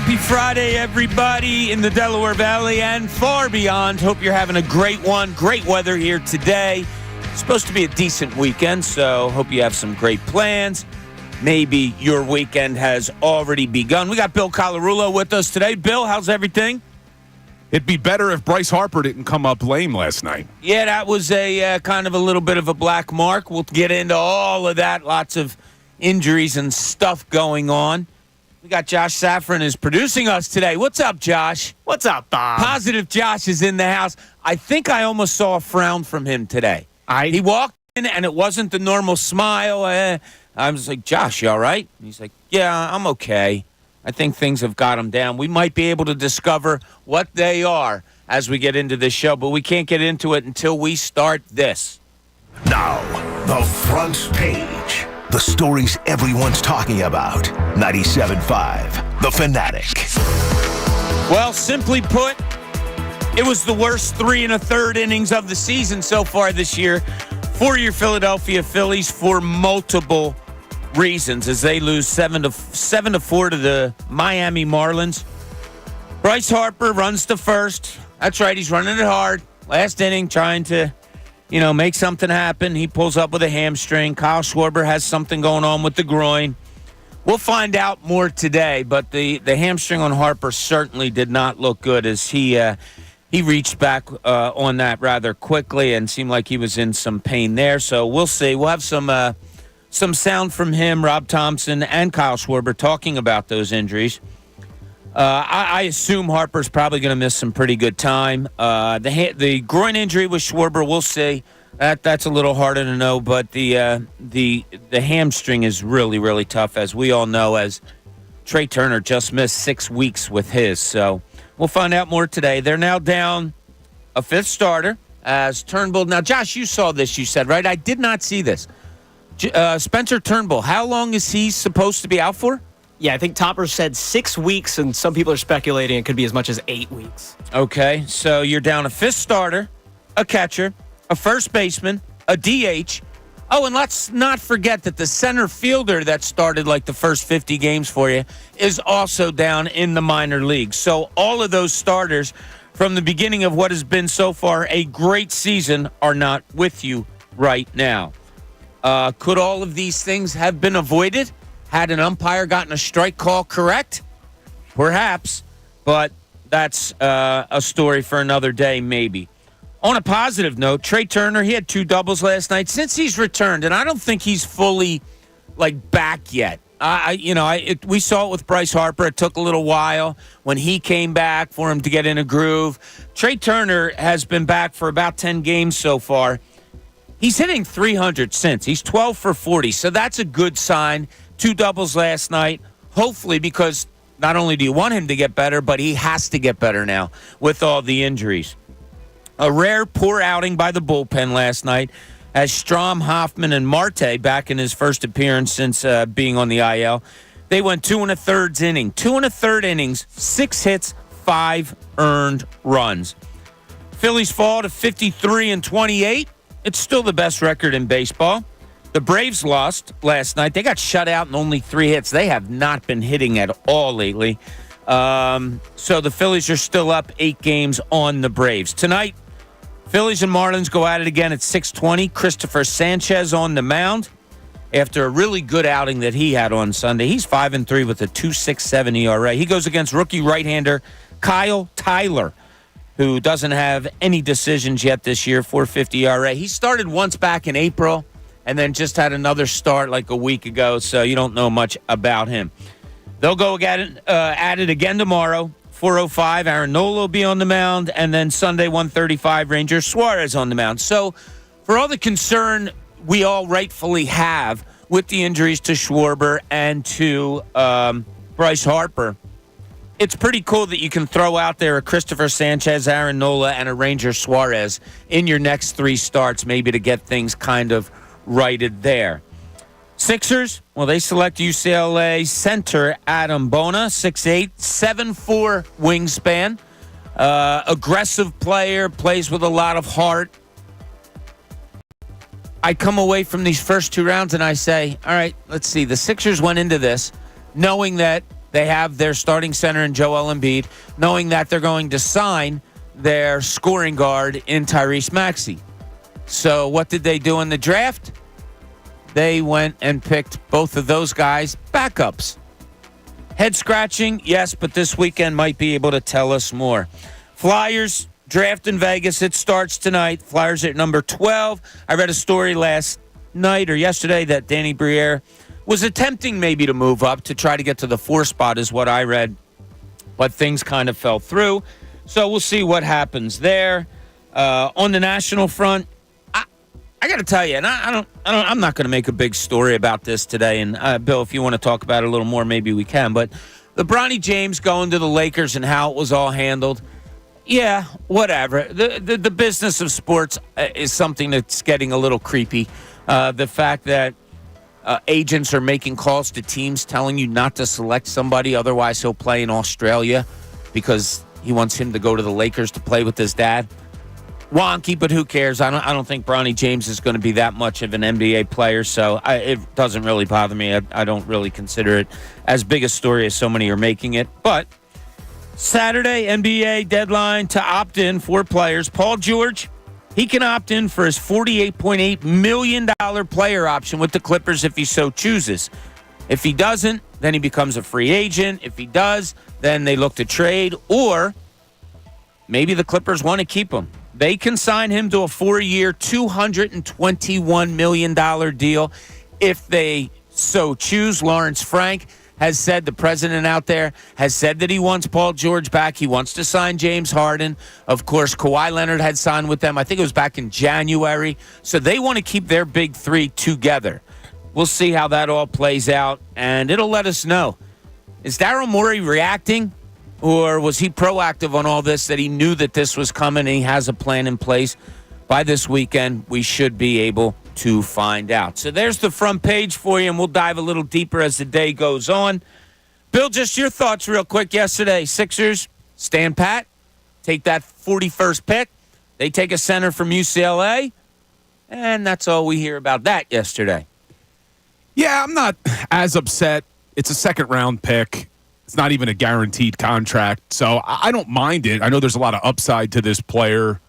Happy Friday, everybody in the Delaware Valley and far beyond. Hope you're having a great one. Great weather here today. It's supposed to be a decent weekend, so hope you have some great plans. Maybe your weekend has already begun. We got Bill Colarulo with us today. Bill, how's everything? It'd be better if Bryce Harper didn't come up lame last night. Yeah, that was a kind of a little bit of a black mark. We'll get into all of that. Lots of injuries and stuff going on. We got Josh Safran is producing us today. What's up, Josh? What's up, Bob? Positive Josh is in the house. I think I almost saw a frown from him today. He walked in, and it wasn't the normal smile. I was like, Josh, you all right? And he's like, yeah, I'm okay. I think things have got him down. We might be able to discover what they are as we get into this show, but we can't get into it until we start this. Now, the front page. The stories everyone's talking about. 97.5, The Fanatic. Well, simply put, it was the worst 3 1/3 innings of the season so far this year for your Philadelphia Phillies for multiple reasons as they lose 7-4 to the Miami Marlins. Bryce Harper runs to first. That's right, he's running it hard. Last inning, trying to make something happen. He pulls up with a hamstring. Kyle Schwarber has something going on with the groin. We'll find out more today, but the hamstring on Harper certainly did not look good as he reached back on that rather quickly and seemed like he was in some pain there. So we'll see. We'll have some sound from him, Rob Thompson, and Kyle Schwarber talking about those injuries. I assume Harper's probably going to miss some pretty good time. The groin injury with Schwarber, we'll see. That's a little harder to know, but the hamstring is really, really tough, as we all know, as Trey Turner just missed 6 weeks with his. So we'll find out more today. They're now down a fifth starter as Turnbull. Now, Josh, you saw this, you said, right? I did not see this. Spencer Turnbull, how long is he supposed to be out for? Yeah, I think Topper said 6 weeks, and some people are speculating it could be as much as 8 weeks. Okay, so you're down a fifth starter, a catcher, a first baseman, a DH. Oh, and let's not forget that the center fielder that started like the first 50 games for you is also down in the minor leagues. So all of those starters from the beginning of what has been so far a great season are not with you right now. Could all of these things have been avoided? Had an umpire gotten a strike call correct? Perhaps, but that's a story for another day, maybe. On a positive note, Trey Turner, he had 2 doubles last night. Since he's returned, and I don't think he's fully, back yet. We saw it with Bryce Harper. It took a little while when he came back for him to get in a groove. Trey Turner has been back for about 10 games so far. He's hitting 300 since. He's 12 for 40, so that's a good sign. 2 doubles last night, hopefully, because not only do you want him to get better, but he has to get better now with all the injuries. A rare poor outing by the bullpen last night as Strom, Hoffman, and Marte, back in his first appearance since being on the IL, they went 2 1/3 inning. 2 1/3 innings, 6 hits, 5 earned runs. Phillies fall to 53-28. It's still the best record in baseball. The Braves lost last night. They got shut out in only 3 hits. They have not been hitting at all lately. So the Phillies are still up 8 games on the Braves. Tonight, Phillies and Marlins go at it again at 6:20. Christopher Sanchez on the mound after a really good outing that he had on Sunday. He's 5-3 with a 2.67 ERA. He goes against rookie right-hander Kyle Tyler, who doesn't have any decisions yet this year, 4.50 ERA. He started once back in April and then just had another start like a week ago, so you don't know much about him. They'll go at it again tomorrow, 4:05. Aaron Nola will be on the mound, and then Sunday, 1:35, Rangers Suarez on the mound. So for all the concern we all rightfully have with the injuries to Schwarber and to Bryce Harper, it's pretty cool that you can throw out there a Christopher Sanchez, Aaron Nola, and a Ranger Suarez in your next 3 starts, maybe to get things kind of righted there. Sixers, well, they select UCLA center Adam Bona, 6'8", 7'4" wingspan. Aggressive player, plays with a lot of heart. I come away from these first 2 rounds and I say, all right, let's see. The Sixers went into this knowing that They have their starting center in Joel Embiid, knowing that they're going to sign their scoring guard in Tyrese Maxey. So what did they do in the draft? They went and picked both of those guys backups. Head scratching, yes, but this weekend might be able to tell us more. Flyers draft in Vegas. It starts tonight. Flyers at number 12. I read a story last night or yesterday that Danny Briere was attempting maybe to move up to try to get to the 4 spot is what I read, but things kind of fell through. So we'll see what happens there. On the national front, I got to tell you, and I'm not going to make a big story about this today. And Bill, if you want to talk about it a little more, maybe we can. But the Bronny James going to the Lakers and how it was all handled, yeah, whatever. The business of sports is something that's getting a little creepy. The fact that agents are making calls to teams telling you not to select somebody, otherwise he'll play in Australia because he wants him to go to the Lakers to play with his dad. Wonky, but who cares? I don't think Bronny James is going to be that much of an NBA player, so it doesn't really bother me. I don't really consider it as big a story as so many are making it. But Saturday, NBA deadline to opt in for players. Paul George, he can opt in for his $48.8 million player option with the Clippers if he so chooses. If he doesn't, then he becomes a free agent. If he does, then they look to trade, or maybe the Clippers want to keep him. They can sign him to a 4-year, $221 million deal if they so choose. Lawrence Frank has said, the president out there, has said that he wants Paul George back. He wants to sign James Harden. Of course, Kawhi Leonard had signed with them. I think it was back in January. So they want to keep their big three together. We'll see how that all plays out, and it'll let us know. Is Daryl Morey reacting? Or was he proactive on all this, that he knew that this was coming and he has a plan in place? By this weekend, we should be able to find out. So there's the front page for you, and we'll dive a little deeper as the day goes on. Bill, just your thoughts real quick yesterday. Sixers stand pat, take that 41st pick. They take a center from UCLA, and that's all we hear about that yesterday. Yeah, I'm not as upset. It's a second-round pick. It's not even a guaranteed contract, so I don't mind it. I know there's a lot of upside to this player.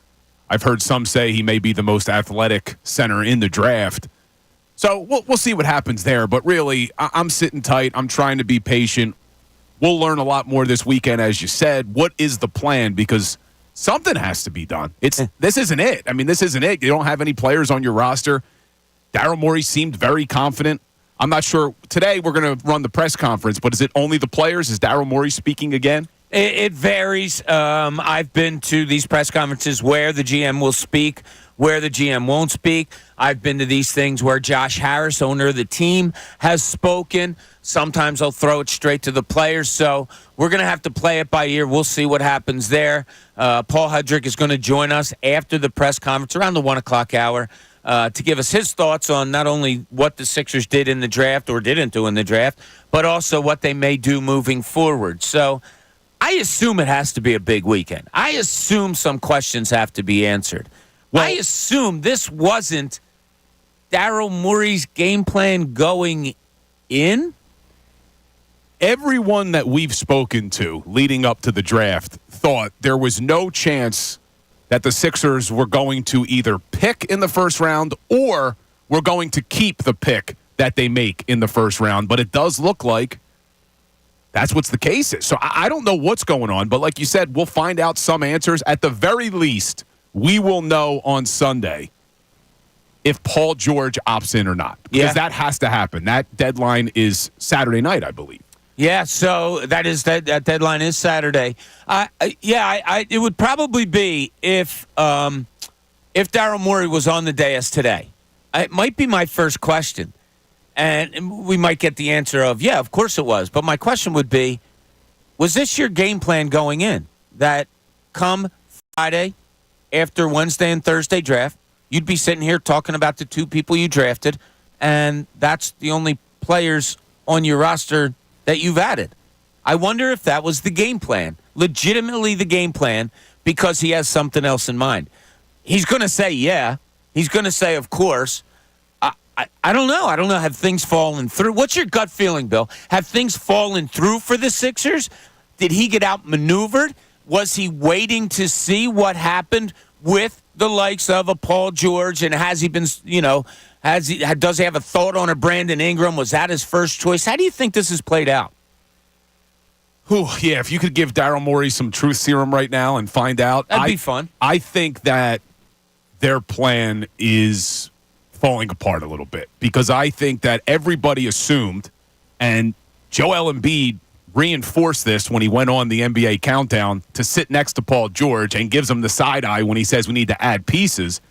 I've heard some say he may be the most athletic center in the draft. So we'll see what happens there. But really, I'm sitting tight. I'm trying to be patient. We'll learn a lot more this weekend, as you said. What is the plan? Because something has to be done. This isn't it. I mean, this isn't it. You don't have any players on your roster. Daryl Morey seemed very confident. I'm not sure. Today we're going to run the press conference, but is it only the players? Is Daryl Morey speaking again? It varies. I've been to these press conferences where the GM will speak, where the GM won't speak. I've been to these things where Josh Harris, owner of the team, has spoken. Sometimes I'll throw it straight to the players. So we're going to have to play it by ear. We'll see what happens there. Paul Hudrick is going to join us after the press conference around the 1 o'clock hour. To give us his thoughts on not only what the Sixers did in the draft or didn't do in the draft, but also what they may do moving forward. So I assume it has to be a big weekend. I assume some questions have to be answered. Well, I assume this wasn't Daryl Morey's game plan going in. Everyone that we've spoken to leading up to the draft thought there was no chance that the Sixers were going to either pick in the first round or were going to keep the pick that they make in the first round. But it does look like that's what's the case is. So I don't know what's going on, but like you said, we'll find out some answers. At the very least, we will know on Sunday if Paul George opts in or not. Because that has to happen. That deadline is Saturday night, I believe. Yeah, so that deadline is Saturday. It would probably be if Daryl Morey was on the dais today. It might be my first question, and we might get the answer of, yeah, of course it was. But my question would be, was this your game plan going in, that come Friday after Wednesday and Thursday draft, you'd be sitting here talking about the two people you drafted, and that's the only players on your roster that you've added? I wonder if that was the game plan, legitimately the game plan, because he has something else in mind. He's going to say, yeah. He's going to say, of course. I don't know. I don't know. Have things fallen through? What's your gut feeling, Bill? Have things fallen through for the Sixers? Did he get outmaneuvered? Was he waiting to see what happened with the likes of a Paul George? And has he been, does he have a thought on a Brandon Ingram? Was that his first choice? How do you think this has played out? Yeah, if you could give Daryl Morey some truth serum right now and find out. That'd be fun. I think that their plan is falling apart a little bit because I think that everybody assumed, and Joel Embiid reinforced this when he went on the NBA Countdown to sit next to Paul George and gives him the side eye when he says we need to add pieces.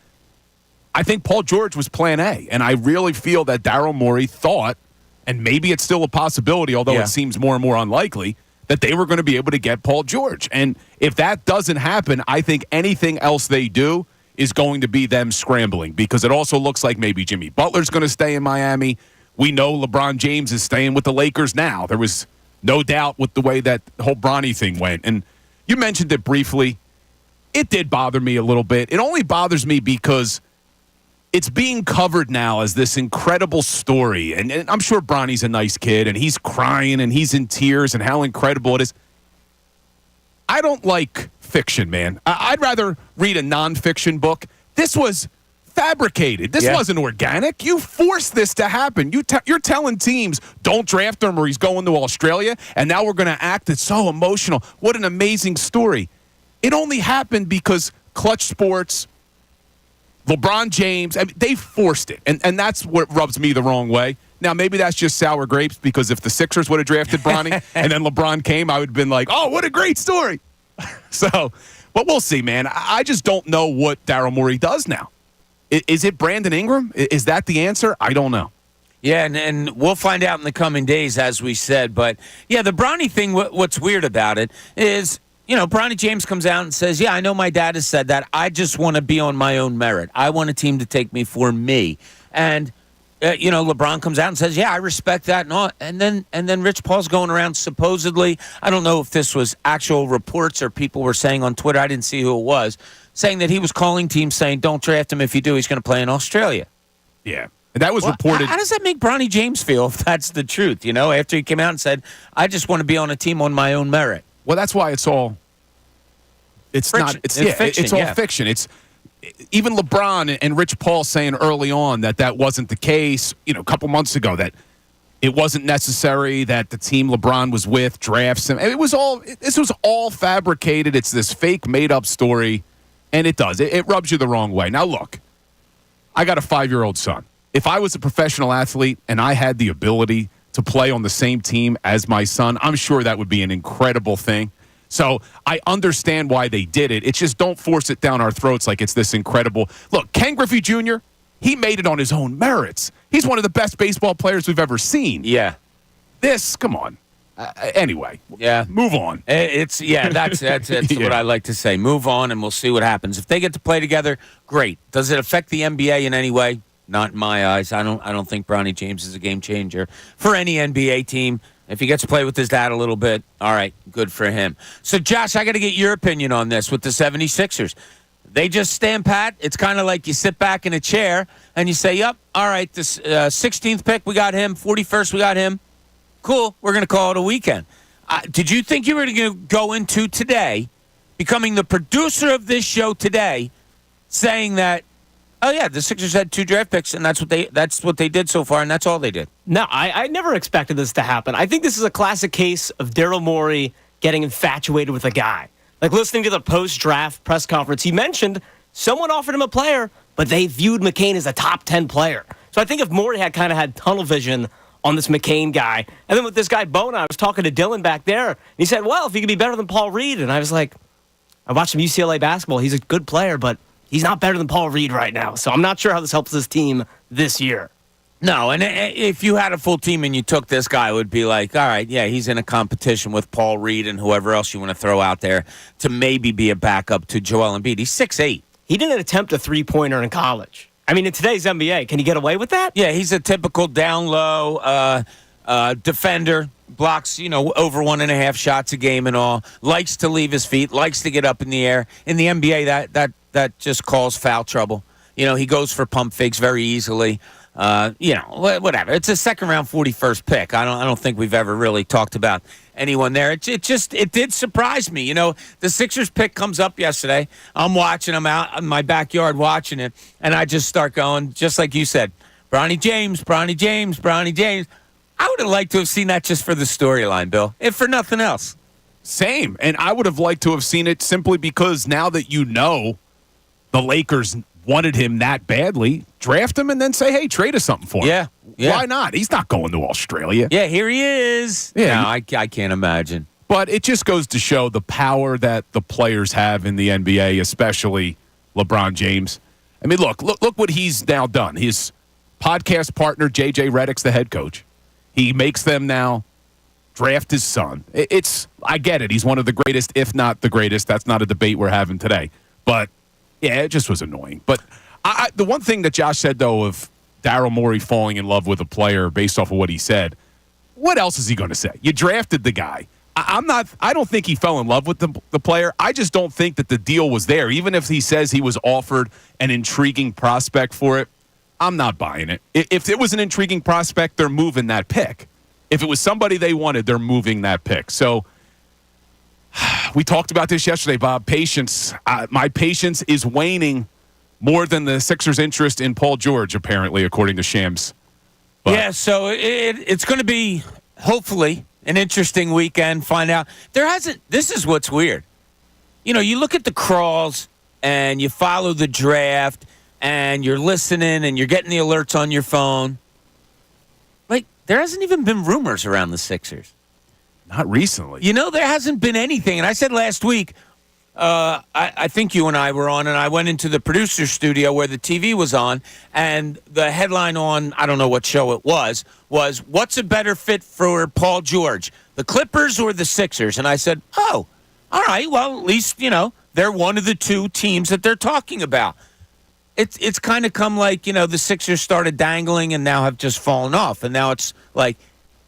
I think Paul George was plan A, and I really feel that Daryl Morey thought, and maybe it's still a possibility, although it seems more and more unlikely, that they were going to be able to get Paul George. And if that doesn't happen, I think anything else they do is going to be them scrambling because it also looks like maybe Jimmy Butler's going to stay in Miami. We know LeBron James is staying with the Lakers now. There was no doubt with the way that whole Bronny thing went. And you mentioned it briefly. It did bother me a little bit. It only bothers me because it's being covered now as this incredible story. And I'm sure Bronny's a nice kid, and he's crying, and he's in tears, and how incredible it is. I don't like fiction, man. I'd rather read a nonfiction book. This was fabricated. This wasn't organic. You forced this to happen. You're telling teams, don't draft him or he's going to Australia, and now we're going to act. It's so emotional. What an amazing story. It only happened because Clutch Sports, LeBron James, they forced it, and that's what rubs me the wrong way. Now, maybe that's just sour grapes because if the Sixers would have drafted Bronny and then LeBron came, I would have been like, oh, what a great story. But we'll see, man. I just don't know what Daryl Morey does now. Is it Brandon Ingram? Is that the answer? I don't know. Yeah, and we'll find out in the coming days, as we said. But, yeah, the Bronny thing, what's weird about it is, Bronny James comes out and says, yeah, I know my dad has said that. I just want to be on my own merit. I want a team to take me for me. And, LeBron comes out and says, yeah, I respect that. And all. And then Rich Paul's going around supposedly, I don't know if this was actual reports or people were saying on Twitter, I didn't see who it was, saying that he was calling teams saying, don't draft him. If you do, he's going to play in Australia. Yeah. And that was reported. How does that make Bronny James feel if that's the truth, after he came out and said, I just want to be on a team on my own merit? Well, that's why it's all fiction. It's all fiction. It's even LeBron and Rich Paul saying early on that wasn't the case, a couple months ago, that it wasn't necessary, that the team LeBron was with drafts him. This was all fabricated. It's this fake made up story. And it does. It rubs you the wrong way. Now, look, I got a 5-year-old son. If I was a professional athlete and I had the ability to play on the same team as my son, I'm sure that would be an incredible thing. So I understand why they did it. It's just don't force it down our throats like it's this incredible. Look, Ken Griffey Jr., he made it on his own merits. He's one of the best baseball players we've ever seen. Yeah. Come on. Anyway, move on. That's what I like to say. Move on, and we'll see what happens. If they get to play together, great. Does it affect the NBA in any way? Not in my eyes. I don't think Bronny James is a game changer for any NBA team. If he gets to play with his dad a little bit, all right, good for him. So, Josh, I got to get your opinion on this with the 76ers. They just stand pat. It's kind of like you sit back in a chair and you say, yep, all right, this 16th pick, we got him. 41st, we got him. Cool, we're going to call it a weekend. Did you think you were going to go into today, becoming the producer of this show today, saying that, oh, yeah, the Sixers had 2 draft picks, and that's what they did so far, and that's all they did? No, I never expected this to happen. I think this is a classic case of Daryl Morey getting infatuated with a guy. Like listening to the post-draft press conference, he mentioned someone offered him a player, but they viewed McCain as a top 10 player. So I think if Morey had kind of had tunnel vision on this McCain guy, and then with this guy Bona, I was talking to Dylan back there, and he said, well, if he could be better than Paul Reed, and I was like, I watched him UCLA basketball. He's a good player, but he's not better than Paul Reed right now. So I'm not sure how this helps this team this year. No, and if you had a full team and you took this guy, it would be like, all right, yeah, he's in a competition with Paul Reed and whoever else you want to throw out there to maybe be a backup to Joel Embiid. He's 6'8". He didn't attempt a three-pointer in college. I mean, in today's NBA, can he get away with that? Yeah, he's a typical down-low defender, blocks, over 1.5 shots a game and all, likes to leave his feet, likes to get up in the air. In the NBA, that just calls foul trouble. He goes for pump fakes very easily. Whatever. It's a second round 41st pick. I don't think we've ever really talked about anyone there. It did surprise me. The Sixers pick comes up yesterday. I'm watching. I'm out in my backyard watching it, and I just start going, just like you said, Bronny James, Bronny James, Bronny James. I would have liked to have seen that just for the storyline, Bill, if for nothing else. Same. And I would have liked to have seen it simply because now that the Lakers wanted him that badly, draft him and then say, hey, trade us something for him. Yeah. Why not? He's not going to Australia. Yeah, here he is. Yeah. No, I can't imagine. But it just goes to show the power that the players have in the NBA, especially LeBron James. I mean, look what he's now done. His podcast partner, J.J. Redick's the head coach. He makes them now draft his son. I get it. He's one of the greatest, if not the greatest. That's not a debate we're having today. But, yeah, it just was annoying. But the one thing that Josh said, though, of Daryl Morey falling in love with a player based off of what he said, what else is he going to say? You drafted the guy. I don't think he fell in love with the player. I just don't think that the deal was there. Even if he says he was offered an intriguing prospect for it, I'm not buying it. If it was an intriguing prospect, they're moving that pick. If it was somebody they wanted, they're moving that pick. So we talked about this yesterday, Bob. Patience. My patience is waning more than the Sixers' interest in Paul George, apparently, according to Shams. But yeah, so it's going to be, hopefully, an interesting weekend. Find out. This is what's weird. You look at the crawls and you follow the draft and you're listening and you're getting the alerts on your phone. Like, there hasn't even been rumors around the Sixers. not recently. There hasn't been anything. And I said last week, I think you and I were on, and I went into the producer's studio where the TV was on, and the headline on, I don't know what show it was what's a better fit for Paul George, the Clippers or the Sixers? And I said, oh, all right, well, at least, they're one of the two teams that they're talking about. It's kind of come like, the Sixers started dangling and now have just fallen off. And now it's like,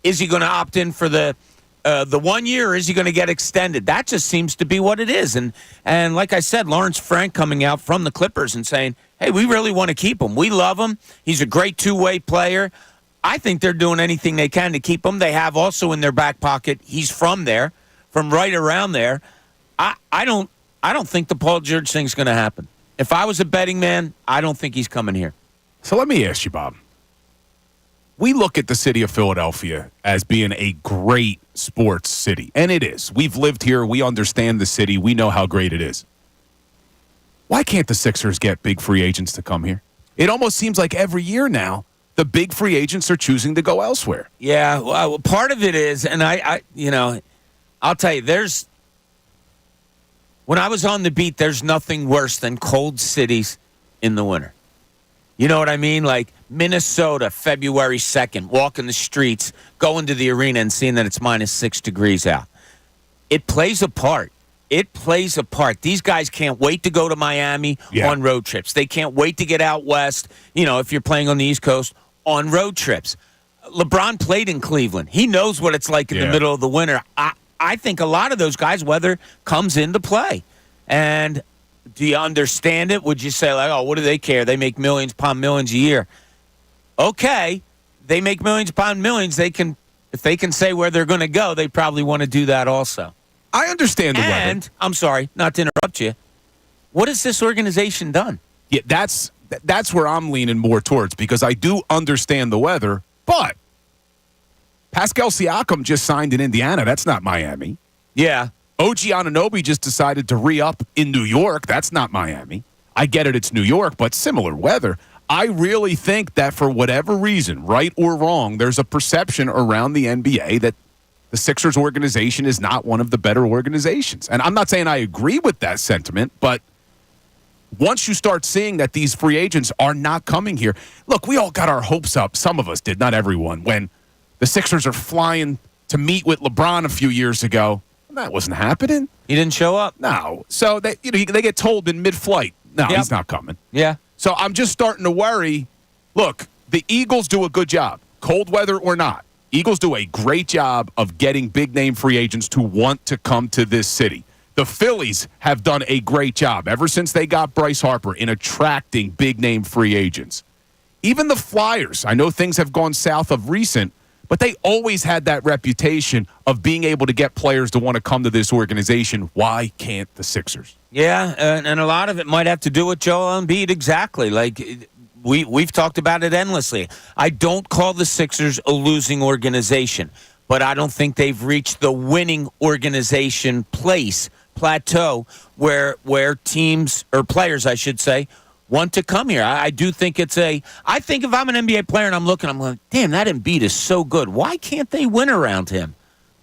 is he going to opt in for the 1 year, or is he going to get extended? That just seems to be what it is. And like I said, Lawrence Frank coming out from the Clippers and saying, hey, we really want to keep him. We love him. He's a great two-way player. I think they're doing anything they can to keep him. They have also in their back pocket, he's from there, from right around there. I don't think the Paul George thing's going to happen. If I was a betting man, I don't think he's coming here. So let me ask you, Bob. We look at the city of Philadelphia as being a great sports city, and it is. We've lived here. We understand the city. We know how great it is. Why can't the Sixers get big free agents to come here? It almost seems like every year now, the big free agents are choosing to go elsewhere. Yeah, well, part of it is, and I'll tell you, when I was on the beat, there's nothing worse than cold cities in the winter. You know what I mean? Like Minnesota, February 2nd, walking the streets, going to the arena and seeing that it's -6 degrees out. It plays a part. It plays a part. These guys can't wait to go to Miami on road trips. They can't wait to get out west, if you're playing on the East Coast, on road trips. LeBron played in Cleveland. He knows what it's like in the middle of the winter. I think a lot of those guys, weather comes into play. And do you understand it? Would you say, like, oh, what do they care? They make millions upon millions a year. Okay, they make millions upon millions. If they can say where they're going to go, they probably want to do that also. I understand the weather. And, I'm sorry, not to interrupt you, what has this organization done? Yeah, that's where I'm leaning more towards, because I do understand the weather, but Pascal Siakam just signed in Indiana. That's not Miami. Yeah. OG Anunoby just decided to re-up in New York. That's not Miami. I get it, it's New York, but similar weather. I really think that for whatever reason, right or wrong, there's a perception around the NBA that the Sixers organization is not one of the better organizations. And I'm not saying I agree with that sentiment, but once you start seeing that these free agents are not coming here, look, we all got our hopes up. Some of us did, not everyone, when the Sixers are flying to meet with LeBron a few years ago. That wasn't happening. He didn't show up? No. So they get told in mid-flight, no, he's not coming. Yeah. So I'm just starting to worry. Look, the Eagles do a good job, cold weather or not. Eagles do a great job of getting big-name free agents to want to come to this city. The Phillies have done a great job ever since they got Bryce Harper in attracting big-name free agents. Even the Flyers, I know things have gone south of recent, but they always had that reputation of being able to get players to want to come to this organization. Why can't the Sixers? Yeah, and a lot of it might have to do with Joel Embiid, exactly. Like, we've talked about it endlessly. I don't call the Sixers a losing organization, but I don't think they've reached the winning organization plateau where teams, or players, I should say, want to come here. I do think I think if I'm an NBA player and I'm like, damn, that Embiid is so good. Why can't they win around him?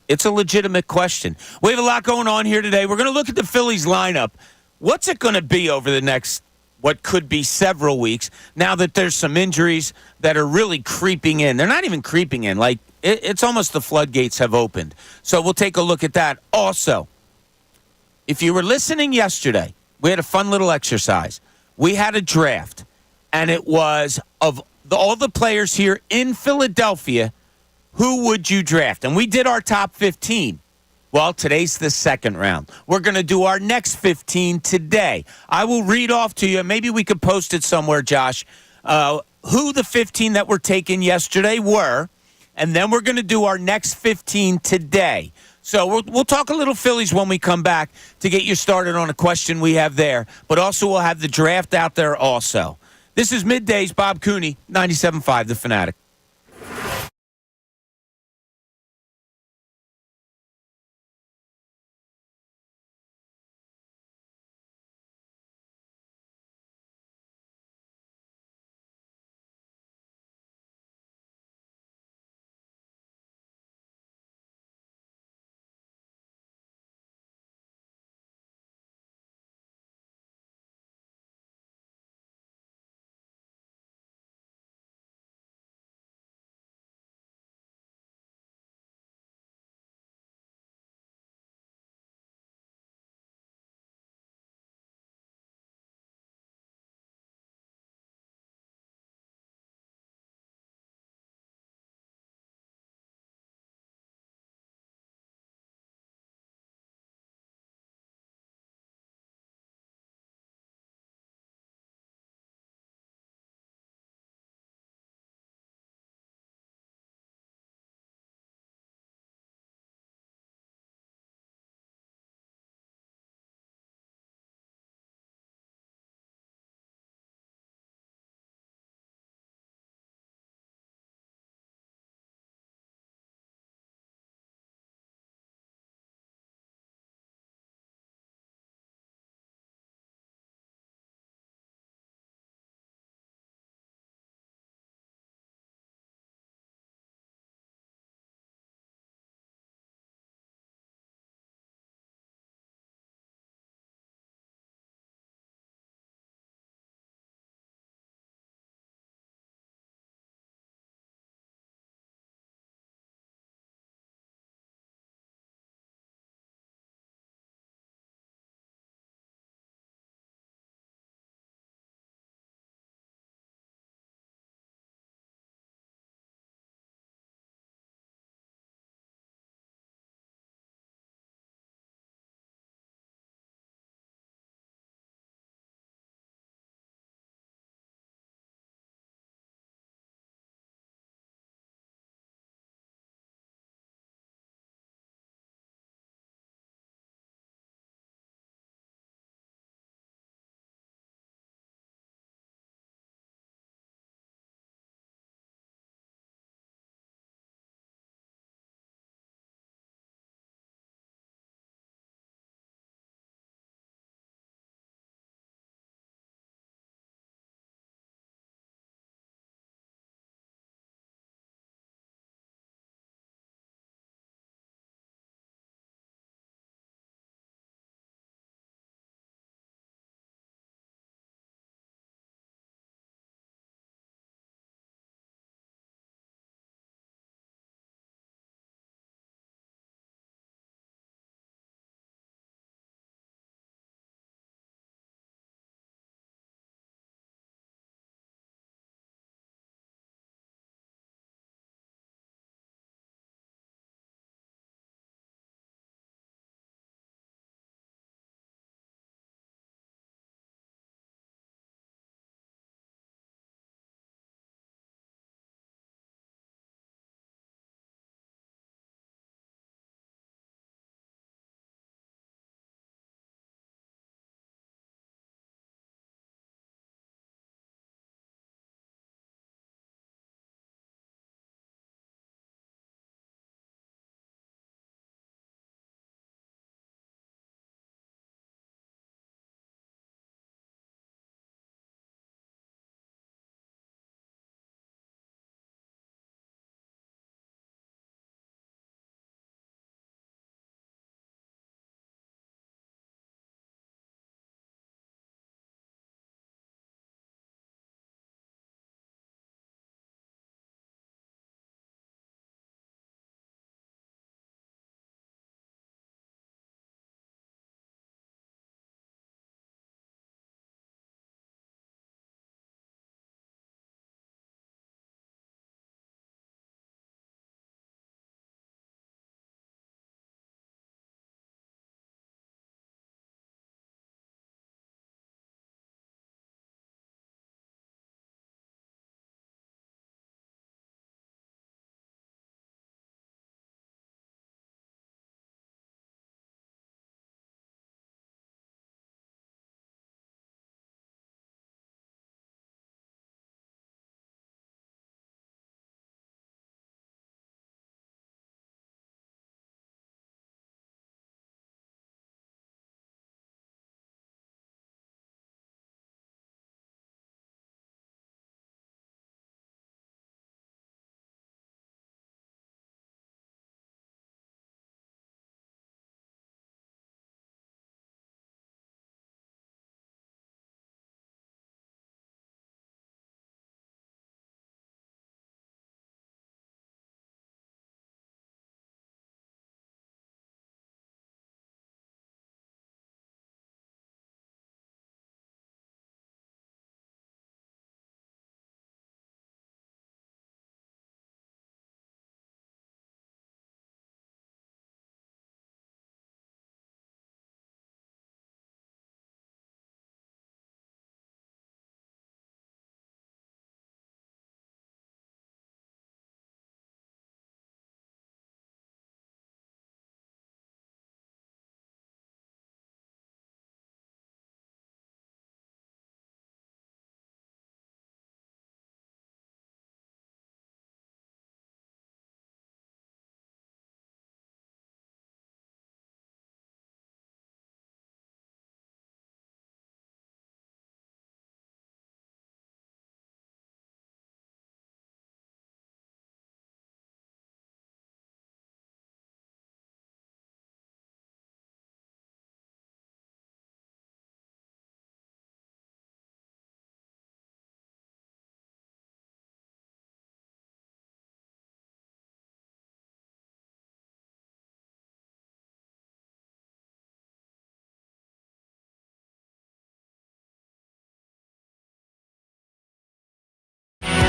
It's a legitimate question. We have a lot going on here today. We're going to look at the Phillies lineup. What's it going to be over the next, what could be several weeks, now that there's some injuries that are really creeping in? They're not even creeping in. Like, it's almost the floodgates have opened. So we'll take a look at that. Also, if you were listening yesterday, we had a fun little exercise. We had a draft, and it was of all the players here in Philadelphia, who would you draft? And we did our top 15. Well, today's the second round. We're going to do our next 15 today. I will read off to you. Maybe we could post it somewhere, Josh, who the 15 that were taken yesterday were, and then we're going to do our next 15 today. So we'll talk a little Phillies when we come back to get you started on a question we have there. But also we'll have the draft out there also. This is Middays, Bob Cooney, 97.5 The Fanatic.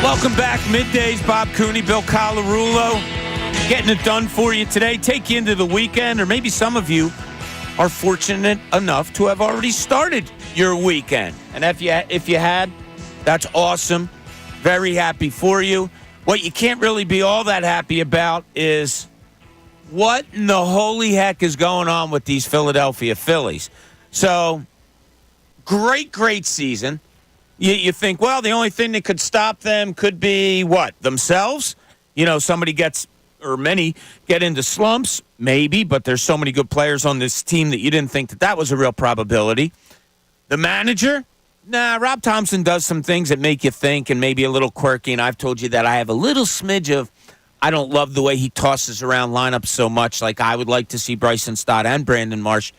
Welcome back. Middays, Bob Cooney, Bill Colarulo, getting it done for you today. Take you into the weekend, or maybe some of you are fortunate enough to have already started your weekend. And if you had, that's awesome. Very happy for you. What you can't really be all that happy about is what in the holy heck is going on with these Philadelphia Phillies. So, great season. You think, well, the only thing that could stop them could be what? Themselves? Somebody gets, or many get into slumps, maybe, but there's so many good players on this team that you didn't think that was a real probability. The manager? Nah, Rob Thompson does some things that make you think and maybe a little quirky, and I've told you that I have a little smidge of, I don't love the way he tosses around lineups so much. Like, I would like to see Bryson Stott and Brandon Marsh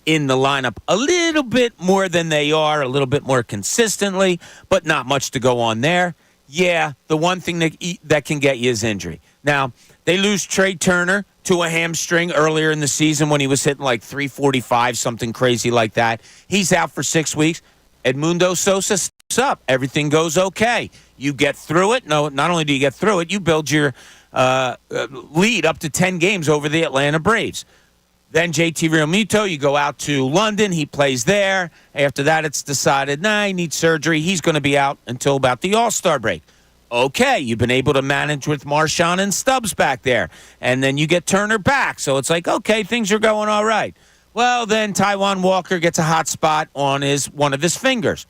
in the lineup a little bit more than they are, a little bit more consistently, but not much to go on there. Yeah, the one thing that can get you is injury. Now, they lose Trey Turner to a hamstring earlier in the season when he was hitting like 345, something crazy like that. He's out for 6 weeks. Edmundo Sosa steps up. Everything goes okay. You get through it. No, not only do you get through it, you build your lead up to 10 games over the Atlanta Braves. Then JT Realmuto, you go out to London. He plays there. After that, it's decided, he needs surgery. He's going to be out until about the All-Star break. Okay, you've been able to manage with Marchand and Stubbs back there. And then you get Turner back. So it's like, okay, things are going all right. Well, then Taijuan Walker gets a hot spot on one of his fingers.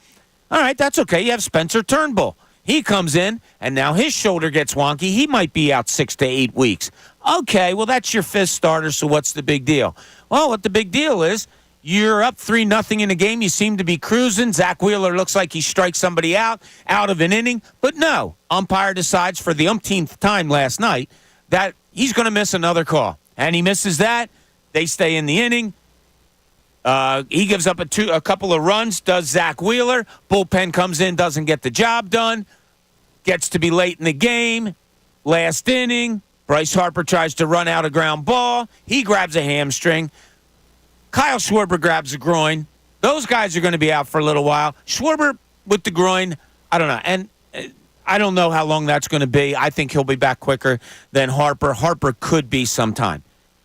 All right, that's okay. You have Spencer Turnbull. He comes in, and now his shoulder gets wonky. He might be out 6 to 8 weeks. Okay, well, that's your fifth starter, so what's the big deal? Well, what the big deal is, you're up 3-0 in a game. You seem to be cruising. Zach Wheeler looks like he strikes somebody out of an inning. But no, umpire decides for the umpteenth time last night that he's going to miss another call. And he misses that. They stay in the inning. He gives up a couple of runs, does Zach Wheeler. Bullpen comes in, doesn't get the job done. Gets to be late in the game. Last inning, Bryce Harper tries to run out a ground ball. He grabs a hamstring. Kyle Schwarber grabs a groin. Those guys are going to be out for a little while. Schwarber with the groin, I don't know. And I don't know how long that's going to be. I think he'll be back quicker than Harper. Harper could be sometime.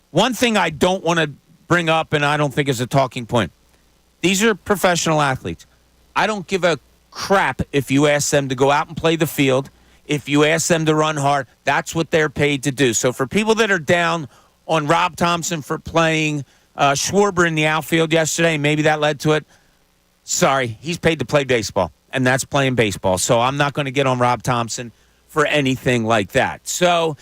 One thing I don't want to bring up, and I don't think is a talking point. These are professional athletes. I don't give a crap if you ask them to go out and play the field. If you ask them to run hard, that's what they're paid to do. So for people that are down on Rob Thompson for playing Schwarber in the outfield yesterday, maybe that led to it. Sorry, he's paid to play baseball, and that's playing baseball. So I'm not going to get on Rob Thompson for anything like that. So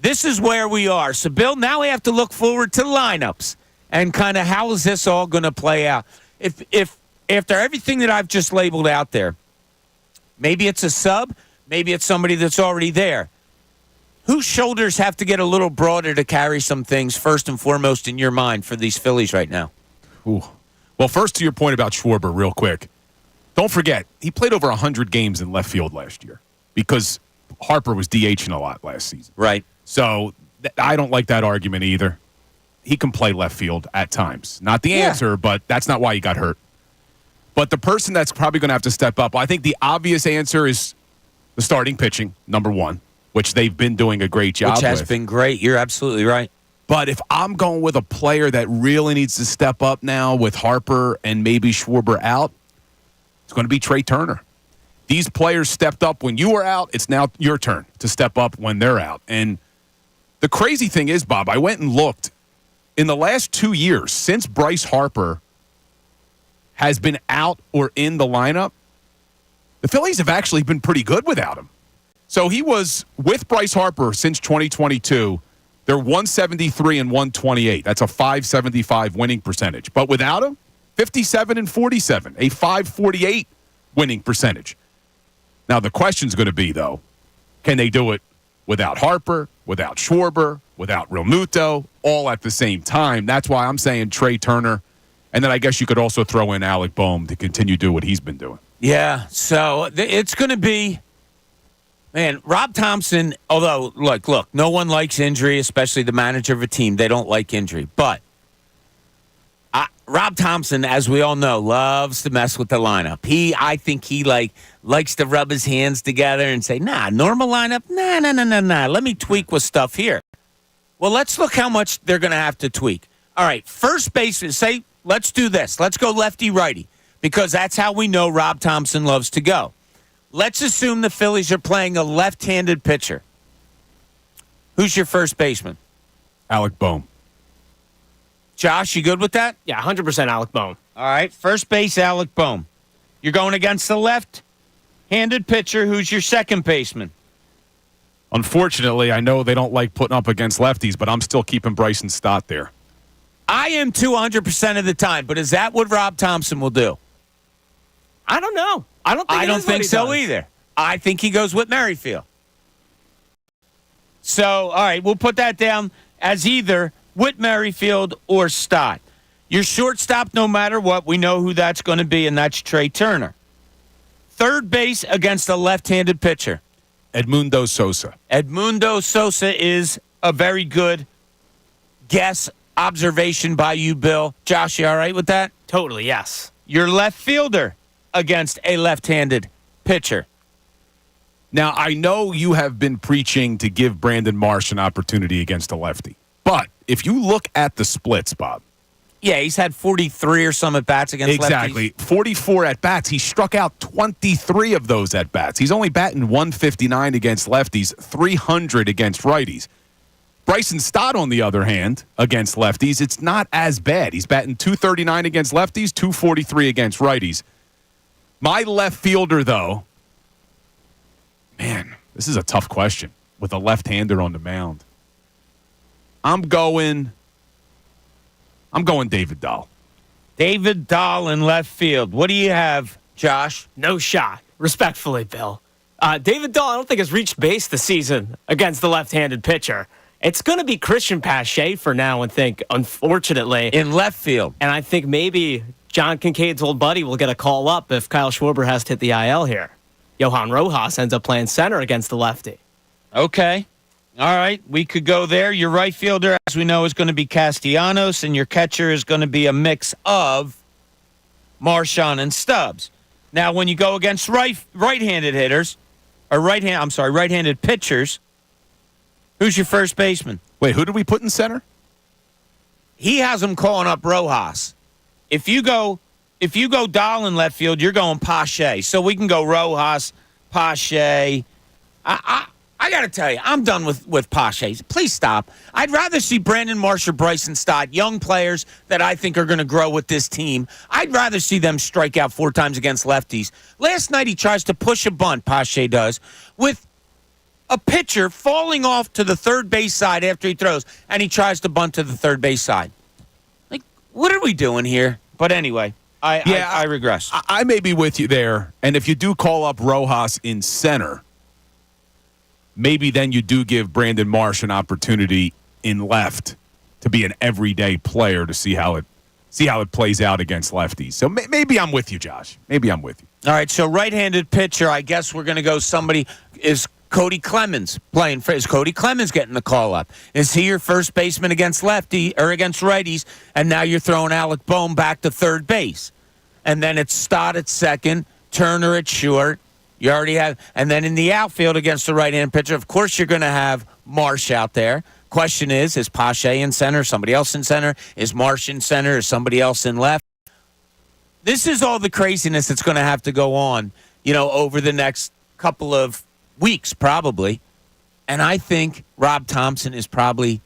this is where we are. So, Bill, now we have to look forward to lineups and kind of how is this all going to play out. If after everything that I've just labeled out there, maybe it's a sub, maybe it's somebody that's already there. Whose shoulders have to get a little broader to carry some things, first and foremost, in your mind for these Phillies right now? Ooh. Well, first to your point about Schwarber, real quick. Don't forget, he played over 100 games in left field last year because Harper was DHing a lot last season. Right. So I don't like that argument either. He can play left field at times. Not the answer, but that's not why he got hurt. But the person that's probably going to have to step up, I think the obvious answer is the starting pitching, number one, which they've been doing a great job with. Which has been great. You're absolutely right. But if I'm going with a player that really needs to step up now with Harper and maybe Schwarber out, it's going to be Trey Turner. These players stepped up when you were out. It's now your turn to step up when they're out. And the crazy thing is, Bob, I went and looked. In the last 2 years, since Bryce Harper has been out or in the lineup, the Phillies have actually been pretty good without him. So he was with Bryce Harper since 2022. They're 173 and 128. That's a 575 winning percentage. But without him, 57 and 47, a 548 winning percentage. Now, the question's going to be, though, can they do it without Harper, without Schwarber, without Realmuto, all at the same time? That's why I'm saying Trey Turner. And then I guess you could also throw in Alec Boehm to continue to do what he's been doing. Yeah, so it's going to be, man, Rob Thompson, although, look, no one likes injury, especially the manager of a team. They don't like injury. But Rob Thompson, as we all know, loves to mess with the lineup. I think he likes to rub his hands together and say, nah, normal lineup? Nah. Let me tweak with stuff here. Well, let's look how much they're going to have to tweak. All right, first baseman, let's do this. Let's go lefty-righty, because that's how we know Rob Thompson loves to go. Let's assume the Phillies are playing a left-handed pitcher. Who's your first baseman? Alec Bohm. Josh, you good with that? Yeah, 100% Alec Bohm. All right, first base, Alec Bohm. You're going against the left-handed pitcher. Who's your second baseman? Unfortunately, I know they don't like putting up against lefties, but I'm still keeping Bryson Stott there. I am 200% of the time, but is that what Rob Thompson will do? I don't know. I don't think so either. I think he goes with Merrifield. So, all right, we'll put that down as either Whit Merrifield or Stott. Your shortstop, no matter what, we know who that's going to be, and that's Trey Turner. Third base against a left-handed pitcher. Edmundo Sosa. Edmundo Sosa is a very good guess, observation by you, Bill. Josh, you all right with that? Totally, yes. Your left fielder against a left-handed pitcher. Now, I know you have been preaching to give Brandon Marsh an opportunity against a lefty. But if you look at the splits, Bob. Yeah, he's had 43 or some at-bats against lefties. Exactly. 44 at-bats. He struck out 23 of those at-bats. He's only batting 159 against lefties, 300 against righties. Bryson Stott, on the other hand, against lefties, it's not as bad. He's batting 239 against lefties, 243 against righties. My left fielder, though, man, this is a tough question with a left-hander on the mound. I'm going David Dahl. David Dahl in left field. What do you have, Josh? No shot. Respectfully, Bill. David Dahl, I don't think has reached base this season against the left-handed pitcher. It's going to be Christian Pache for now, I think, unfortunately. In left field. And I think maybe John Kincaid's old buddy will get a call up if Kyle Schwarber has to hit the IL here. Johan Rojas ends up playing center against the lefty. Okay. All right, we could go there. Your right fielder, as we know, is going to be Castellanos, and your catcher is going to be a mix of Marchand and Stubbs. Now, when you go against right-handed hitters, or right-handed pitchers, who's your first baseman? Wait, who did we put in center? He has him calling up Rojas. If you go Dahl in left field, you're going Pache. So we can go Rojas, Pache. I got to tell you, I'm done with Pache. Please stop. I'd rather see Brandon Marsh or Bryson Stott, young players that I think are going to grow with this team. I'd rather see them strike out 4 times against lefties. Last night he tries to push a bunt, Pache does, with a pitcher falling off to the third base side after he throws, and he tries to bunt to the third base side. Like, what are we doing here? But anyway, I regress. I may be with you there, and if you do call up Rojas in center, maybe then you do give Brandon Marsh an opportunity in left to be an everyday player to see how it plays out against lefties. So maybe I'm with you, Josh. Maybe I'm with you. All right, so right-handed pitcher, I guess we're going to go somebody. Is Cody Clemens playing for? Is Cody Clemens getting the call up? Is he your first baseman against lefty or against righties? And now you're throwing Alec Bohm back to third base, and then it's Stott at second, Turner at short. You already have, and then in the outfield against the right-hand pitcher, of course you're going to have Marsh out there. Question is Pache in center, somebody else in center? Is Marsh in center, is somebody else in left? This is all the craziness that's going to have to go on, over the next couple of weeks probably. And I think Rob Thompson is probably,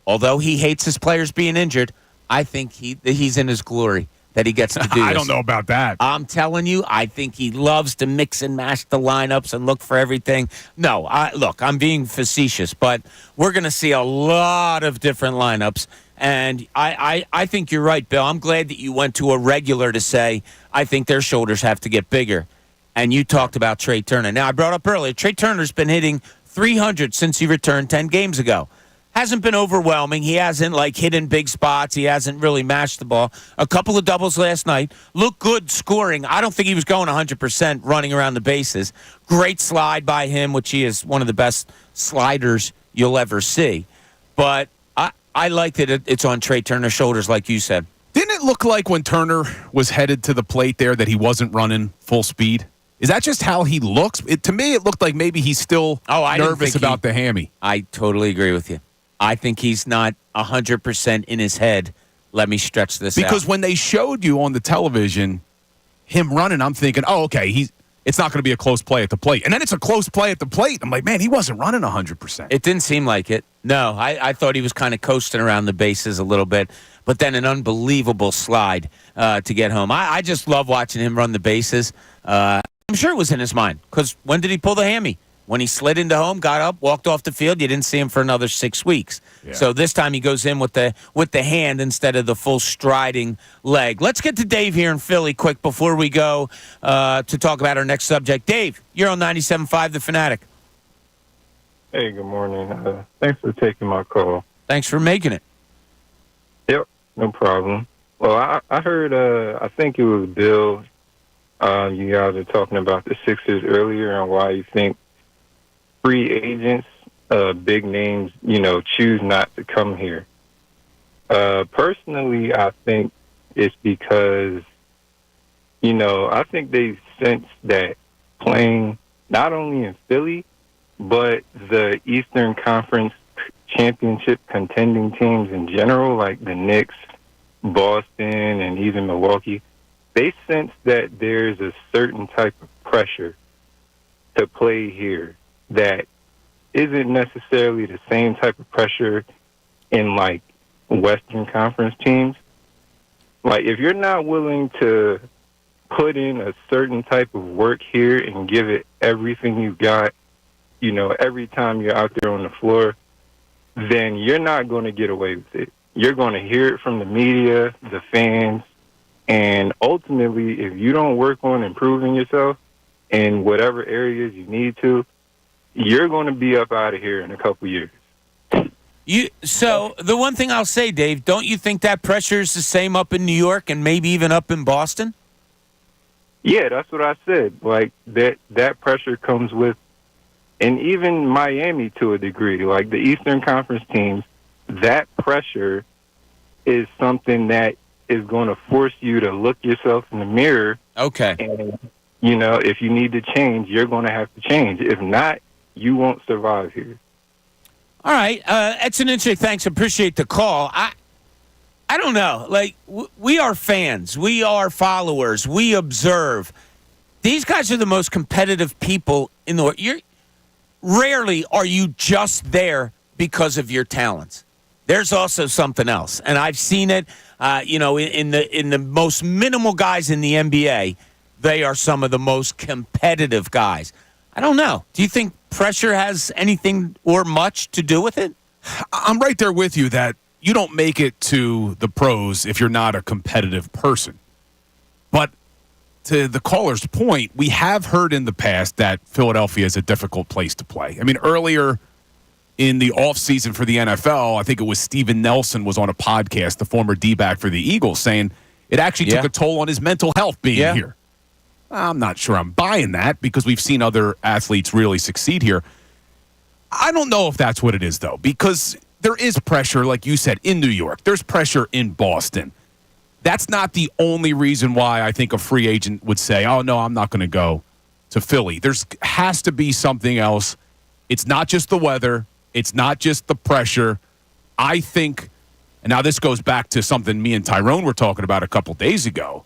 although he hates his players being injured, I think he's in his glory that he gets to do this. I don't know about that. I'm telling you, I think he loves to mix and match the lineups and look for everything. No, I'm being facetious, but we're going to see a lot of different lineups. And I think you're right, Bill. I'm glad that you went to a regular to say, I think their shoulders have to get bigger. And you talked about Trey Turner. Now, I brought up earlier, Trey Turner's been hitting 300 since he returned 10 games ago. Hasn't been overwhelming. He hasn't, hit in big spots. He hasn't really mashed the ball. A couple of doubles last night. Looked good scoring. I don't think he was going 100% running around the bases. Great slide by him, which he is one of the best sliders you'll ever see. But I like that it's on Trey Turner's shoulders, like you said. Didn't it look like when Turner was headed to the plate there that he wasn't running full speed? Is that just how he looks? To me, it looked like maybe he's still nervous about the hammy. I totally agree with you. I think he's not 100% in his head. Let me stretch this out. Because when they showed you on the television him running, I'm thinking, oh, okay, it's not going to be a close play at the plate. And then it's a close play at the plate. I'm like, man, he wasn't running 100%. It didn't seem like it. No, I thought he was kind of coasting around the bases a little bit, but then an unbelievable slide to get home. I just love watching him run the bases. I'm sure it was in his mind, because when did he pull the hammy? When he slid into home, got up, walked off the field, you didn't see him for another 6 weeks. Yeah. So this time he goes in with the hand instead of the full striding leg. Let's get to Dave here in Philly quick before we go to talk about our next subject. Dave, you're on 97.5 The Fanatic. Hey, good morning. Thanks for taking my call. Thanks for making it. Yep, no problem. Well, I heard, I think it was Bill, you guys were talking about the Sixers earlier and why you think free agents, big names, choose not to come here. Personally, I think it's because, I think they sense that playing not only in Philly, but the Eastern Conference championship contending teams in general, like the Knicks, Boston, and even Milwaukee, they sense that there's a certain type of pressure to play here that isn't necessarily the same type of pressure in, like, Western Conference teams. Like, if you're not willing to put in a certain type of work here and give it everything you've got, every time you're out there on the floor, then you're not going to get away with it. You're going to hear it from the media, the fans, and ultimately, if you don't work on improving yourself in whatever areas you need to, you're going to be up out of here in a couple years. So the one thing I'll say, Dave, don't you think that pressure is the same up in New York and maybe even up in Boston? Yeah, that's what I said. Like, that pressure comes with, and even Miami to a degree, like the Eastern Conference teams, that pressure is something that is going to force you to look yourself in the mirror. Okay. And, if you need to change, you're going to have to change. If not, you won't survive here. All right. That's an interesting. Thanks. Appreciate the call. I don't know. Like, we are fans. We are followers. We observe. These guys are the most competitive people in the world. Rarely are you just there because of your talents. There's also something else, and I've seen it. In the most minimal guys in the NBA, they are some of the most competitive guys. I don't know. Do you think pressure has anything or much to do with it? I'm right there with you that you don't make it to the pros if you're not a competitive person. But to the caller's point, we have heard in the past that Philadelphia is a difficult place to play. I mean, earlier in the offseason for the NFL, I think it was Steven Nelson was on a podcast, the former D-back for the Eagles, saying it actually took a toll on his mental health being here. I'm not sure I'm buying that because we've seen other athletes really succeed here. I don't know if that's what it is, though, because there is pressure, like you said, in New York. There's pressure in Boston. That's not the only reason why I think a free agent would say, oh, no, I'm not going to go to Philly. There has to be something else. It's not just the weather. It's not just the pressure. I think, and now this goes back to something me and Tyrone were talking about a couple days ago.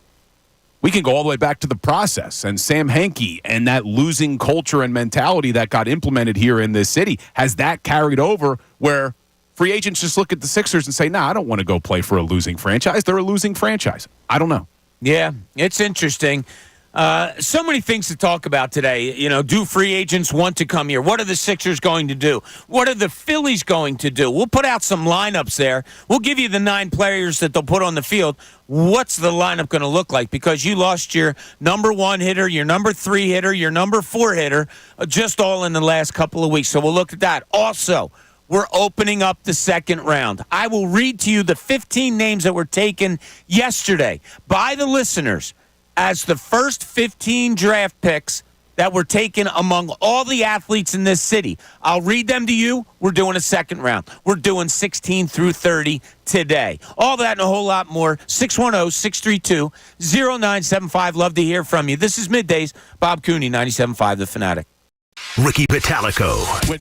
We can go all the way back to the process and Sam Hinkie and that losing culture and mentality that got implemented here in this city. Has that carried over where free agents just look at the Sixers and say, nah, I don't want to go play for a losing franchise. They're a losing franchise. I don't know. Yeah, it's interesting. So many things to talk about today. Do free agents want to come here? What are the Sixers going to do? What are the Phillies going to do? We'll put out some lineups there. We'll give you the 9 players that they'll put on the field. What's the lineup going to look like? Because you lost your number 1 hitter, your number 3 hitter, your number 4 hitter, just all in the last couple of weeks. So we'll look at that. Also, we're opening up the second round. I will read to you the 15 names that were taken yesterday by the listeners as the first 15 draft picks that were taken among all the athletes in this city. I'll read them to you. We're doing a second round. We're doing 16 through 30 today. All that and a whole lot more. 610-632-0975. Love to hear from you. This is Middays. Bob Cooney, 97.5 The Fanatic. Ricky Pitalico.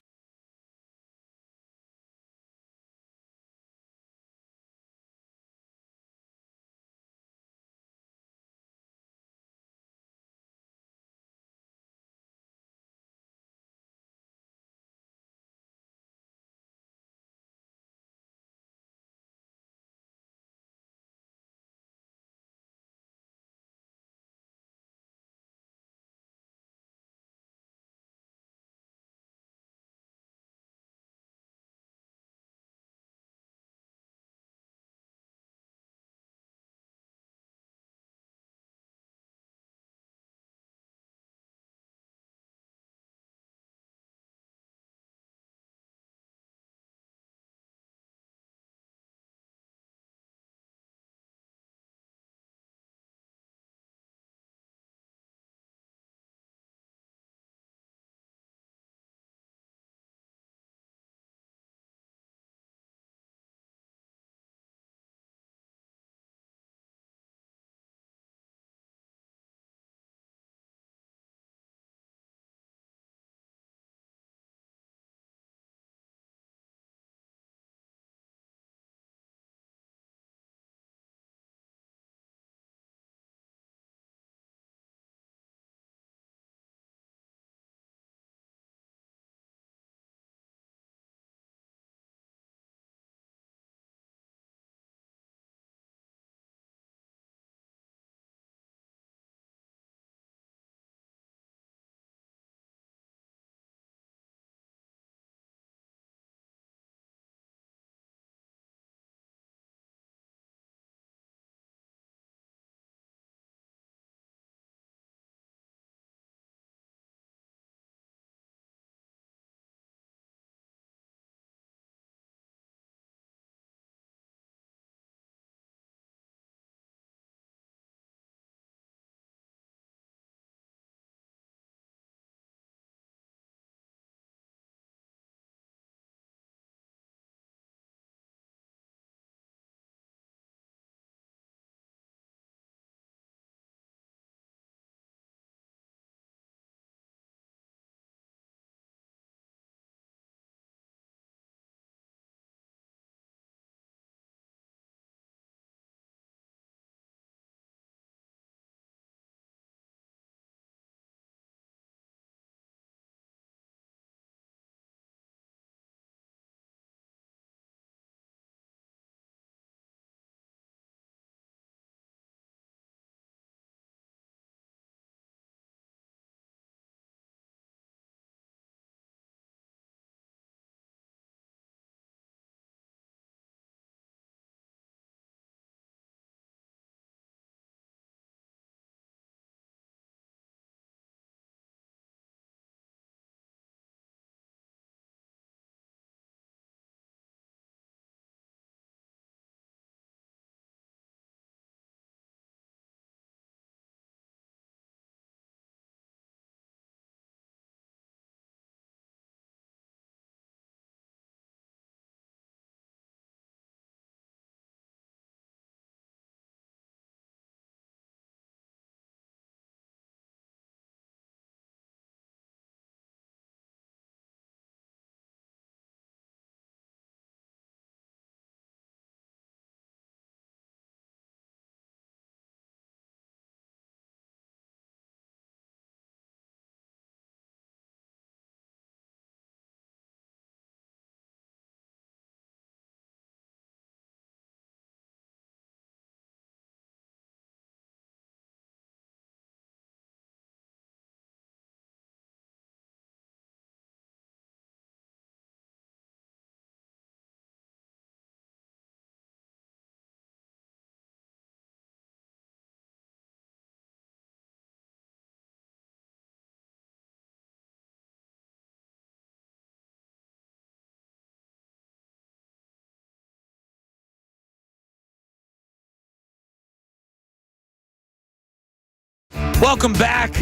Welcome back.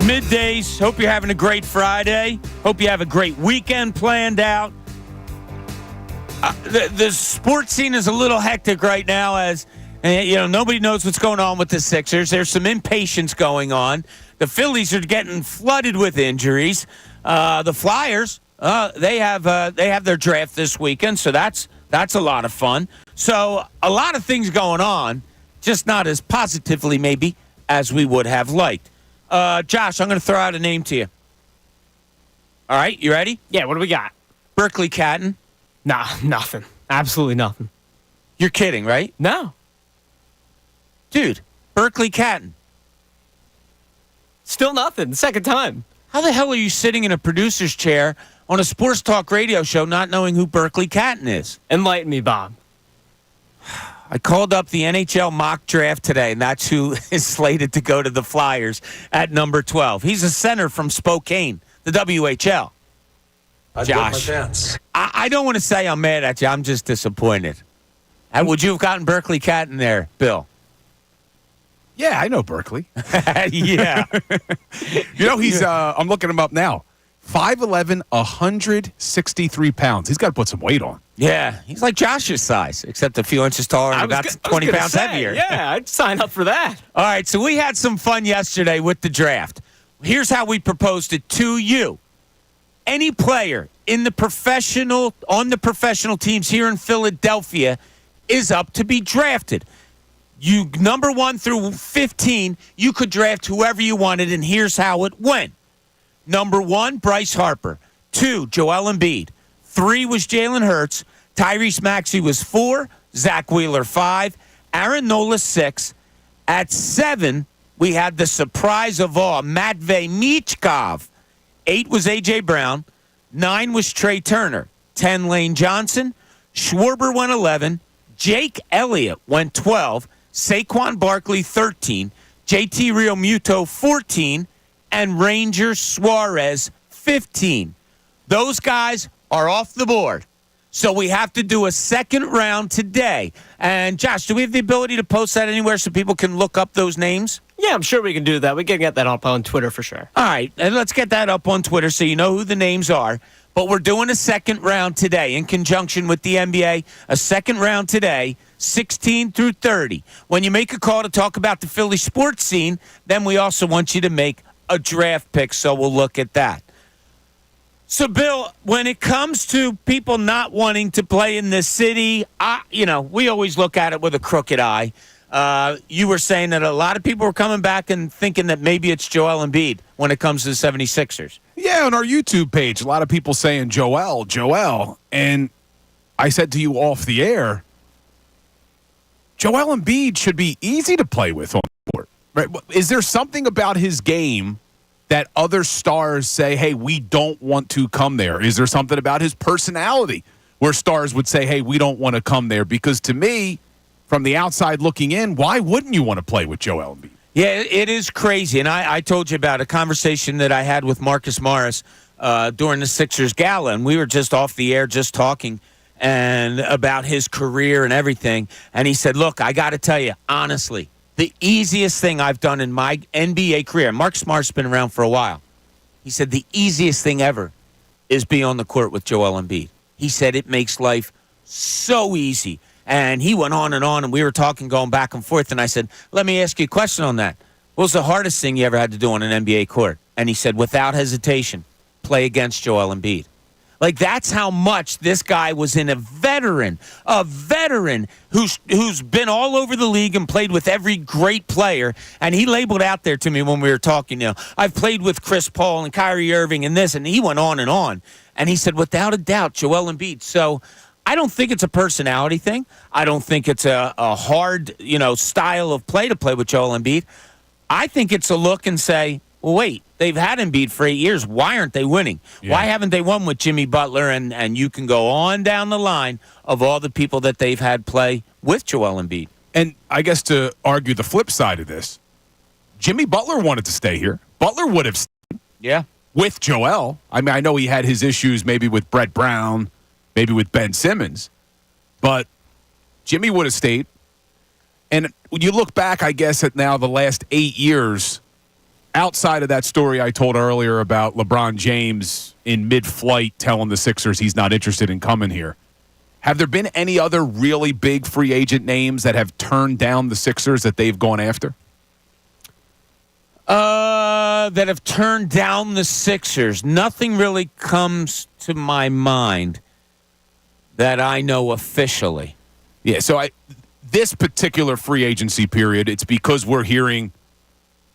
Middays. Hope you're having a great Friday. Hope you have a great weekend planned out. The sports scene is a little hectic right now as nobody knows what's going on with the Sixers. There's some impatience going on. The Phillies are getting flooded with injuries. The Flyers, they have their draft this weekend, so that's a lot of fun. So a lot of things going on, just not as positively maybe as we would have liked. Josh, I'm going to throw out a name to you. All right, you ready? Yeah, what do we got? Berkeley Catton. Nah, nothing. Absolutely nothing. You're kidding, right? No. Dude, Berkeley Catton. Still nothing. Second time. How the hell are you sitting in a producer's chair on a sports talk radio show not knowing who Berkeley Catton is? Enlighten me, Bob. I called up the NHL mock draft today, and that's who is slated to go to the Flyers at number 12. He's a center from Spokane, the WHL. Josh, I don't want to say I'm mad at you. I'm just disappointed. And would you have gotten Berkeley Catton there, Bill? Yeah, I know Berkeley. Yeah. He's, I'm looking him up now. 5'11", 163 pounds. He's got to put some weight on. Yeah, he's like Josh's size, except a few inches taller and about 20 pounds heavier. Yeah, I'd sign up for that. All right, so we had some fun yesterday with the draft. Here's how we proposed it to you. Any player on the professional teams here in Philadelphia is up to be drafted. You number 1 through 15, you could draft whoever you wanted, and here's how it went. Number 1, Bryce Harper. 2, Joel Embiid. 3 was Jalen Hurts. Tyrese Maxey was 4. Zach Wheeler 5. Aaron Nola 6. At 7, we had the surprise of all, Matvei Michkov. 8 was A.J. Brown. 9 was Trey Turner. 10, Lane Johnson. Schwarber went 11. Jake Elliott went 12. Saquon Barkley 13. JT Realmuto 14. And Ranger Suarez 15. Those guys are off the board. So we have to do a second round today. And Josh, do we have the ability to post that anywhere so people can look up those names? Yeah, I'm sure we can do that. We can get that up on Twitter for sure. All right, and let's get that up on Twitter so you know who the names are. But we're doing a second round today in conjunction with the NBA. A second round today, 16 through 30. When you make a call to talk about the Philly sports scene, then we also want you to make a draft pick, so we'll look at that. So, Bill, when it comes to people not wanting to play in this city, we always look at it with a crooked eye. You were saying that a lot of people were coming back and thinking that maybe it's Joel Embiid when it comes to the 76ers. Yeah, on our YouTube page, a lot of people saying Joel. And I said to you off the air, Joel Embiid should be easy to play with on the court. Right? Is there something about his game that other stars say, hey, we don't want to come there? Is there something about his personality where stars would say, hey, we don't want to come there? Because to me, from the outside looking in, why wouldn't you want to play with Joel Embiid? Yeah, it is crazy. And I told you about a conversation that I had with Marcus Morris during the Sixers gala, and we were just off the air just talking and about his career and everything. And he said, look, I got to tell you, honestly, the easiest thing I've done in my NBA career, Marcus Morris has been around for a while. He said the easiest thing ever is be on the court with Joel Embiid. He said it makes life so easy. And he went on, and we were talking, going back and forth. And I said, let me ask you a question on that. What was the hardest thing you ever had to do on an NBA court? And he said, without hesitation, play against Joel Embiid. Like, that's how much this guy was in a veteran who's been all over the league and played with every great player. And he labeled out there to me when we were talking, I've played with Chris Paul and Kyrie Irving and this, and he went on. And he said, without a doubt, Joel Embiid. So I don't think it's a personality thing. I don't think it's a hard, style of play to play with Joel Embiid. I think it's a look and say, well, wait, they've had Embiid for 8 years. Why aren't they winning? Yeah. Why haven't they won with Jimmy Butler? And you can go on down the line of all the people that they've had play with Joel Embiid. And I guess to argue the flip side of this, Jimmy Butler wanted to stay here. Butler would have stayed with Joel. I mean, I know he had his issues maybe with Brett Brown, maybe with Ben Simmons, but Jimmy would have stayed. And when you look back, I guess, at now the last 8 years, outside of that story I told earlier about LeBron James in mid-flight telling the Sixers he's not interested in coming here, have there been any other really big free agent names that have turned down the Sixers that they've gone after? That have turned down the Sixers. Nothing really comes to my mind that I know officially. Yeah, so this particular free agency period, it's because we're hearing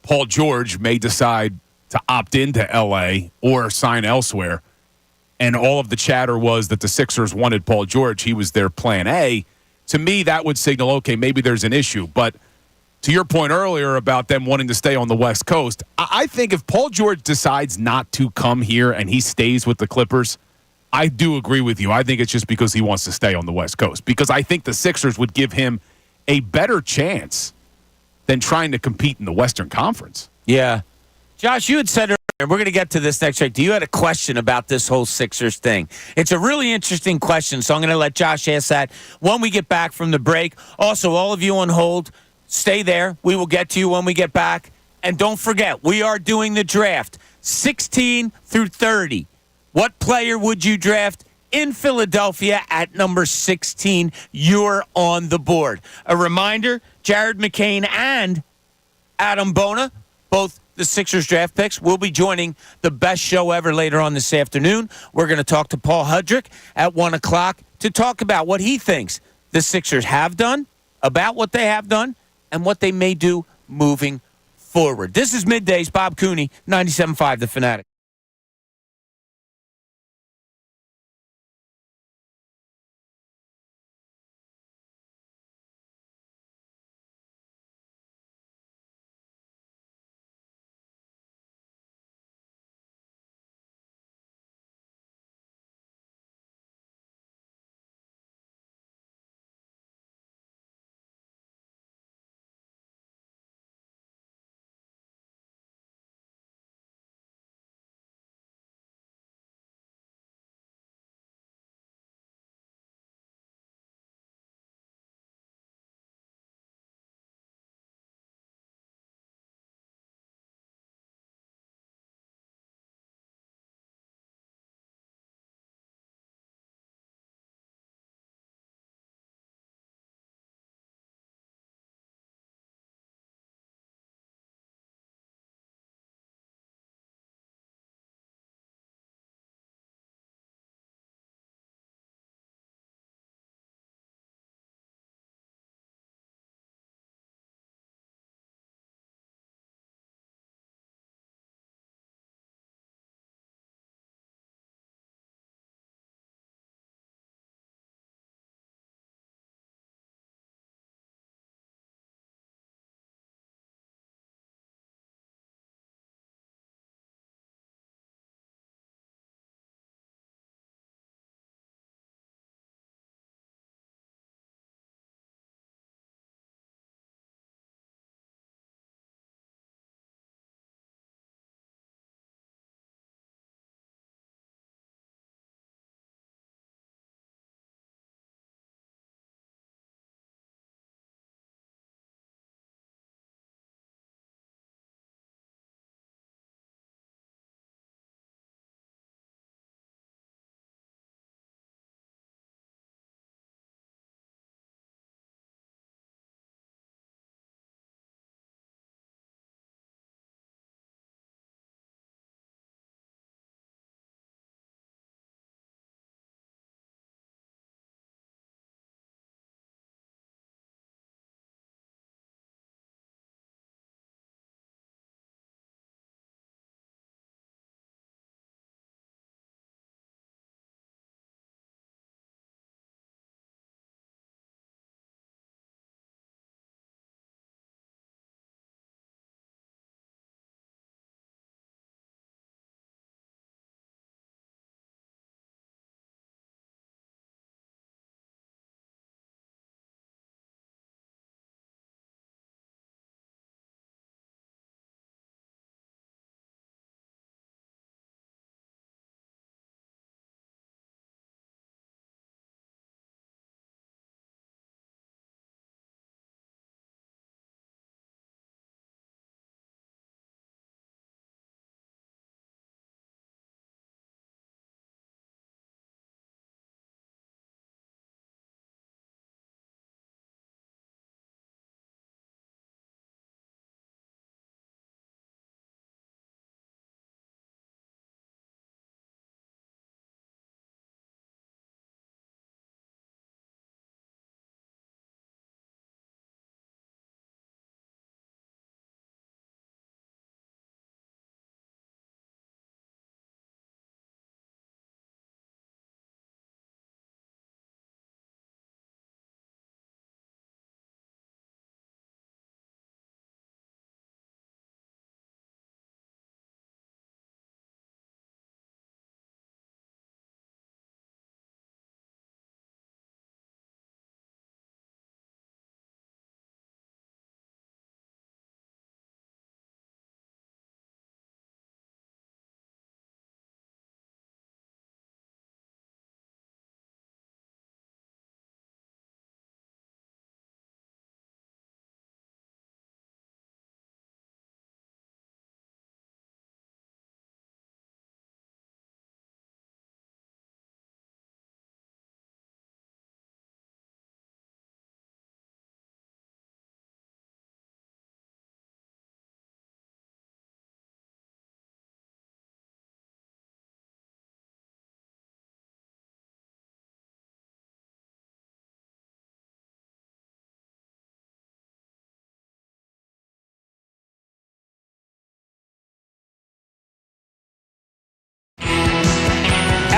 Paul George may decide to opt into L.A. or sign elsewhere. And all of the chatter was that the Sixers wanted Paul George. He was their plan A. To me, that would signal, okay, maybe there's an issue. But to your point earlier about them wanting to stay on the West Coast, I think if Paul George decides not to come here and he stays with the Clippers, I do agree with you. I think it's just because he wants to stay on the West Coast. Because I think the Sixers would give him a better chance than trying to compete in the Western Conference. Yeah. Josh, you had said earlier, we're going to get to this next week. You had a question about this whole Sixers thing. It's a really interesting question, so I'm going to let Josh ask that when we get back from the break. Also, all of you on hold, stay there. We will get to you when we get back. And don't forget, we are doing the draft 16 through 30. What player would you draft in Philadelphia at number 16? You're on the board. A reminder, Jared McCain and Adam Bona, both the Sixers draft picks, will be joining the best show ever later on this afternoon. We're going to talk to Paul Hudrick at 1 o'clock to talk about what he thinks the Sixers have done, about what they have done, and what they may do moving forward. This is Middays. Bob Cooney, 97.5 The Fanatic.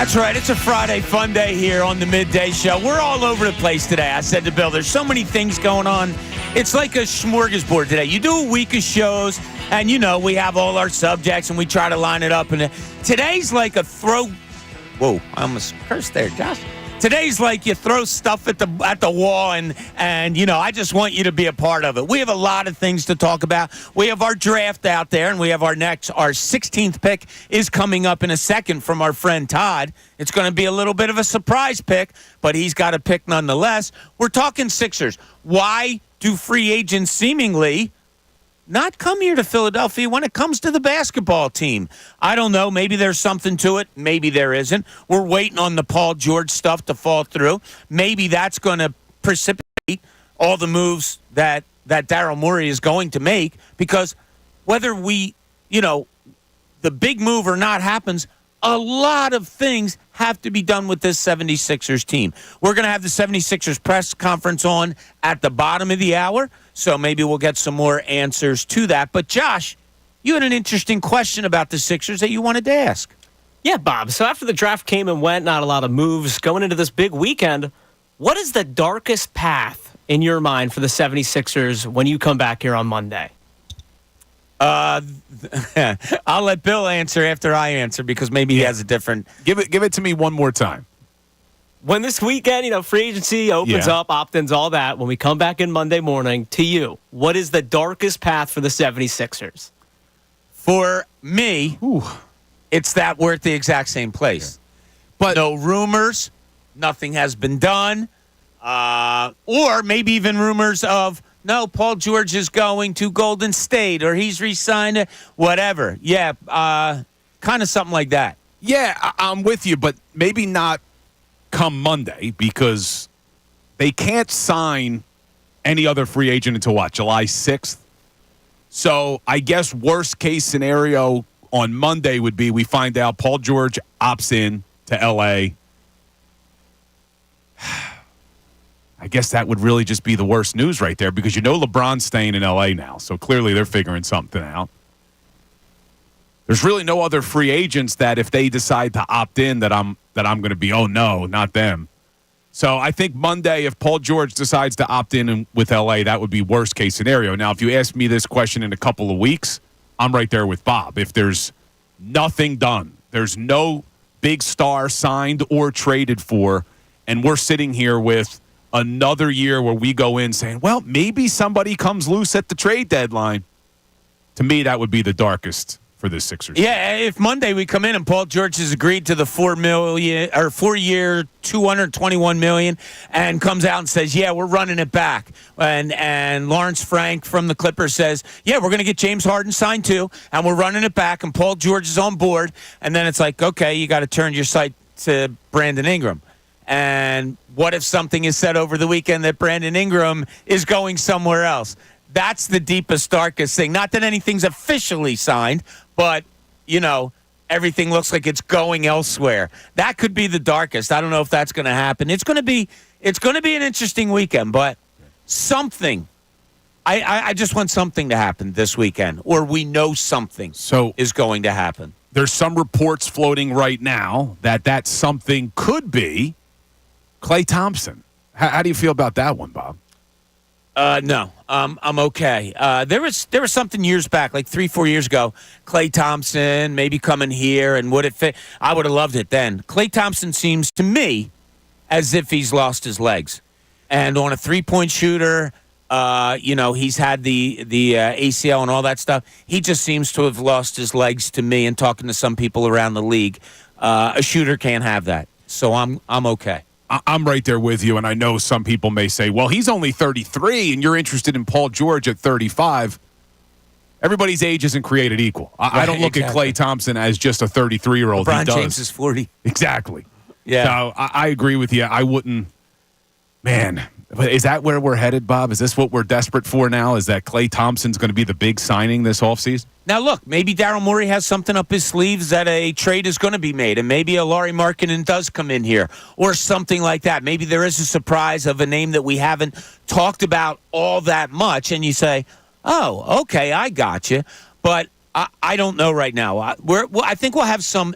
That's right. It's a Friday fun day here on the Midday Show. We're all over the place today. I said to Bill, there's so many things going on. It's like a smorgasbord today. You do a week of shows, and, we have all our subjects, and we try to line it up. And today's like a throw. Whoa, I almost cursed there, Josh. Today's like you throw stuff at the wall, and I just want you to be a part of it. We have a lot of things to talk about. We have our draft out there, and we have our 16th pick is coming up in a second from our friend Todd. It's going to be a little bit of a surprise pick, but he's got a pick nonetheless. We're talking Sixers. Why do free agents seemingly not come here to Philadelphia when it comes to the basketball team? I don't know. Maybe there's something to it. Maybe there isn't. We're waiting on the Paul George stuff to fall through. Maybe that's going to precipitate all the moves that Daryl Morey is going to make, because whether the big move or not happens, a lot of things have to be done with this 76ers team. We're going to have the 76ers press conference on at the bottom of the hour, so maybe we'll get some more answers to that. But, Josh, you had an interesting question about the Sixers that you wanted to ask. Yeah, Bob. So after the draft came and went, not a lot of moves going into this big weekend, what is the darkest path in your mind for the 76ers when you come back here on Monday? I'll let Bill answer after I answer, because maybe he has a different. Give it to me one more time. When this weekend, free agency opens up, opt-ins, all that, when we come back in Monday morning, to you, what is the darkest path for the 76ers? For me, it's that we're at the exact same place. But no rumors, nothing has been done, or maybe even rumors of, no, Paul George is going to Golden State, or he's re-signed, whatever. Yeah, kind of something like that. Yeah, I'm with you, but maybe not come Monday, because they can't sign any other free agent until what, July 6th? So I guess worst case scenario on Monday would be we find out Paul George opts in to L.A. I guess that would really just be the worst news right there, because LeBron's staying in L.A. now, so clearly they're figuring something out. There's really no other free agents that if they decide to opt in that I'm going to be, oh, no, not them. So I think Monday, if Paul George decides to opt in with L.A., that would be worst case scenario. Now, if you ask me this question in a couple of weeks, I'm right there with Bob. If there's nothing done, there's no big star signed or traded for, and we're sitting here with another year where we go in saying, well, maybe somebody comes loose at the trade deadline, to me, that would be the darkest for this Sixers. Yeah, if Monday we come in and Paul George has agreed to the 4-year, $221 million, and comes out and says, yeah, we're running it back. And Lawrence Frank from the Clippers says, yeah, we're going to get James Harden signed too, and we're running it back, and Paul George is on board. And then it's like, okay, you got to turn your sight to Brandon Ingram. And what if something is said over the weekend that Brandon Ingram is going somewhere else? That's the deepest, darkest thing. Not that anything's officially signed, but, everything looks like it's going elsewhere. That could be the darkest. I don't know if that's going to happen. It's going to be an interesting weekend, but something. I just want something to happen this weekend, or we know something is going to happen. There's some reports floating right now that something could be Klay Thompson. How do you feel about that one, Bob? No, I'm okay. There was something years back, like 3-4 years ago. Klay Thompson maybe coming here, and would it fit? I would have loved it then. Klay Thompson seems to me as if he's lost his legs, and on a 3-point shooter, he's had the ACL and all that stuff. He just seems to have lost his legs to me. And talking to some people around the league, a shooter can't have that. So I'm okay. I'm right there with you, and I know some people may say, well, he's only 33, and you're interested in Paul George at 35. Everybody's age isn't created equal. I don't look at Klay Thompson as just a 33-year-old. LeBron James is 40. Exactly. Yeah. So I agree with you. I wouldn't. Man, is that where we're headed, Bob? Is this what we're desperate for now? Is that Klay Thompson's going to be the big signing this offseason? Now, look, maybe Daryl Morey has something up his sleeves that a trade is going to be made, and maybe a Lauri Markkanen does come in here or something like that. Maybe there is a surprise of a name that we haven't talked about all that much, and you say, oh, okay, I got you. But I don't know right now. I think we'll have some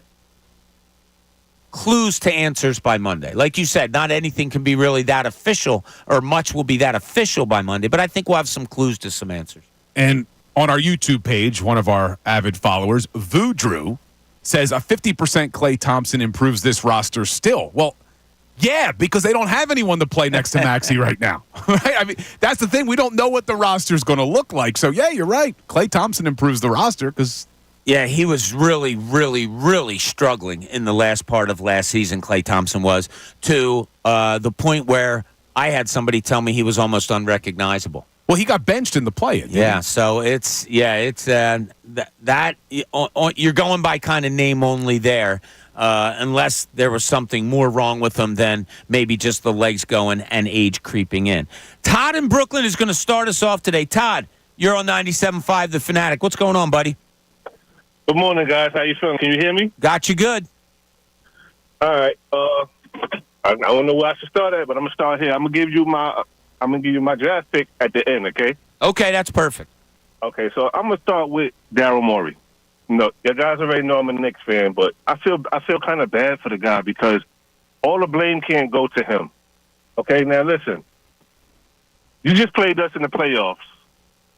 clues to answers by Monday. Like you said, not anything can be really that official, or much will be that official by Monday, but I think we'll have some clues to some answers. And on our YouTube page, one of our avid followers, Voodrew, says a 50% Klay Thompson improves this roster still. Well, yeah, because they don't have anyone to play next to Maxey right now. Right? I mean, that's the thing. We don't know what the roster is going to look like. So, yeah, you're right. Klay Thompson improves the roster because yeah, he was really, really, really struggling in the last part of last season, Klay Thompson was, to the point where I had somebody tell me he was almost unrecognizable. Well, he got benched in the play-in. Yeah, so it's that you're going by kind of name only there, unless there was something more wrong with him than maybe just the legs going and age creeping in. Todd in Brooklyn is going to start us off today. Todd, you're on 97.5 The Fanatic. What's going on, buddy? Good morning, guys. How you feeling? Can you hear me? Got you good. All right. I don't know where I should start at, but I'm gonna start here. I'm gonna give you my draft pick at the end. Okay. Okay, that's perfect. Okay. So I'm gonna start with Daryl Morey. You guys already know I'm a Knicks fan, but I feel kind of bad for the guy because all the blame can't go to him. Okay. Now listen. You just played us in the playoffs.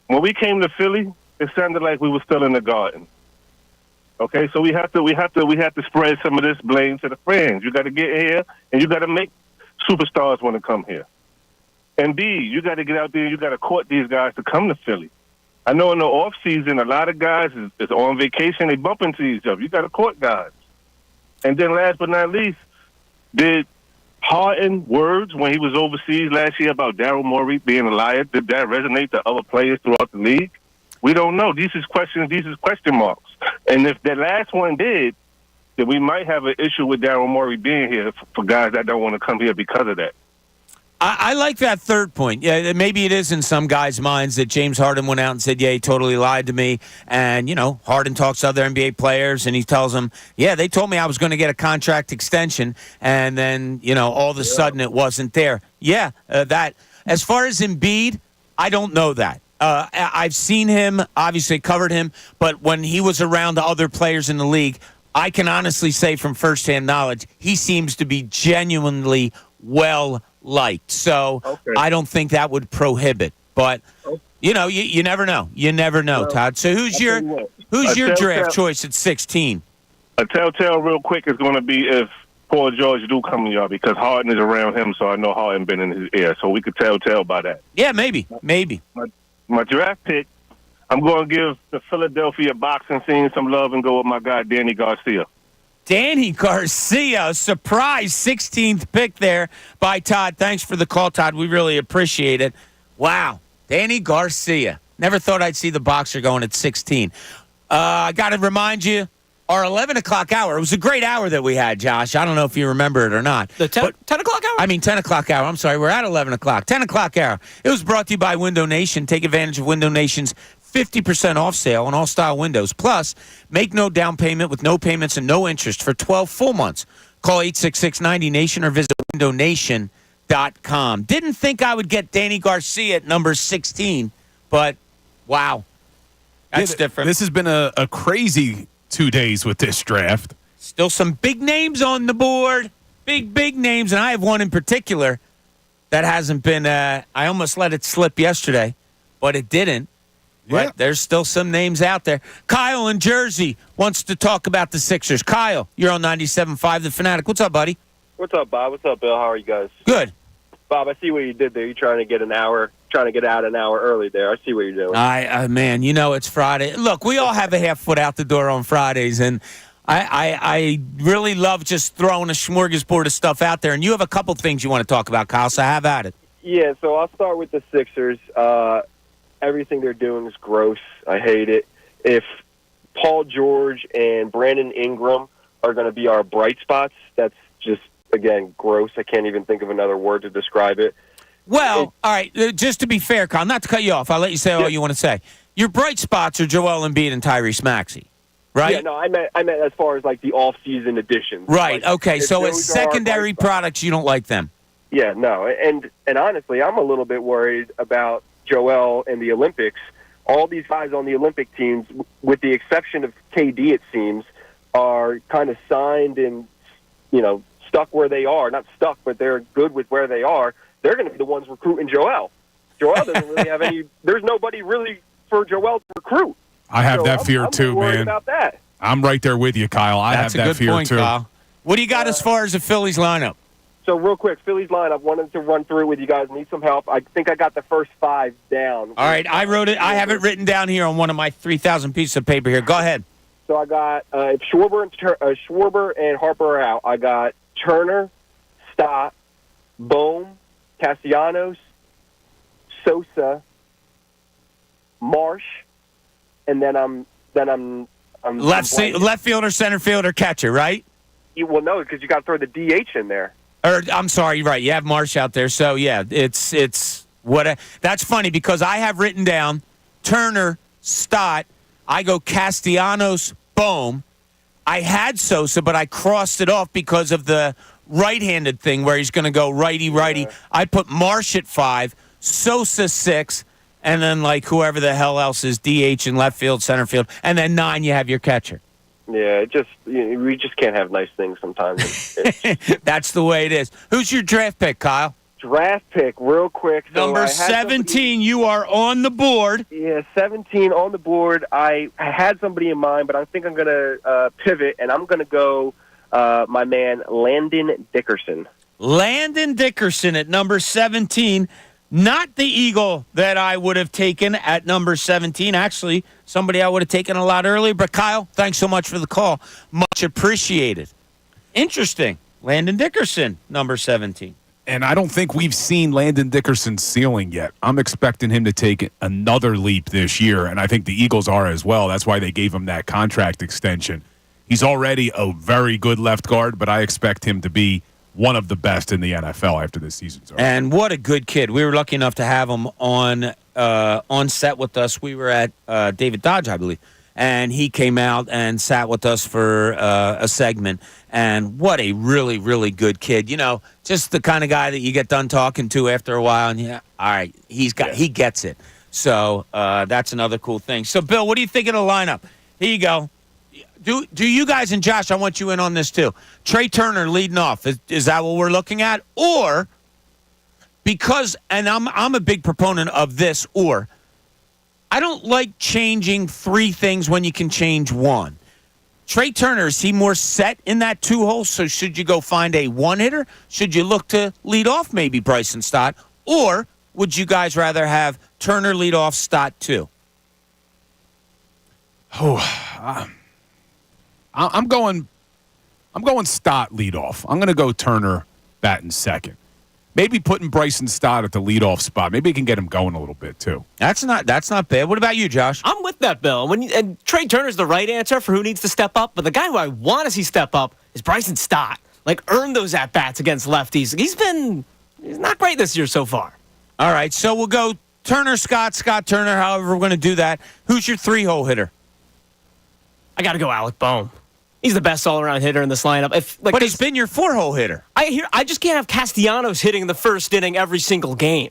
When we came to Philly, it sounded like we were still in the Garden. Okay, so we have to spread some of this blame to the fans. You got to get here, and you got to make superstars want to come here. And B, you got to get out there and you got to court these guys to come to Philly. I know in the off season, a lot of guys is on vacation. They bump into each other. You got to court guys. And then last but not least, did Harden words when he was overseas last year about Daryl Morey being a liar, did that resonate to other players throughout the league? We don't know. These is question marks. And if the last one did, then we might have an issue with Daryl Morey being here for guys that don't want to come here because of that. I like that third point. Yeah, maybe it is in some guys' minds that James Harden went out and said, yeah, he totally lied to me. And, Harden talks to other NBA players, and he tells them, yeah, they told me I was going to get a contract extension. And then, all of a sudden it wasn't there. Yeah, that. As far as Embiid, I don't know that. I've seen him, obviously covered him, but when he was around the other players in the league, I can honestly say from firsthand knowledge, he seems to be genuinely well-liked. So okay. I don't think that would prohibit. But, you never know. You never know, Todd. So who's your draft choice at 16? A telltale real quick is going to be if Paul George do come to y'all because Harden is around him, so I know Harden been in his ear. So we could tell by that. Yeah, maybe. My draft pick, I'm going to give the Philadelphia boxing scene some love and go with my guy, Danny Garcia. Danny Garcia, surprise 16th pick there by Todd. Thanks for the call, Todd. We really appreciate it. Wow, Danny Garcia. Never thought I'd see the boxer going at 16. I got to remind you, our 11 o'clock hour. It was a great hour that we had, Josh. I don't know if you remember it or not. The 10 o'clock hour? 10 o'clock hour. I'm sorry. We're at 11 o'clock. 10 o'clock hour. It was brought to you by Window Nation. Take advantage of Window Nation's 50% off sale on all style windows. Plus, make no down payment with no payments and no interest for 12 full months. Call 866-90-NATION or visit windownation.com. Didn't think I would get Danny Garcia at number 16, but wow. That's different. This has been a crazy 2 days with this draft. Still some big names on the board. Big names. And I have one in particular that hasn't been, I almost let it slip yesterday, but it didn't. Yeah. But there's still some names out there. Kyle in Jersey wants to talk about the Sixers. Kyle, you're on 97.5 The Fanatic. What's up, buddy? What's up, Bob? What's up, Bill? How are you guys? Good. Bob, I see what you did there. You're trying to get out an hour early there. I see what you're doing. Man, it's Friday. Look, we all have a half foot out the door on Fridays, and I really love just throwing a smorgasbord of stuff out there. And you have a couple things you want to talk about, Kyle, so have at it. Yeah, so I'll start with the Sixers. Everything they're doing is gross. I hate it. If Paul George and Brandon Ingram are going to be our bright spots, that's just, again, gross. I can't even think of another word to describe it. Well, all right, just to be fair, Kyle, not to cut you off, I'll let you say all you want to say. Your bright spots are Joel Embiid and Tyrese Maxey, right? Yeah, no, I meant as far as, like, the off-season additions. Right, like, okay, so as secondary products, you don't like them. Yeah, no, and honestly, I'm a little bit worried about Joel and the Olympics. All these guys on the Olympic teams, with the exception of KD, it seems, are kind of signed and stuck where they are. Not stuck, but they're good with where they are. They're going to be the ones recruiting Joel. Joel doesn't really have any. There's nobody really for Joel to recruit. I have that fear I'm too, worried man. About that. I'm right there with you, Kyle. I That's have that a good fear point, too. Kyle. What do you got as far as the Phillies lineup? So real quick, Phillies line. I wanted to run through it with you guys. Need some help. I think I got the first 5 down. All right, I wrote it. I have it written down here on one of my 3,000 pieces of paper here. Go ahead. So I got if Schwarber and Harper are out, I got Turner, Stott, Bohm, Castellanos, Sosa, Marsh, and then I'm Left fielder, center fielder, catcher, right? You will know because you got to throw the DH in there. Or I'm sorry, you're right. You have Marsh out there, so yeah, it's what. That's funny because I have written down Turner, Stott. I go Castellanos, Bohm. I had Sosa, but I crossed it off because of the right-handed thing where he's going to go righty-righty. Yeah. I put Marsh at 5, Sosa 6, and then like whoever the hell else is DH in left field, center field, and then 9 you have your catcher. Yeah, we just can't have nice things sometimes. That's the way it is. Who's your draft pick, Kyle? Draft pick, real quick. So Number 17, you are on the board. Yeah, 17 on the board. I had somebody in mind, but I think I'm going to pivot, and I'm going to go my man Landon Dickerson. Landon Dickerson at number 17. Not the Eagle that I would have taken at number 17. Actually, somebody I would have taken a lot earlier. But, Kyle, thanks so much for the call. Much appreciated. Interesting. Landon Dickerson, number 17. And I don't think we've seen Landon Dickerson's ceiling yet. I'm expecting him to take another leap this year, and I think the Eagles are as well. That's why they gave him that contract extension. He's already a very good left guard, but I expect him to be one of the best in the NFL after this season's over. And what a good kid. We were lucky enough to have him on set with us. We were at David Dodge, I believe, and he came out and sat with us for a segment. And what a really, really good kid. You know, just the kind of guy that you get done talking to after a while, and all right, he gets it. So that's another cool thing. So, Bill, what do you think of the lineup? Here you go. Do you guys, and Josh, I want you in on this too. Trey Turner leading off. Is that what we're looking at? Or because, and I'm a big proponent of this, or I don't like changing 3 things when you can change 1. Trey Turner, is he more set in that 2 hole? So should you go find a 1-hitter? Should you look to lead off maybe Bryson Stott? Or would you guys rather have Turner lead off, Stott 2? I'm going Stott leadoff. I'm going to go Turner batting second. Maybe putting Bryson Stott at the leadoff spot. Maybe he can get him going a little bit too. That's not bad. What about you, Josh? I'm with that, Bill. And Trey Turner's the right answer for who needs to step up, but the guy who I want to see step up is Bryson Stott. Like, earn those at-bats against lefties. He's not great this year so far. All right, so we'll go Turner, Scott, Turner, however we're going to do that. Who's your 3-hole hitter? I got to go Alec Bohm. He's the best all-around hitter in this lineup. But he's been your 4-hole hitter. I just can't have Castellanos hitting in the first inning every single game.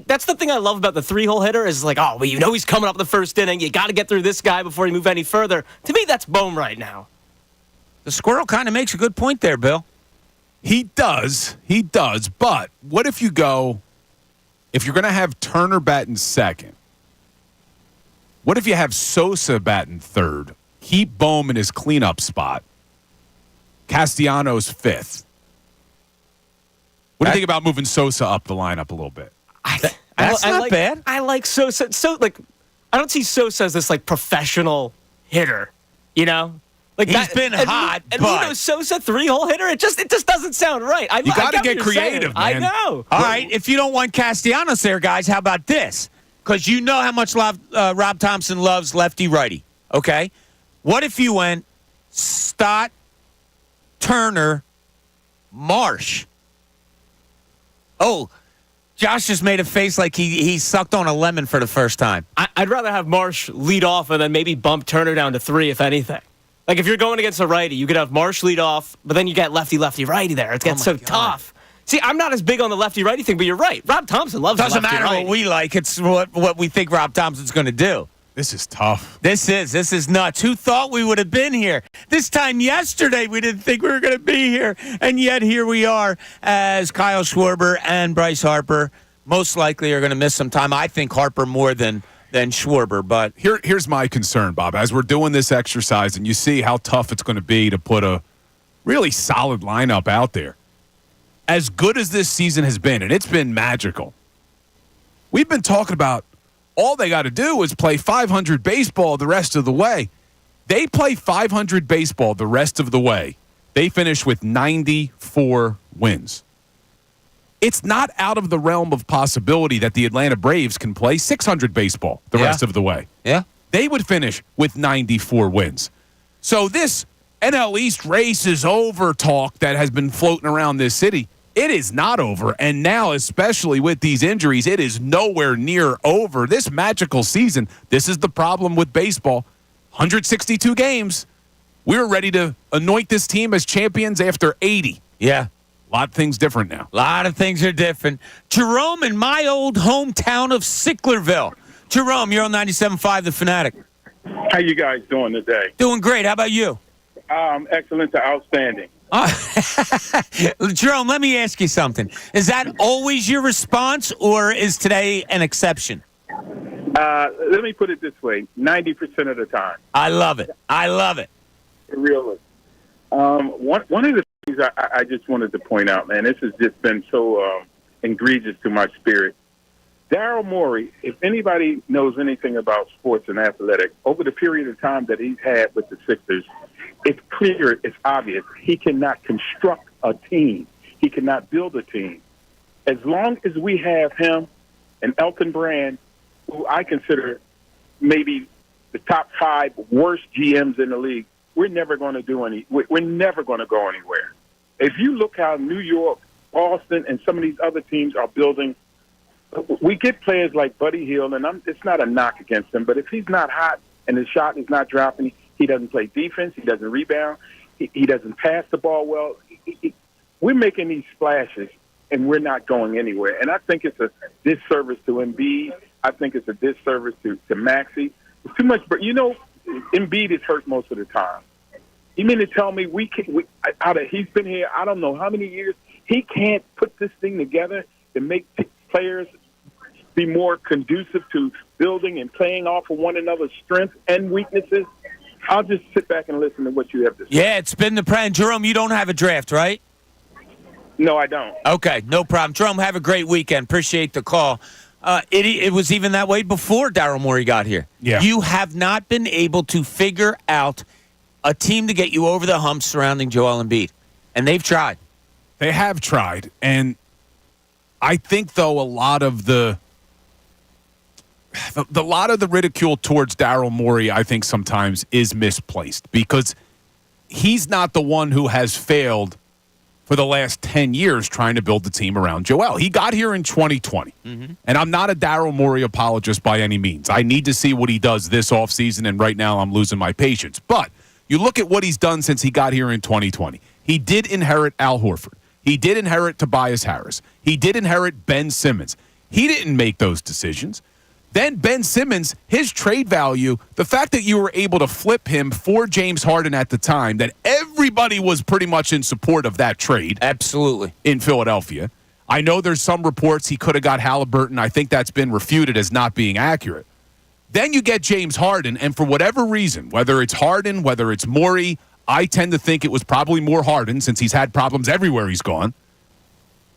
That's the thing I love about the 3-hole hitter is like, oh, well, you know he's coming up the first inning. You got to get through this guy before you move any further. To me, that's Bohm right now. The squirrel kind of makes a good point there, Bill. He does. But what if you're going to have Turner batting second, what if you have Sosa batting third? Keep Bohm in his cleanup spot. Castellanos 5th. What do you think about moving Sosa up the lineup a little bit? That's not bad. I like Sosa. I don't see Sosa as this professional hitter. You know, he's been hot. And but you know, Sosa 3-hole hitter. It just doesn't sound right. You got to get creative, man. I know. All right, if you don't want Castellanos there, guys, how about this? Because you know how much Rob Thompson loves lefty-righty. Okay. What if you went Stott, Turner, Marsh? Oh, Josh just made a face like he sucked on a lemon for the first time. I'd rather have Marsh lead off and then maybe bump Turner down to 3, if anything. Like, if you're going against a righty, you could have Marsh lead off, but then you get lefty-righty there. It gets so tough. See, I'm not as big on the lefty-righty thing, but you're right. Rob Thompson loves Doesn't lefty-righty. matter what we like. It's what we think Rob Thompson's going to do. This is tough. This is nuts. Who thought we would have been here? This time yesterday, we didn't think we were going to be here. And yet here we are as Kyle Schwarber and Bryce Harper most likely are going to miss some time. I think Harper more than Schwarber. But here's my concern, Bob. As we're doing this exercise and you see how tough it's going to be to put a really solid lineup out there, as good as this season has been, and it's been magical, we've been talking about all they got to do is play 500 baseball the rest of the way. They play 500 baseball the rest of the way. They finish with 94 wins. It's not out of the realm of possibility that the Atlanta Braves can play 600 baseball the rest of the way. Yeah. They would finish with 94 wins. So this NL East race is over talk that has been floating around this city, it is not over. And now, especially with these injuries, it is nowhere near over. This magical season, this is the problem with baseball. 162 games. We were ready to anoint this team as champions after 80. Yeah. A lot of things different now. A lot of things are different. Jerome in my old hometown of Sicklerville. Jerome, you're on 97.5 The Fanatic. How you guys doing today? Doing great. How about you? Excellent to outstanding. Jerome, let me ask you something. Is that always your response, or is today an exception? Let me put it this way, 90% of the time. I love it. I love it. Really. One of the things I just wanted to point out, man, this has just been so egregious to my spirit. Daryl Morey, if anybody knows anything about sports and athletics, over the period of time that he's had with the Sixers, it's clear, it's obvious, he cannot construct a team. He cannot build a team. As long as we have him and Elton Brand, who I consider maybe the top 5 worst GMs in the league, we're never going to we're never going to go anywhere. If you look how New York, Boston, and some of these other teams are building, we get players like Buddy Hield, and it's not a knock against him, but if he's not hot and his shot is not dropping, he doesn't play defense, he doesn't rebound, he doesn't pass the ball well. We're making these splashes, and we're not going anywhere. And I think it's a disservice to Embiid. I think it's a disservice to Maxey. It's too much, but Embiid is hurt most of the time. You mean to tell me he's been here I don't know how many years, he can't put this thing together to make players be more conducive to building and playing off of one another's strengths and weaknesses? I'll just sit back and listen to what you have to say. Yeah, it's been the plan. Jerome, you don't have a draft, right? No, I don't. Okay, no problem. Jerome, have a great weekend. Appreciate the call. It was even that way before Daryl Morey got here. Yeah. You have not been able to figure out a team to get you over the hump surrounding Joel Embiid. And they've tried. They have tried. And I think, though, a lot of the ridicule towards Daryl Morey, I think sometimes is misplaced because he's not the one who has failed for the last 10 years trying to build the team around Joel. He got here in 2020. Mm-hmm. And I'm not a Daryl Morey apologist by any means. I need to see what he does this offseason, and right now I'm losing my patience. But you look at what he's done since he got here in 2020. He did inherit Al Horford. He did inherit Tobias Harris. He did inherit Ben Simmons. He didn't make those decisions. Then Ben Simmons, his trade value, the fact that you were able to flip him for James Harden at the time, that everybody was pretty much in support of that trade. Absolutely. In Philadelphia. I know there's some reports he could have got Halliburton. I think that's been refuted as not being accurate. Then you get James Harden, and for whatever reason, whether it's Harden, whether it's Morey, I tend to think it was probably more Harden since he's had problems everywhere he's gone.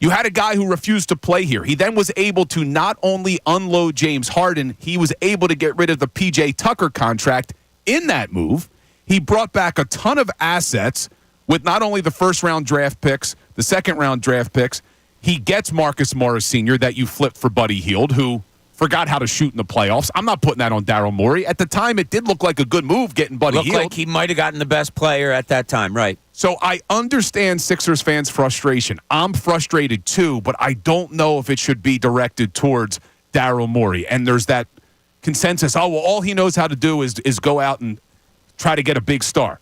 You had a guy who refused to play here. He then was able to not only unload James Harden, he was able to get rid of the P.J. Tucker contract in that move. He brought back a ton of assets with not only the first-round draft picks, the second-round draft picks. He gets Marcus Morris Sr. that you flipped for Buddy Hield, who forgot how to shoot in the playoffs. I'm not putting that on Daryl Morey. At the time, it did look like a good move getting Buddy Hield. Looked like he might have gotten the best player at that time, right? So I understand Sixers fans' frustration. I'm frustrated too, but I don't know if it should be directed towards Daryl Morey. And there's that consensus, all he knows how to do is go out and try to get a big star.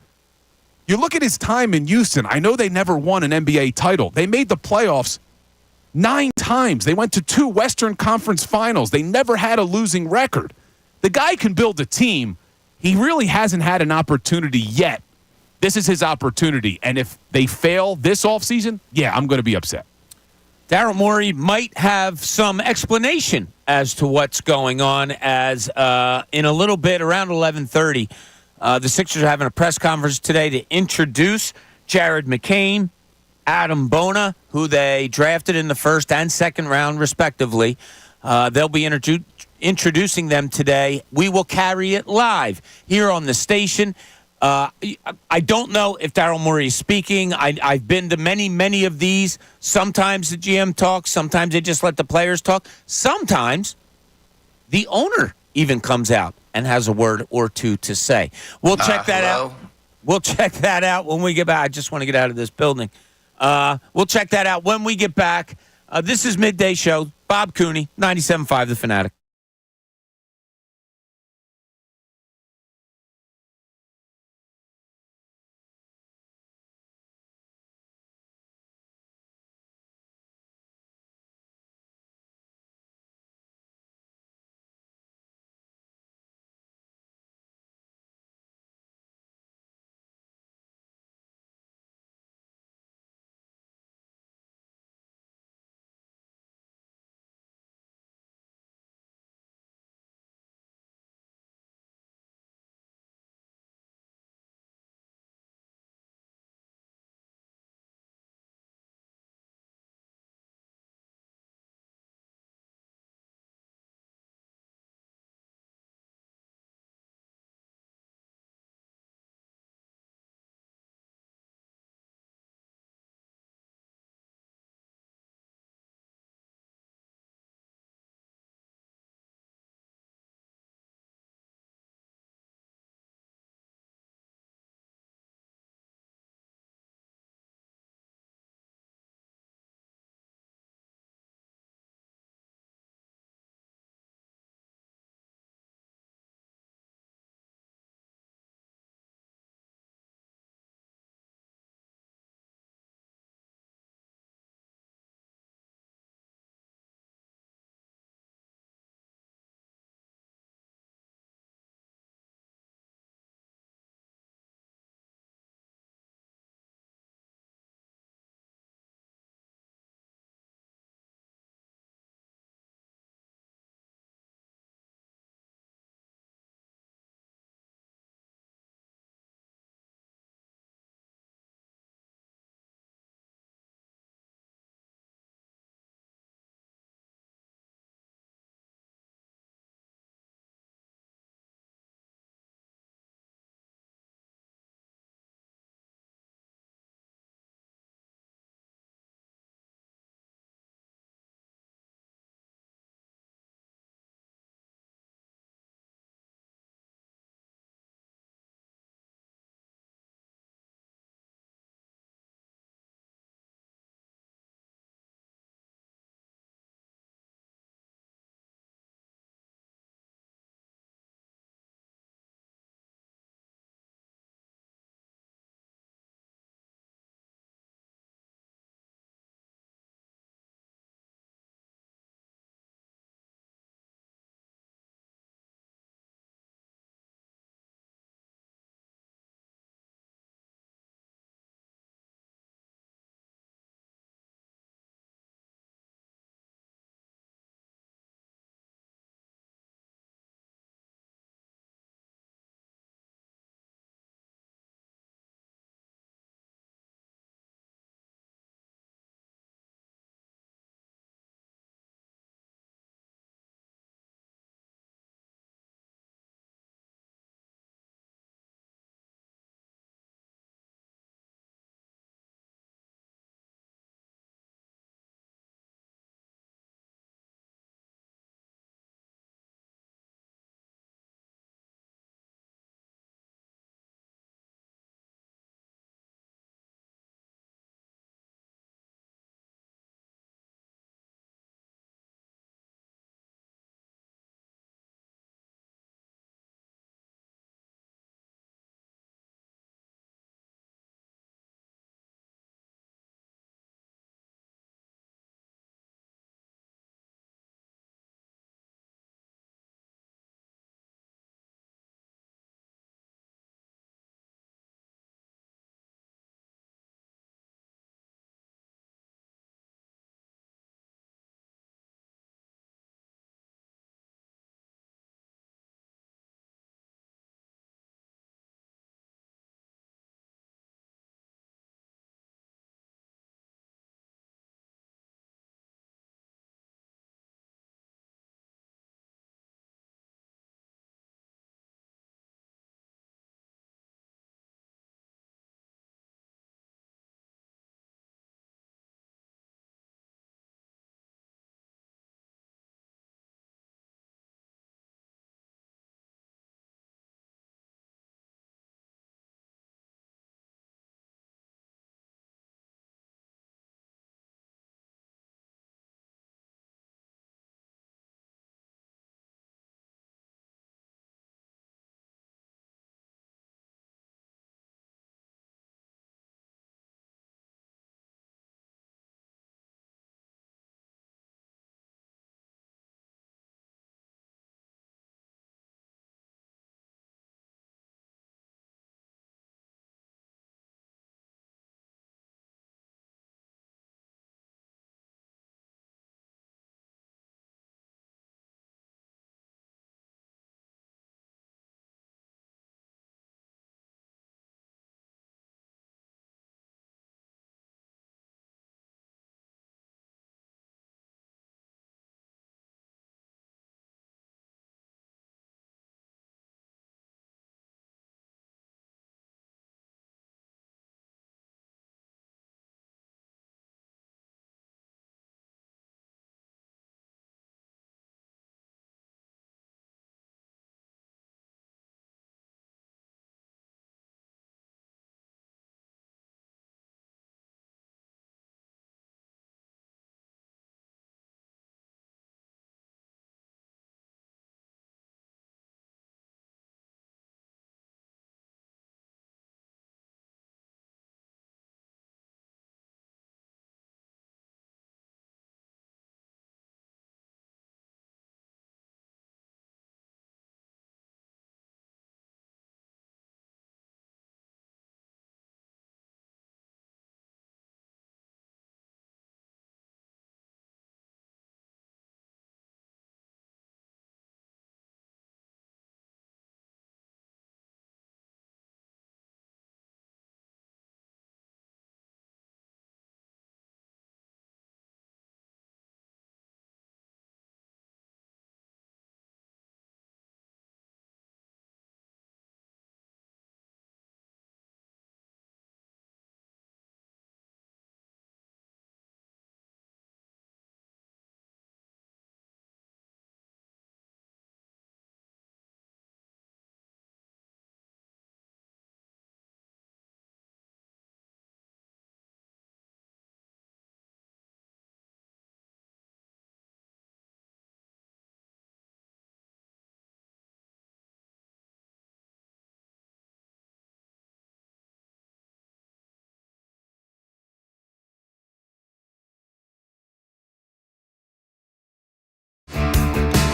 You look at his time in Houston. I know they never won an NBA title. They made the playoffs 9 times. They went to 2 Western Conference finals. They never had a losing record. The guy can build a team. He really hasn't had an opportunity yet. This is his opportunity. And if they fail this offseason, yeah, I'm going to be upset. Daryl Morey might have some explanation as to what's going on as in a little bit, around 11:30, the Sixers are having a press conference today to introduce Jared McCain, Adam Bona, who they drafted in the first and second round, respectively. They'll be introducing them today. We will carry it live here on the station. I don't know if Daryl Morey is speaking. I've been to many of these. Sometimes the GM talks. Sometimes they just let the players talk. Sometimes the owner even comes out and has a word or two to say. We'll check that out. We'll check that out when we get back. I just want to get out of this building. We'll check that out when we get back. This is Midday Show. Bob Cooney, 97.5 The Fanatic.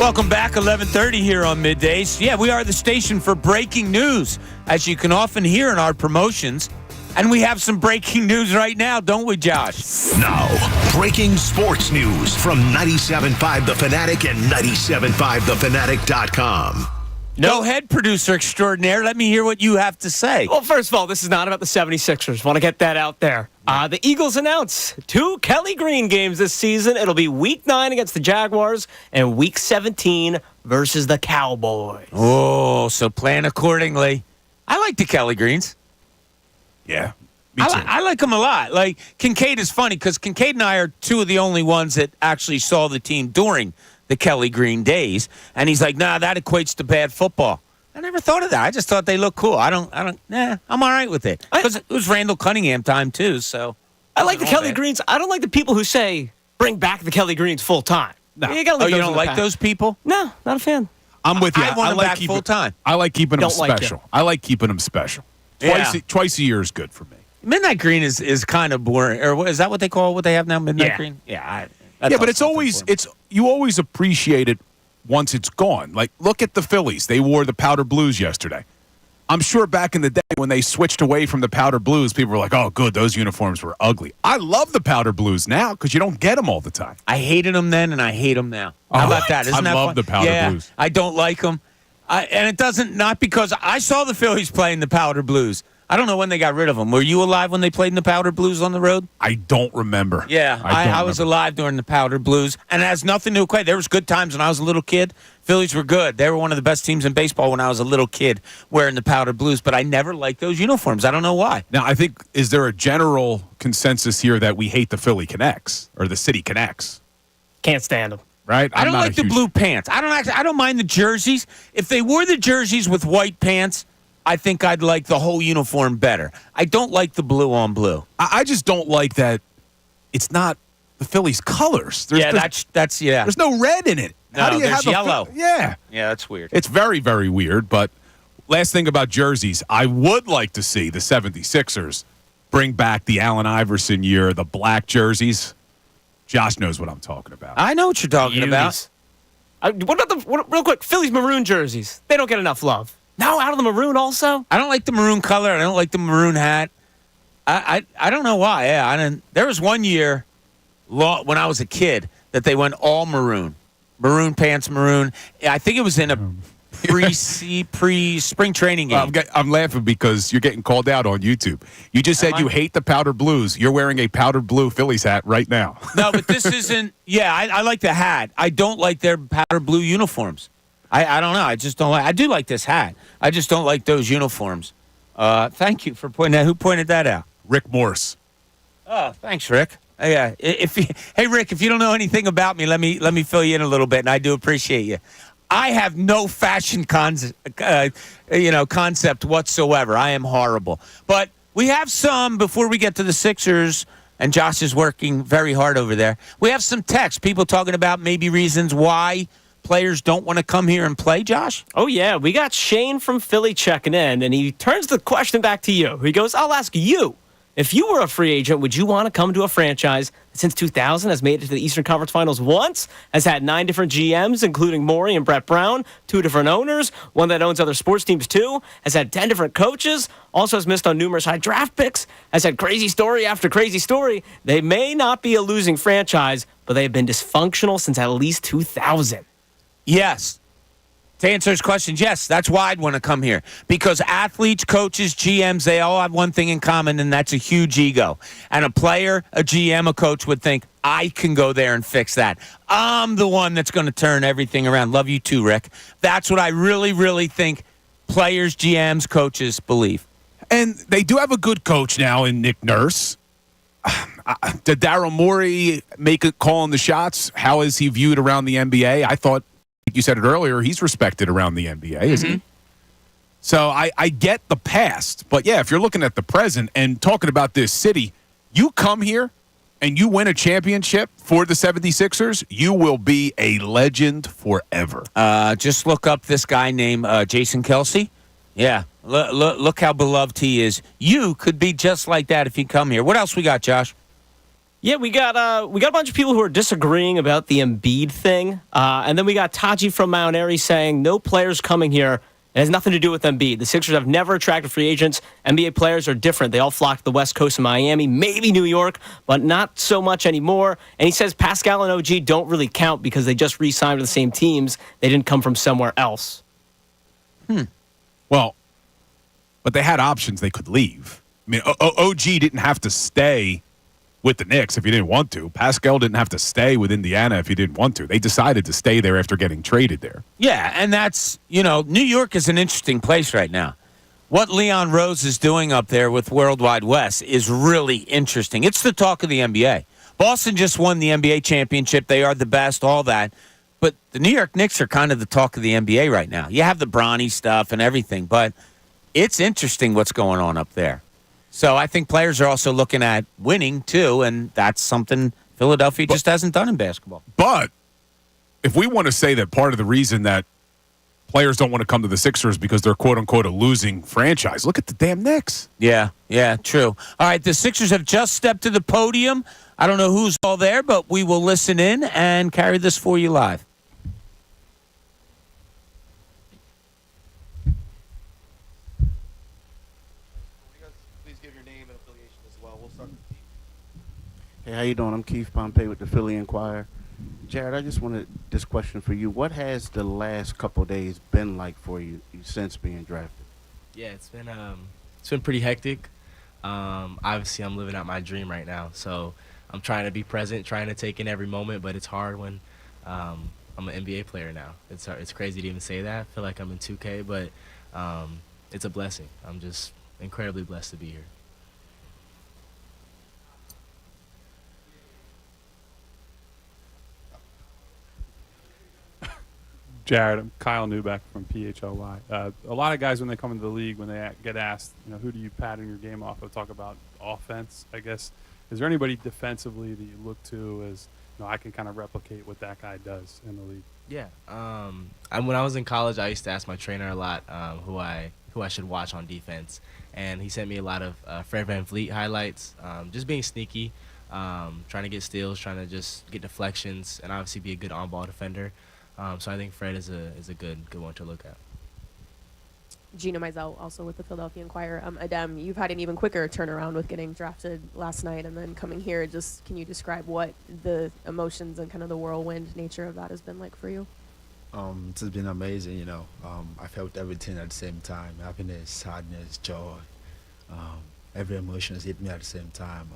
Welcome back, 11:30 here on Middays. Yeah, we are the station for breaking news, as you can often hear in our promotions. And we have some breaking news right now, don't we, Josh? Now, breaking sports news from 97.5 The Fanatic and 97.5thefanatic.com. Go ahead, producer extraordinaire. Let me hear what you have to say. Well, first of all, this is not about the 76ers. Want to get that out there. The Eagles announce 2 Kelly Green games this season. It'll be Week 9 against the Jaguars and Week 17 versus the Cowboys. Oh, so plan accordingly. I like the Kelly Greens. Yeah, me too. I like them a lot. Like, Kincade is funny because Kincade and I are two of the only ones that actually saw the team during the Kelly Green days. And he's like, nah, that equates to bad football. I never thought of that. I just thought they looked cool. I'm all right with it. Because it was Randall Cunningham time, too, so. I like the Kelly Greens. I don't like the people who say, bring back the Kelly Greens full time. No. You gotta leave you those don't in the like past. those people? No, not a fan. I'm with you. I want them like back full time. I like keeping them Don't like special. it. I like keeping them special. Yeah. Twice a year is good for me. Midnight Green is kind of boring. Or is that what they call what they have now, Midnight Yeah. Green? Yeah. But it's always you always appreciate it once it's gone. Like, look at the Phillies. They wore the powder blues yesterday. I'm sure back in the day when they switched away from the powder blues, people were like, oh, good, those uniforms were ugly. I love the powder blues now because you don't get them all the time. I hated them then, and I hate them now. How about that? Isn't that love fun? the powder blues. I don't like them. And it doesn't, not because I saw the Phillies playing the powder blues. I don't know when they got rid of them. Were you alive when they played in the powder blues on the road? I don't remember. Yeah, I was alive during the powder blues, and it has nothing to equate. There was good times when I was a little kid. Phillies were good. They were one of the best teams in baseball when I was a little kid wearing the powder blues, but I never liked those uniforms. I don't know why. Now, I think, is there a general consensus here that we hate the Philly Connects or the City Connects? Can't stand them. Right? I don't like the blue pants. I don't mind the jerseys. If they wore the jerseys with white pants, I think I'd like the whole uniform better. I don't like the blue on blue. I just don't like that it's not the Phillies' colors. There's no red in it. No, there's yellow. Yeah. Yeah, that's weird. It's very, very weird. But last thing about jerseys, I would like to see the 76ers bring back the Allen Iverson year, the black jerseys. Josh knows what I'm talking about. I know what you're talking about. What about real quick, Phillies maroon jerseys? They don't get enough love. Now out of the maroon also? I don't like the maroon color. I don't like the maroon hat. I don't know why. Yeah, there was one year when I was a kid that they went all maroon. Maroon pants, maroon. I think it was in a pre-spring training game. I'm laughing because you're getting called out on YouTube. You just said you hate the powder blues. You're wearing a powder blue Phillies hat right now. No, but this isn't. Yeah, I like the hat. I don't like their powder blue uniforms. I don't know. I just don't like. I do like this hat. I just don't like those uniforms. Thank you for pointing that. Who pointed that out? Rick Morse. Oh, thanks, Rick. Yeah. Hey, Rick, if you don't know anything about me, let me fill you in a little bit, and I do appreciate you. I have no fashion concept whatsoever. I am horrible. But we have some before we get to the Sixers, and Josh is working very hard over there. We have some texts, people talking about maybe reasons why players don't want to come here and play, Josh? Oh, yeah. We got Shane from Philly checking in, and he turns the question back to you. He goes, I'll ask you. If you were a free agent, would you want to come to a franchise that since 2000 has made it to the Eastern Conference Finals once, has had 9 different GMs, including Morey and Brett Brown, 2 different owners, one that owns other sports teams too, has had 10 different coaches, also has missed on numerous high draft picks, has had crazy story after crazy story? They may not be a losing franchise, but they have been dysfunctional since at least 2000. Yes. To answer his questions, yes, that's why I'd want to come here. Because athletes, coaches, GMs, they all have one thing in common, and that's a huge ego. And a player, a GM, a coach would think, I can go there and fix that. I'm the one that's going to turn everything around. Love you too, Rick. That's what I really, really think players, GMs, coaches believe. And they do have a good coach now in Nick Nurse. Did Daryl Morey make a call on the shots? How is he viewed around the NBA? I thought, like you said it earlier, he's respected around the NBA, isn't he? So I get the past. But, yeah, if you're looking at the present and talking about this city, you come here and you win a championship for the 76ers, you will be a legend forever. Just look up this guy named Jason Kelsey. Yeah, look how beloved he is. You could be just like that if you come here. What else we got, Josh? Yeah, we got a bunch of people who are disagreeing about the Embiid thing, and then we got Taji from Mount Airy saying no players coming here. It has nothing to do with Embiid. The Sixers have never attracted free agents. NBA players are different. They all flock to the West Coast of Miami, maybe New York, but not so much anymore. And he says Pascal and OG don't really count because they just re-signed with the same teams. They didn't come from somewhere else. Well, but they had options. They could leave. I mean, OG didn't have to stay with the Knicks if he didn't want to. Pascal didn't have to stay with Indiana if he didn't want to. They decided to stay there after getting traded there. Yeah, and that's, New York is an interesting place right now. What Leon Rose is doing up there with Worldwide West is really interesting. It's the talk of the NBA. Boston just won the NBA championship. They are the best, all that. But the New York Knicks are kind of the talk of the NBA right now. You have the Bronny stuff and everything, but it's interesting what's going on up there. So I think players are also looking at winning, too, and that's something Philadelphia just hasn't done in basketball. But if we want to say that part of the reason that players don't want to come to the Sixers because they're, quote-unquote, a losing franchise, look at the damn Knicks. Yeah, true. All right, the Sixers have just stepped to the podium. I don't know who's all there, but we will listen in and carry this for you live. Hey, how you doing? I'm Keith Pompey with the Philly Inquirer. Jared, I just wanted this question for you. What has the last couple of days been like for you since being drafted? Yeah, it's been pretty hectic. Obviously, I'm living out my dream right now, so I'm trying to be present, trying to take in every moment, but it's hard when I'm an NBA player now. It's crazy to even say that. I feel like I'm in 2K, but it's a blessing. I'm just incredibly blessed to be here. Jared, I'm Kyle Newbeck from PHLY. A lot of guys, when they come into the league, when they get asked, who do you pattern your game off of, talk about offense, I guess. Is there anybody defensively that you look to as, I can kind of replicate what that guy does in the league? Yeah. When I was in college, I used to ask my trainer a lot who I should watch on defense, and he sent me a lot of Fred VanVleet highlights, just being sneaky, trying to get steals, trying to just get deflections, and obviously be a good on-ball defender. So I think Fred is a good one to look at. Gina Mizell, also with the Philadelphia Inquirer. Adam, you've had an even quicker turnaround with getting drafted last night and then coming here. Just can you describe what the emotions and kind of the whirlwind nature of that has been like for you? It's been amazing, I felt everything at the same time, happiness, sadness, joy. Every emotion hit me at the same time.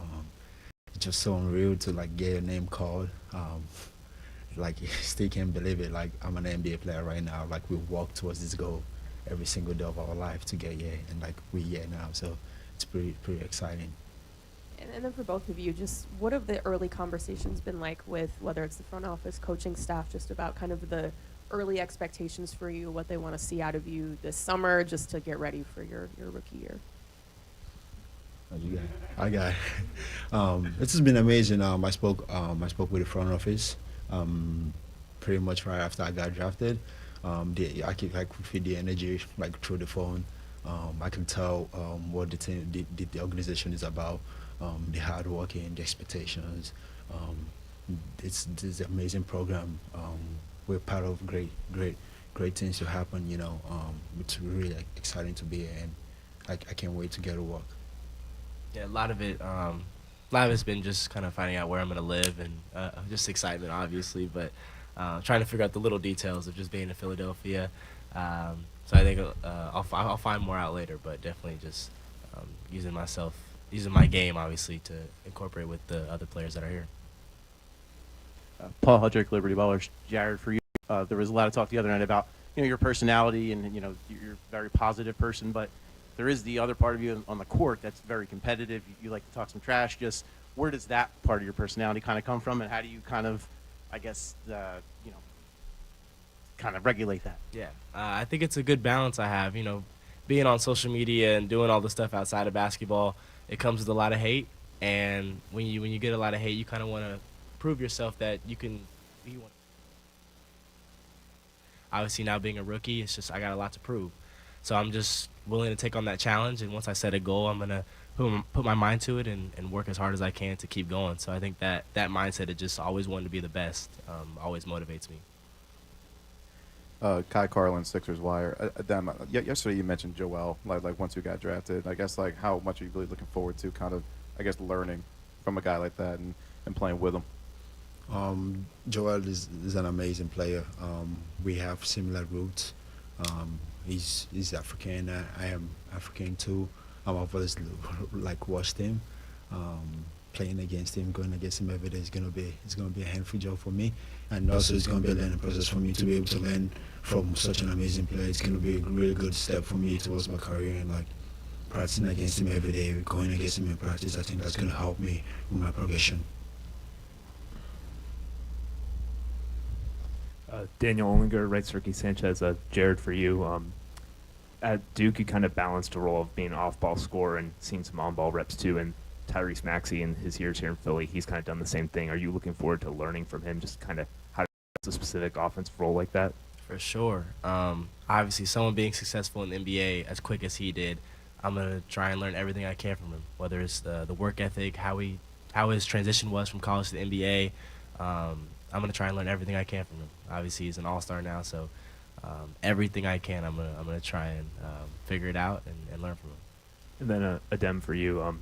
It's just so unreal to get your name called. Still can't believe it. I'm an NBA player right now. We walk towards this goal every single day of our life to get here, and we're here now. So it's pretty exciting. And then for both of you, just what have the early conversations been like with whether it's the front office, coaching staff, just about kind of the early expectations for you, what they want to see out of you this summer, just to get ready for your rookie year? I got it. This has been amazing. I spoke with the front office. Pretty much right after I got drafted, I could feel the energy through the phone. I can tell what the team, the organization is about, the hard working, the expectations. It's an amazing program. We're part of great things to happen. It's really exciting to be here, and I can't wait to get to work. Yeah, a lot of it's been just kind of finding out where I'm going to live and just excitement, obviously, but trying to figure out the little details of just being in Philadelphia. So I think I'll find more out later, but definitely just using my game, obviously, to incorporate with the other players that are here. Paul Hudrick, Liberty Ballers. Jared, for you, there was a lot of talk the other night about your personality and you're a very positive person, but there is the other part of you on the court that's very competitive. You like to talk some trash. Just where does that part of your personality kind of come from, and how do you kind of, I guess, kind of regulate that? Yeah, I think it's a good balance I have. Being on social media and doing all the stuff outside of basketball, it comes with a lot of hate. And when you get a lot of hate, you kind of want to prove yourself that you can be one. Obviously, now being a rookie, it's just I got a lot to prove. So I'm just willing to take on that challenge, and once I set a goal, I'm going to put my mind to it and work as hard as I can to keep going. So I think that mindset of just always wanting to be the best always motivates me. Kai Carlin, Sixers Wire. Adam, yesterday you mentioned Joel, like once you got drafted. I guess like how much are you really looking forward to kind of, I guess, learning from a guy like that and playing with him? Joel is an amazing player. We have similar roots. He's African. I am African too. I've always like watched him. Playing against him, going against him every day is gonna be a handful job for me, and also it's gonna be a learning process for me to be able to learn from such an amazing player. It's gonna be a really good step for me towards my career, and like practicing against him every day, going against him in practice. I think that's gonna help me with my progression. Daniel Ollinger, Right Cirque Sanchez, Jared, for you. At Duke, you kind of balanced a role of being an off-ball scorer and seeing some on-ball reps too. And Tyrese Maxey in his years here in Philly, he's kind of done the same thing. Are you looking forward to learning from him, just kind of how to a specific offensive role like that? For sure. Obviously, someone being successful in the NBA as quick as he did, I'm going to try and learn everything I can from him, whether it's the work ethic, how his transition was from college to the NBA. I'm going to try and learn everything I can from him. Obviously, he's an all-star now, so everything I can, I'm gonna try and figure it out and learn from him. And then Adem, for you,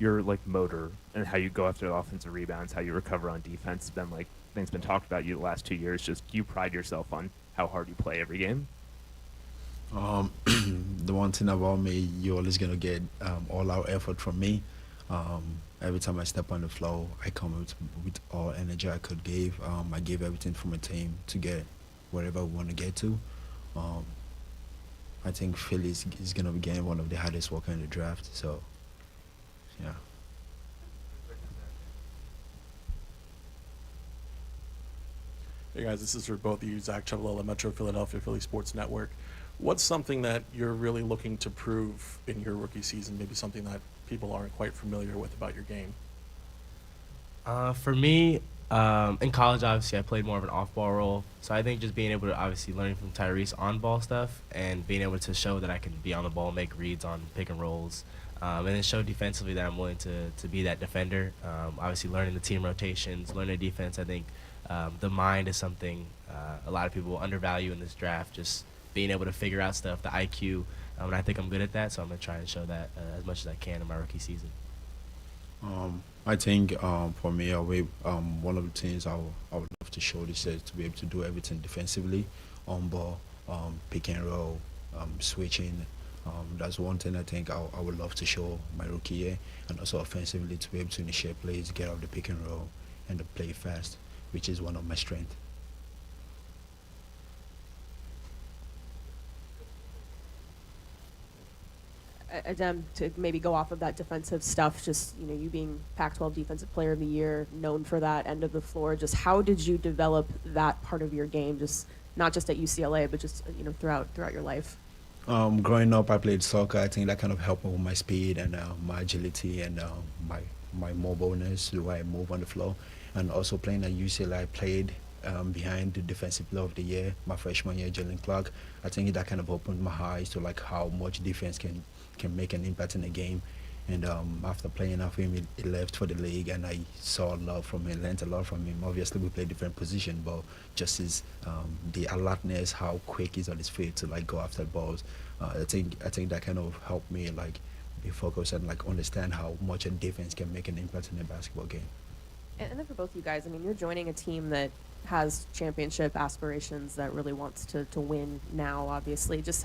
your like motor and how you go after the offensive rebounds, how you recover on defense has been like things been talked about you the last 2 years. Just you pride yourself on how hard you play every game. The one thing about me, you're always gonna get all out effort from me. Every time I step on the floor, I come with all energy I could give. I give everything for my team to get wherever we want to get to. I think Phillies is going to be getting one of the hardest worker in the draft. So, yeah. Hey guys, this is for both of you, Zach Chavalella, Metro Philadelphia Philly Sports Network. What's something that you're really looking to prove in your rookie season, maybe something that people aren't quite familiar with about your game? For me, in college, obviously, I played more of an off-ball role. So I think just being able to obviously learning from Tyrese on-ball stuff and being able to show that I can be on the ball, make reads on pick and rolls, and then show defensively that I'm willing to be that defender. Obviously, learning the team rotations, learning defense. I think the mind is something a lot of people undervalue in this draft, just being able to figure out stuff, the IQ. And I think I'm good at that, so I'm going to try and show that as much as I can in my rookie season. I think for me, one of the things I would love to show this is to be able to do everything defensively, on ball, pick and roll, switching. That's one thing I think I would love to show my rookie year, and also offensively to be able to initiate plays, get out the pick and roll, and to play fast, which is one of my strengths. Adem, to maybe go off of that defensive stuff, just you being Pac-12 Defensive Player of the Year, known for that end of the floor. Just how did you develop that part of your game? Just not just at UCLA, but just throughout your life. Growing up, I played soccer. I think that kind of helped me with my speed and my agility and my mobileness, the way I move on the floor. And also playing at UCLA, I played behind the Defensive Player of the Year, my freshman year, Jalen Clark. I think that kind of opened my eyes to like how much defense can make an impact in the game. And after playing off him, he left for the league, and I saw a lot from him, learned a lot from him. Obviously, we play different positions, but just his the alertness, how quick he's on his feet to like go after balls. I think that kind of helped me like be focused and like understand how much a defense can make an impact in a basketball game. And then for both you guys, I mean, you're joining a team that has championship aspirations, that really wants to win now, obviously. Just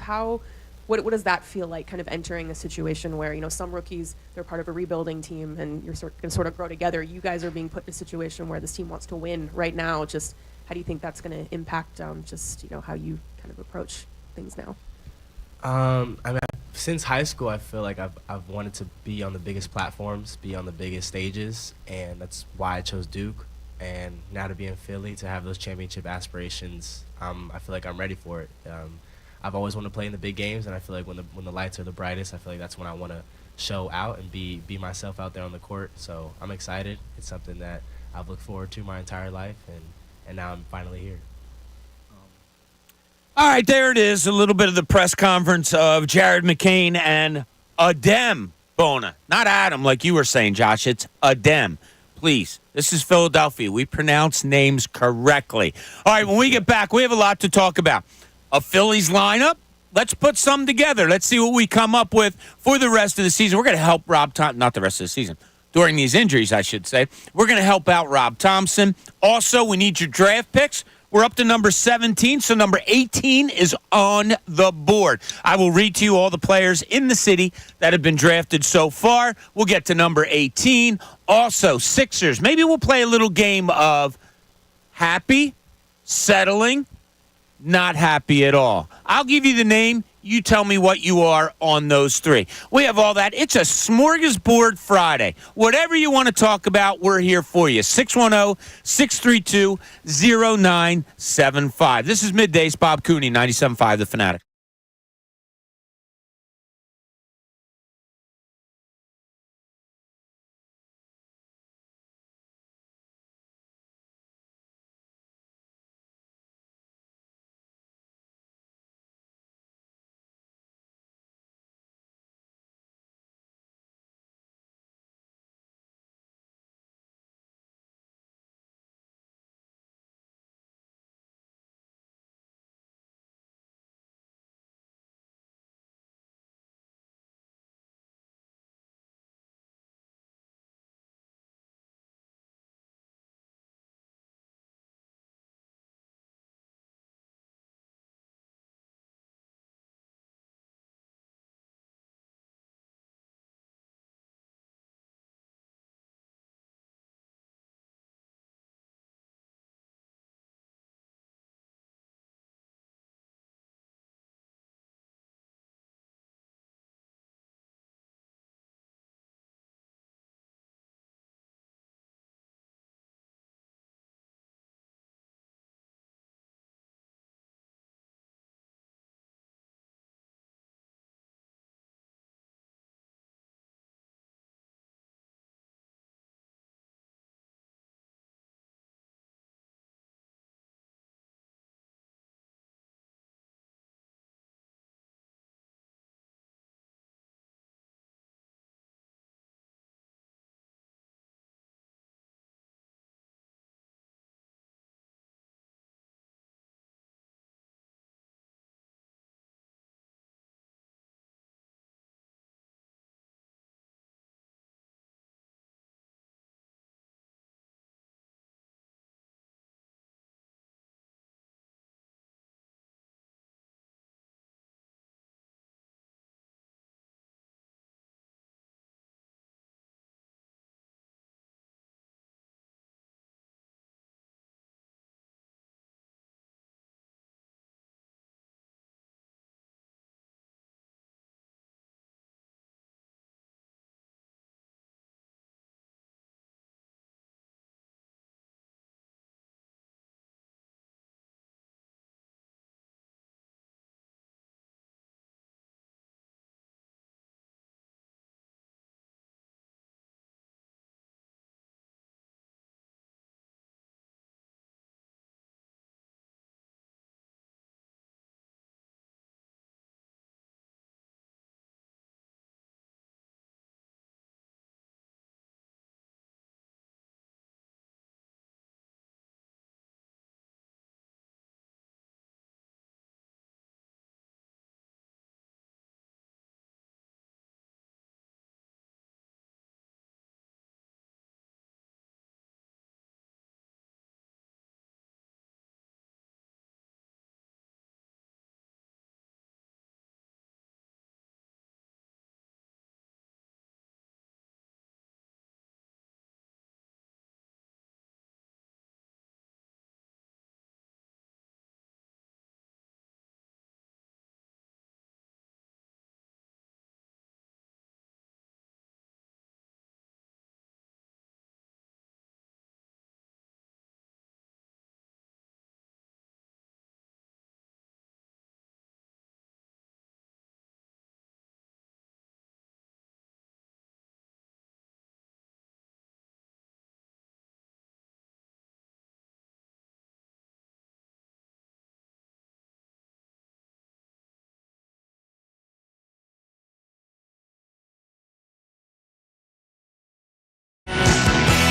what does that feel like, kind of entering a situation where, some rookies, they're part of a rebuilding team and you're going to sort of grow together. You guys are being put in a situation where this team wants to win right now. Just how do you think that's going to impact how you kind of approach things now? I mean, since high school, I feel like I've wanted to be on the biggest platforms, be on the biggest stages, and that's why I chose Duke. And now to be in Philly, to have those championship aspirations, I feel like I'm ready for it. I've always wanted to play in the big games, and I feel like when the lights are the brightest, I feel like that's when I want to show out and be myself out there on the court. So I'm excited. It's something that I've looked forward to my entire life, and now I'm finally here. All right, there it is. A little bit of the press conference of Jared McCain and Adem Bona. Not Adam, like you were saying, Josh. It's Adem. Please. This is Philadelphia. We pronounce names correctly. All right, when we get back, we have a lot to talk about. A Phillies lineup. Let's put some together. Let's see what we come up with for the rest of the season. We're going to help Rob Thompson, not the rest of the season, during these injuries, I should say. We're going to help out Rob Thompson. Also, we need your draft picks. We're up to number 17, so number 18 is on the board. I will read to you all the players in the city that have been drafted so far. We'll get to number 18. Also, Sixers. Maybe we'll play a little game of happy, settling, not happy at all. I'll give you the name. You tell me what you are on those three. We have all that. It's a smorgasbord Friday. Whatever you want to talk about, we're here for you. 610-632-0975. This is Middays. Bob Cooney, 97.5 The Fanatic.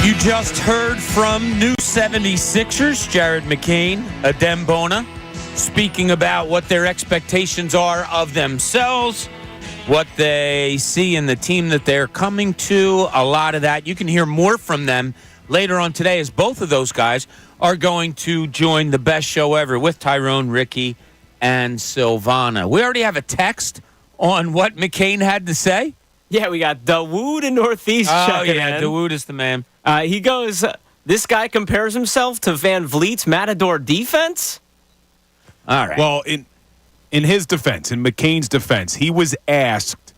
You just heard from new 76ers, Jared McCain, Adem Bona, speaking about what their expectations are of themselves, what they see in the team that they're coming to, a lot of that. You can hear more from them later on today as both of those guys are going to join the best show ever with Tyrone, Ricky, and Silvana. We already have a text on what McCain had to say. Yeah, we got Dawood in Northeast checking in. Dawood is the man. He goes, this guy compares himself to Van Vliet's Matador defense? All right. Well, in his defense, in McCain's defense, he was asked,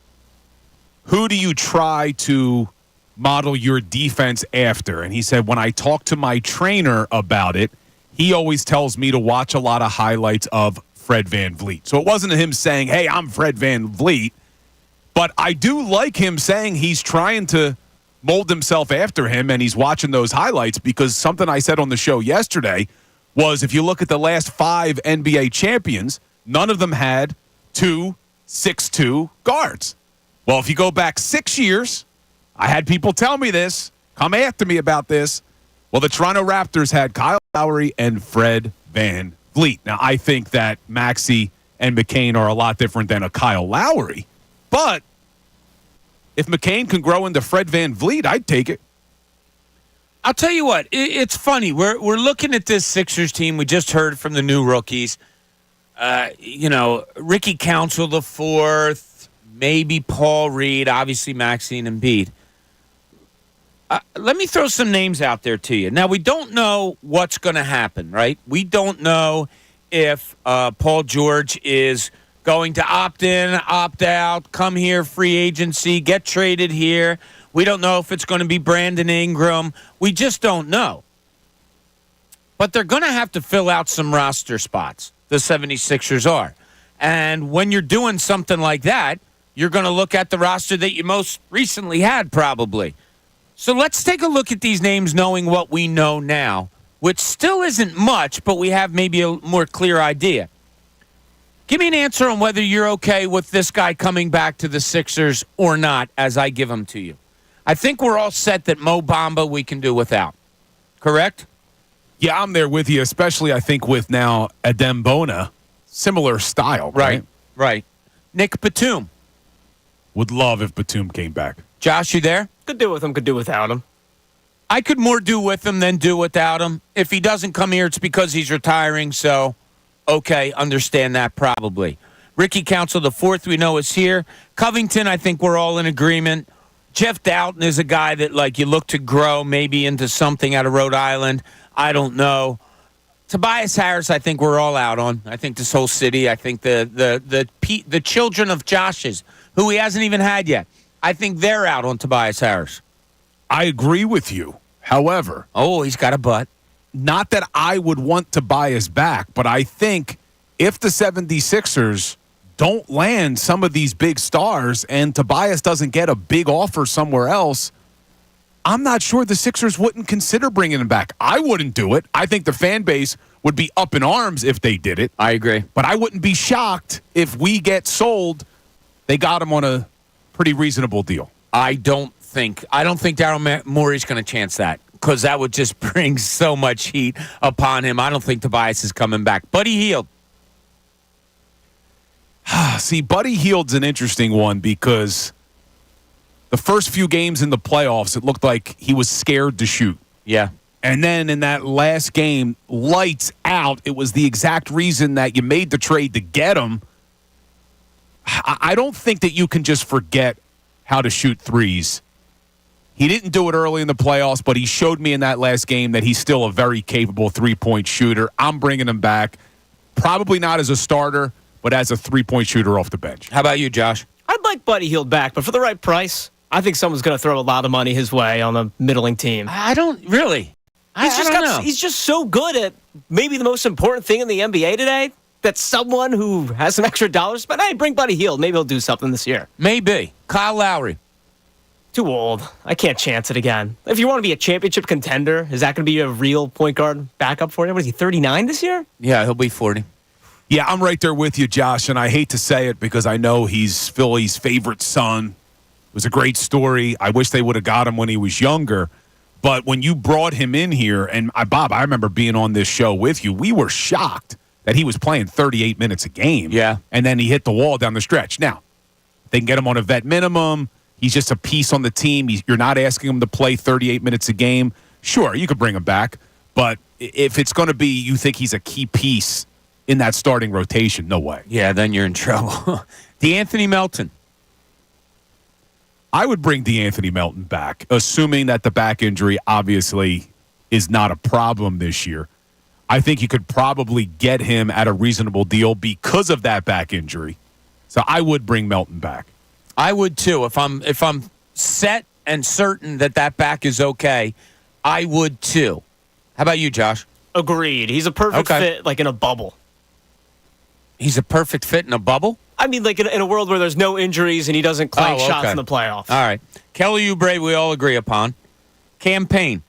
who do you try to model your defense after? And he said, when I talk to my trainer about it, he always tells me to watch a lot of highlights of Fred Van Vliet. So it wasn't him saying, hey, I'm Fred Van Vliet. But I do like him saying he's trying to mold himself after him, and he's watching those highlights, because something I said on the show yesterday was if you look at the last 5 NBA champions, none of them had 2 6'2" guards. Well, if you go back 6 years, I had people tell me this, come after me about this. Well, the Toronto Raptors had Kyle Lowry and Fred Van Vliet. Now, I think that Maxey and McCain are a lot different than a Kyle Lowry, but if McCain can grow into Fred Van Vliet, I'd take it. I'll tell you what, it's funny. We're looking at this Sixers team. We just heard from the new rookies. Ricky Council the fourth, maybe Paul Reed, obviously Maxine and Embiid. Let me throw some names out there to you. Now, we don't know what's going to happen, right? We don't know if Paul George is going to opt in, opt out, come here, free agency, get traded here. We don't know if it's going to be Brandon Ingram. We just don't know. But they're going to have to fill out some roster spots, the 76ers are. And when you're doing something like that, you're going to look at the roster that you most recently had, probably. So let's take a look at these names knowing what we know now, which still isn't much, but we have maybe a more clear idea. Give me an answer on whether you're okay with this guy coming back to the Sixers or not as I give him to you. I think we're all set that Mo Bamba we can do without. Correct? Yeah, I'm there with you, especially I think with now Adem Bona. Similar style, right? Right. Nick Batum. Would love if Batum came back. Josh, you there? Could do with him, could do without him. I could more do with him than do without him. If he doesn't come here, it's because he's retiring, so okay, understand that probably. Ricky Council the fourth we know is here. Covington, I think we're all in agreement. Jeff Doughton is a guy that you look to grow maybe into something out of Rhode Island. I don't know. Tobias Harris, I think we're all out on. I think this whole city, I think the children of Josh's, who he hasn't even had yet, I think they're out on Tobias Harris. I agree with you. However, he's got a butt. Not that I would want Tobias back, but I think if the 76ers don't land some of these big stars and Tobias doesn't get a big offer somewhere else, I'm not sure the Sixers wouldn't consider bringing him back. I wouldn't do it. I think the fan base would be up in arms if they did it. I agree. But I wouldn't be shocked if we get sold, they got him on a pretty reasonable deal. I don't think Daryl Morey's going to chance that, because that would just bring so much heat upon him. I don't think Tobias is coming back. Buddy Hield. See, Buddy Hield's an interesting one because the first few games in the playoffs, it looked like he was scared to shoot. Yeah. And then in that last game, lights out. It was the exact reason that you made the trade to get him. I don't think that you can just forget how to shoot threes. He didn't do it early in the playoffs, but he showed me in that last game that he's still a very capable three-point shooter. I'm bringing him back. Probably not as a starter, but as a three-point shooter off the bench. How about you, Josh? I'd like Buddy Hield back, but for the right price, I think someone's going to throw a lot of money his way on a middling team. I don't really. He's just so good at maybe the most important thing in the NBA today, that someone who has some extra dollars, but hey, bring Buddy Hield. Maybe he'll do something this year. Maybe. Kyle Lowry. Too old. I can't chance it again. If you want to be a championship contender, is that going to be a real point guard backup for you? What is he, 39 this year? Yeah, he'll be 40. Yeah, I'm right there with you, Josh, and I hate to say it because I know he's Philly's favorite son. It was a great story. I wish they would have got him when he was younger. But when you brought him in here, and Bob, I remember being on this show with you, we were shocked that he was playing 38 minutes a game. Yeah. And then he hit the wall down the stretch. Now, they can get him on a vet minimum. He's just a piece on the team. You're not asking him to play 38 minutes a game. Sure, you could bring him back. But if it's going to be you think he's a key piece in that starting rotation, no way. Yeah, then you're in trouble. DeAnthony Melton. I would bring DeAnthony Melton back, assuming that the back injury obviously is not a problem this year. I think you could probably get him at a reasonable deal because of that back injury. So I would bring Melton back. I would too. If I'm set and certain that back is okay, I would too. How about you, Josh? Agreed. He's a perfect fit, like in a bubble. He's a perfect fit in a bubble? I mean, like in a world where there's no injuries and he doesn't clank shots in the playoffs. All right. Kelly Oubre, we all agree upon. Campaign.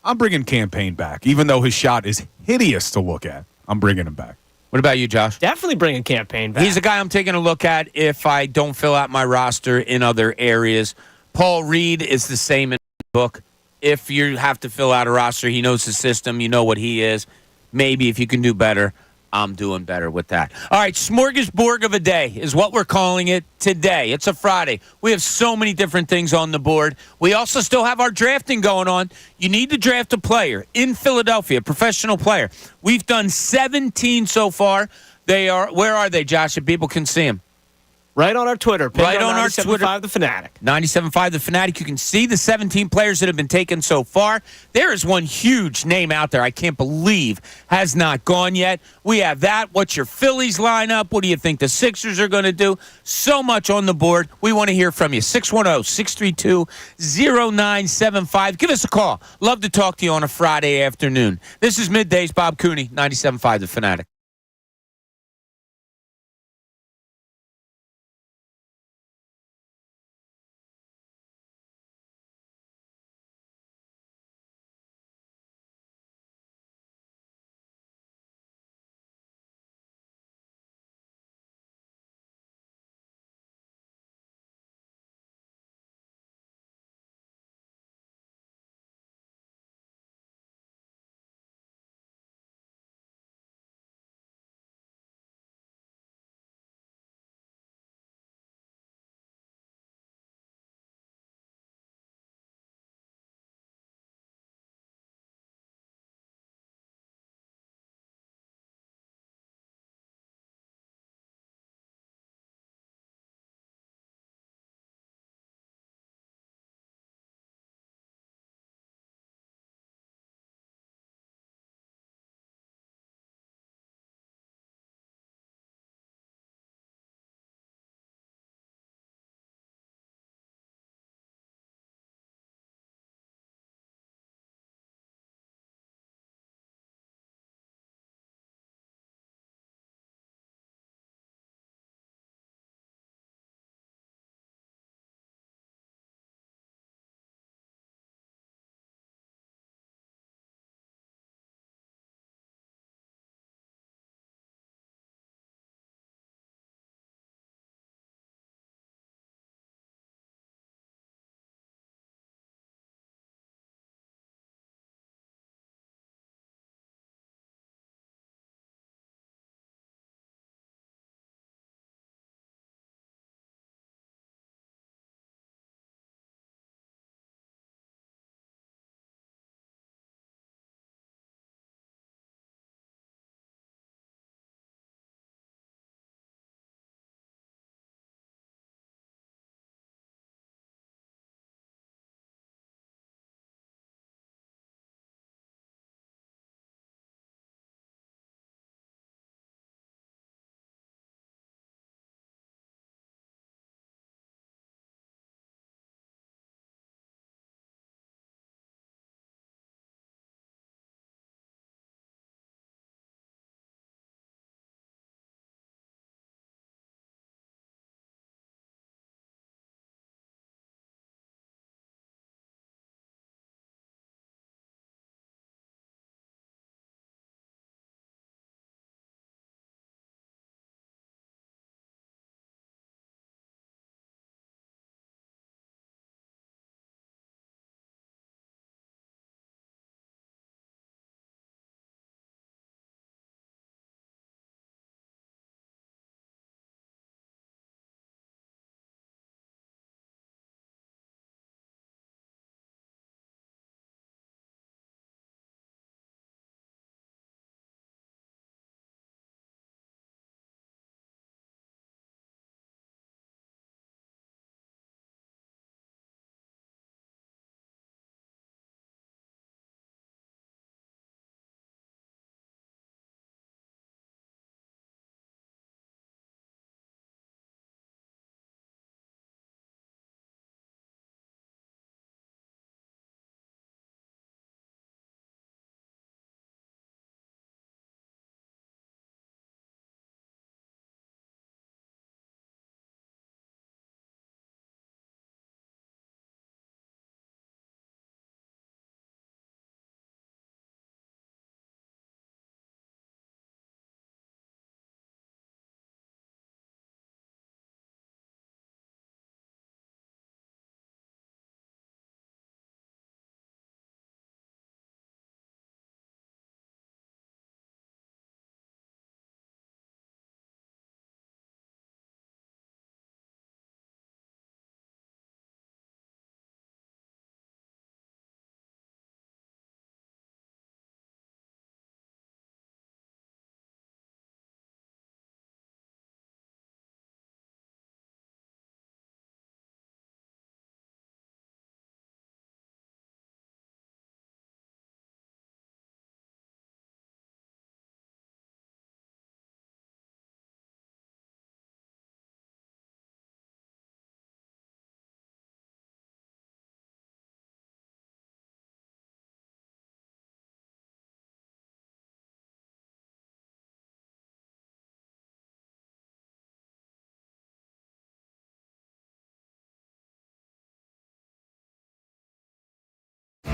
I'm bringing Campaign back, even though his shot is hideous to look at. I'm bringing him back. What about you, Josh? Definitely bringing Campaign back. He's a guy I'm taking a look at if I don't fill out my roster in other areas. Paul Reed is the same in the book. If you have to fill out a roster, he knows the system. You know what he is. Maybe if you can do better, I'm doing better with that. All right, smorgasbord of a day is what we're calling it today. It's a Friday. We have so many different things on the board. We also still have our drafting going on. You need to draft a player in Philadelphia, a professional player. We've done 17 so far. Where are they, Josh, if people can see them? Right on our Twitter. Right on our Twitter. 97.5 The Fanatic. 97.5 The Fanatic. You can see the 17 players that have been taken so far. There is one huge name out there I can't believe has not gone yet. We have that. What's your Phillies lineup? What do you think the Sixers are going to do? So much on the board. We want to hear from you. 610-632-0975. Give us a call. Love to talk to you on a Friday afternoon. This is Middays. Bob Cooney, 97.5 The Fanatic.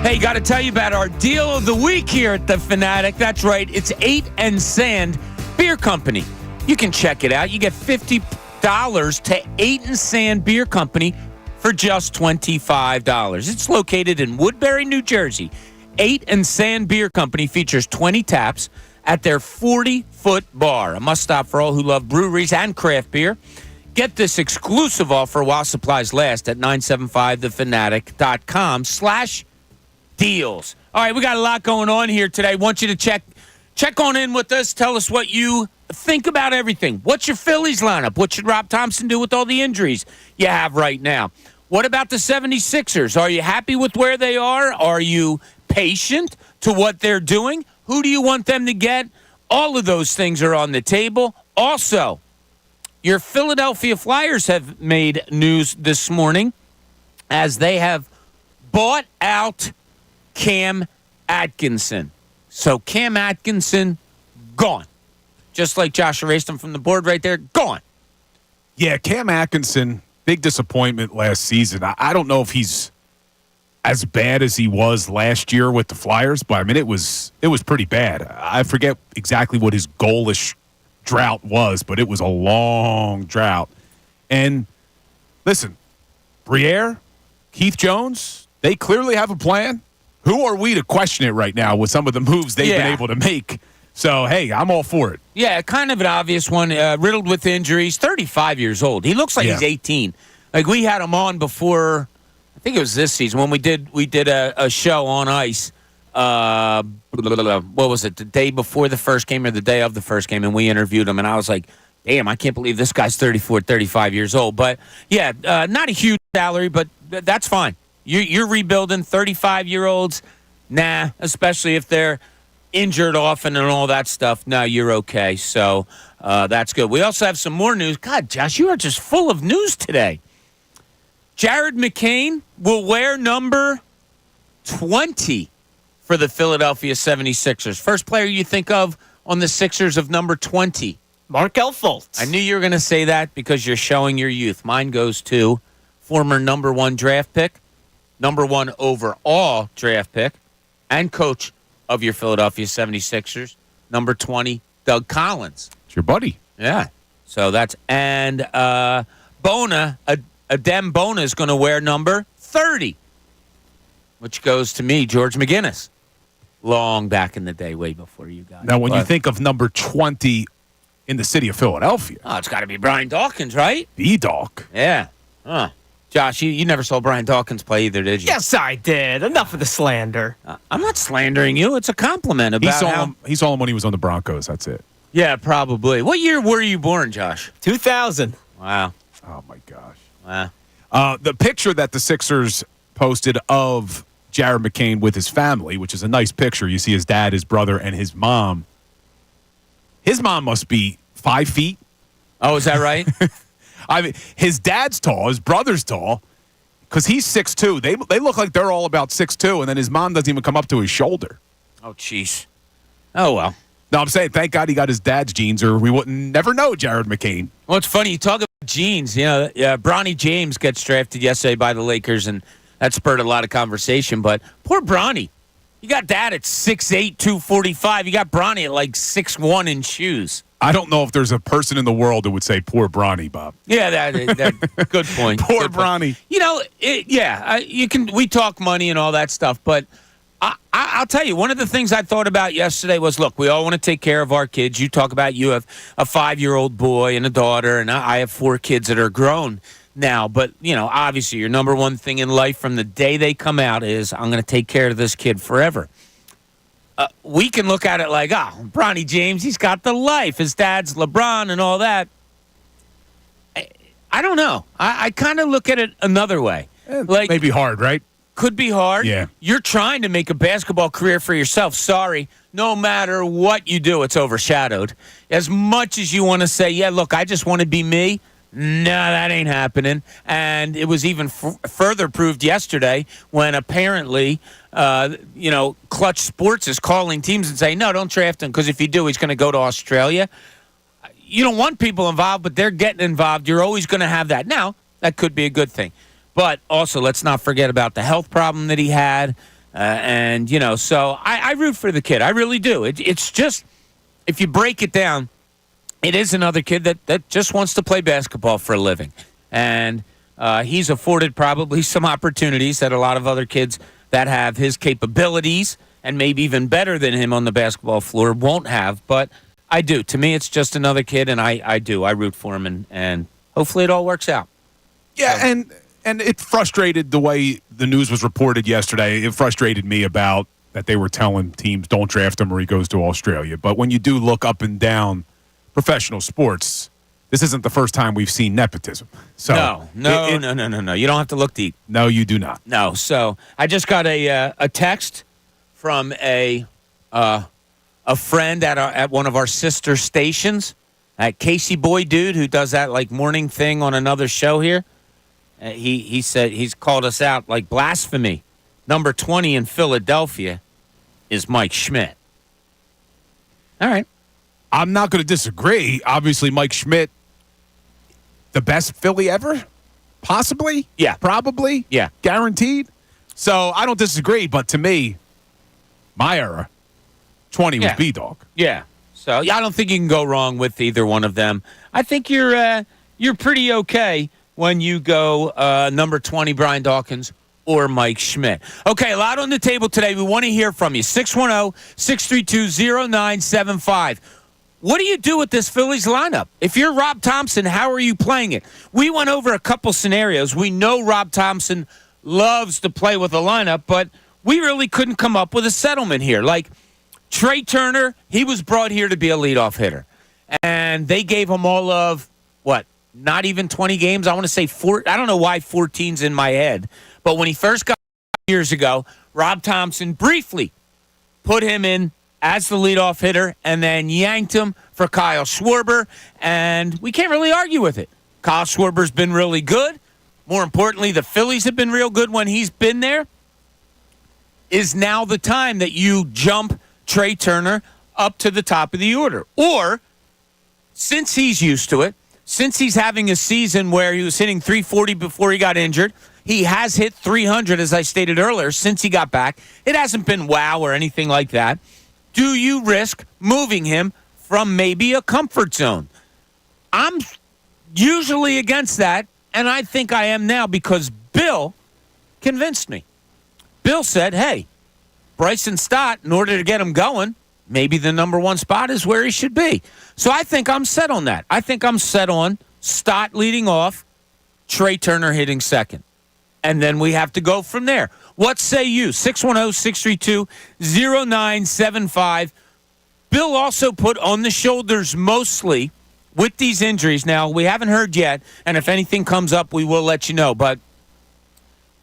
Hey, got to tell you about our deal of the week here at the Fanatic. That's right. It's 8 and Sand Beer Company. You can check it out. You get $50 to 8 and Sand Beer Company for just $25. It's located in Woodbury, New Jersey. 8 and Sand Beer Company features 20 taps at their 40-foot bar. A must-stop for all who love breweries and craft beer. Get this exclusive offer while supplies last at 975thefanatic.com/deals. All right, we got a lot going on here today. Want you to check on in with us. Tell us what you think about everything. What's your Phillies lineup? What should Rob Thompson do with all the injuries you have right now? What about the 76ers? Are you happy with where they are? Are you patient to what they're doing? Who do you want them to get? All of those things are on the table. Also, your Philadelphia Flyers have made news this morning as they have bought out Cam Atkinson. So Cam Atkinson, gone. Just like Josh erased him from the board right there, gone. Yeah, Cam Atkinson, big disappointment last season. I don't know if he's as bad as he was last year with the Flyers, but I mean it was pretty bad. I forget exactly what his goalish drought was, but it was a long drought. And listen, Briere, Keith Jones, they clearly have a plan. Who are we to question it right now with some of the moves they've been able to make? So, hey, I'm all for it. Yeah, kind of an obvious one, riddled with injuries, 35 years old. He looks like he's 18. Like, we had him on before, I think it was this season, when we did a show on ice. What was it, the day before the first game or the day of the first game, and we interviewed him, and I was like, damn, I can't believe this guy's 34, 35 years old. But, yeah, not a huge salary, but that's fine. You're rebuilding 35-year-olds. Nah, especially if they're injured often and all that stuff. No, you're okay. So that's good. We also have some more news. God, Josh, you are just full of news today. Jared McCain will wear number 20 for the Philadelphia 76ers. First player you think of on the Sixers of number 20? Markelle Fultz. I knew you were going to say that because you're showing your youth. Mine goes to former number 1 draft pick, number 1 overall draft pick, and coach of your Philadelphia 76ers, number 20, Doug Collins. It's your buddy. Yeah. So that's, and Bona, Adem Bona is going to wear number 30, which goes to me, George McGinnis. Long back in the day, way before you got Now, when you think of number 20 in the city of Philadelphia. Oh, it's got to be Brian Dawkins, right? B-Doc. Yeah. Josh, you never saw Brian Dawkins play either, did you? Yes, I did. Enough of the slander. I'm not slandering you. It's a compliment about he saw him when he was on the Broncos. That's it. Yeah, probably. What year were you born, Josh? 2000. Wow. Oh, my gosh. Wow. The picture that the Sixers posted of Jared McCain with his family, which is a nice picture. You see his dad, his brother, and his mom. His mom must be 5 feet. Oh, is that right? I mean, his dad's tall, his brother's tall, because he's 6'2". They look like they're all about 6'2", and then his mom doesn't even come up to his shoulder. Oh, jeez. Oh, well. No, I'm saying thank God he got his dad's genes, or we wouldn't never know Jared McCain. Well, it's funny. You talk about genes. You know, Bronny James gets drafted yesterday by the Lakers, and that spurred a lot of conversation. But poor Bronny. You got dad at 6'8", 245. You got Bronny at like 6'1" in shoes. I don't know if there's a person in the world that would say poor Bronny, Bob. Yeah, that good point. Poor good Bronny. Point. You know, you can. We talk money and all that stuff, but I'll tell you, one of the things I thought about yesterday was, look, we all want to take care of our kids. You talk about you have a 5-year-old boy and a daughter, and I have 4 kids that are grown now. But, you know, obviously your number one thing in life from the day they come out is I'm going to take care of this kid forever. We can look at it like, Bronny James, he's got the life. His dad's LeBron and all that. I don't know. I kind of look at it another way. Like, maybe hard, right? Could be hard. Yeah. You're trying to make a basketball career for yourself. Sorry. No matter what you do, it's overshadowed. As much as you want to say, yeah, look, I just want to be me. No, that ain't happening. And it was even further proved yesterday when apparently, Clutch Sports is calling teams and saying, no, don't draft him because if you do, he's going to go to Australia. You don't want people involved, but they're getting involved. You're always going to have that. Now, that could be a good thing. But also, let's not forget about the health problem that he had. And, so I root for the kid. I really do. It's just, if you break it down, it is another kid that just wants to play basketball for a living. And he's afforded probably some opportunities that a lot of other kids that have his capabilities and maybe even better than him on the basketball floor won't have. But I do. To me, it's just another kid, and I do. I root for him, and hopefully it all works out. Yeah, and it frustrated the way the news was reported yesterday. It frustrated me about that they were telling teams don't draft him or he goes to Australia. But when you do look up and down professional sports, this isn't the first time we've seen nepotism. So No. You don't have to look deep. No, you do not. No. So I just got a text from a friend at one of our sister stations, at Casey Boy Dude, who does that like morning thing on another show here. He said he's called us out like blasphemy. Number 20 in Philadelphia is Mike Schmidt. All right. I'm not going to disagree. Obviously, Mike Schmidt, the best Philly ever? Possibly? Yeah. Probably? Yeah. Guaranteed? So I don't disagree, but to me, my era, 20 was B-Dog. Yeah. So I don't think you can go wrong with either one of them. I think you're pretty okay when you go number 20, Brian Dawkins, or Mike Schmidt. Okay, a lot on the table today. We want to hear from you. 610-632-0975. What do you do with this Phillies lineup? If you're Rob Thompson, how are you playing it? We went over a couple scenarios. We know Rob Thompson loves to play with a lineup, but we really couldn't come up with a settlement here. Like Trey Turner, he was brought here to be a leadoff hitter. And they gave him all of, not even 20 games? I want to say 4. I don't know why 14's in my head. But when he first got years ago, Rob Thompson briefly put him in as the leadoff hitter and then yanked him for Kyle Schwarber. And we can't really argue with it. Kyle Schwarber's been really good. More importantly, the Phillies have been real good when he's been there. Is now the time that you jump Trey Turner up to the top of the order? Or, since he's used to it, since he's having a season where he was hitting 340 before he got injured, he has hit 300, as I stated earlier, since he got back. It hasn't been wow or anything like that. Do you risk moving him from maybe a comfort zone? I'm usually against that, and I think I am now because Bill convinced me. Bill said, hey, Bryson Stott, in order to get him going, maybe the number 1 spot is where he should be. So I think I'm set on that. I think I'm set on Stott leading off, Trey Turner hitting second. And then we have to go from there. What say you? 610-632-0975. Bill also put on the shoulders mostly with these injuries. Now, we haven't heard yet, and if anything comes up, we will let you know. But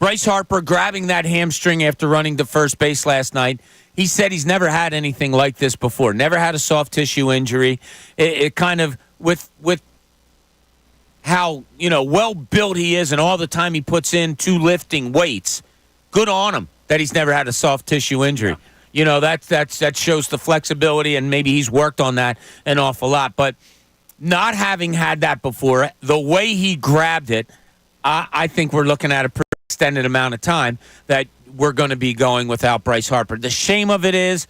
Bryce Harper grabbing that hamstring after running to first base last night. He said he's never had anything like this before. Never had a soft tissue injury. It kind of, with how, well built he is and all the time he puts into lifting weights, good on him that he's never had a soft tissue injury. That shows the flexibility, and maybe he's worked on that an awful lot. But not having had that before, the way he grabbed it, I think we're looking at a pretty extended amount of time that we're going to be going without Bryce Harper. The shame of it is,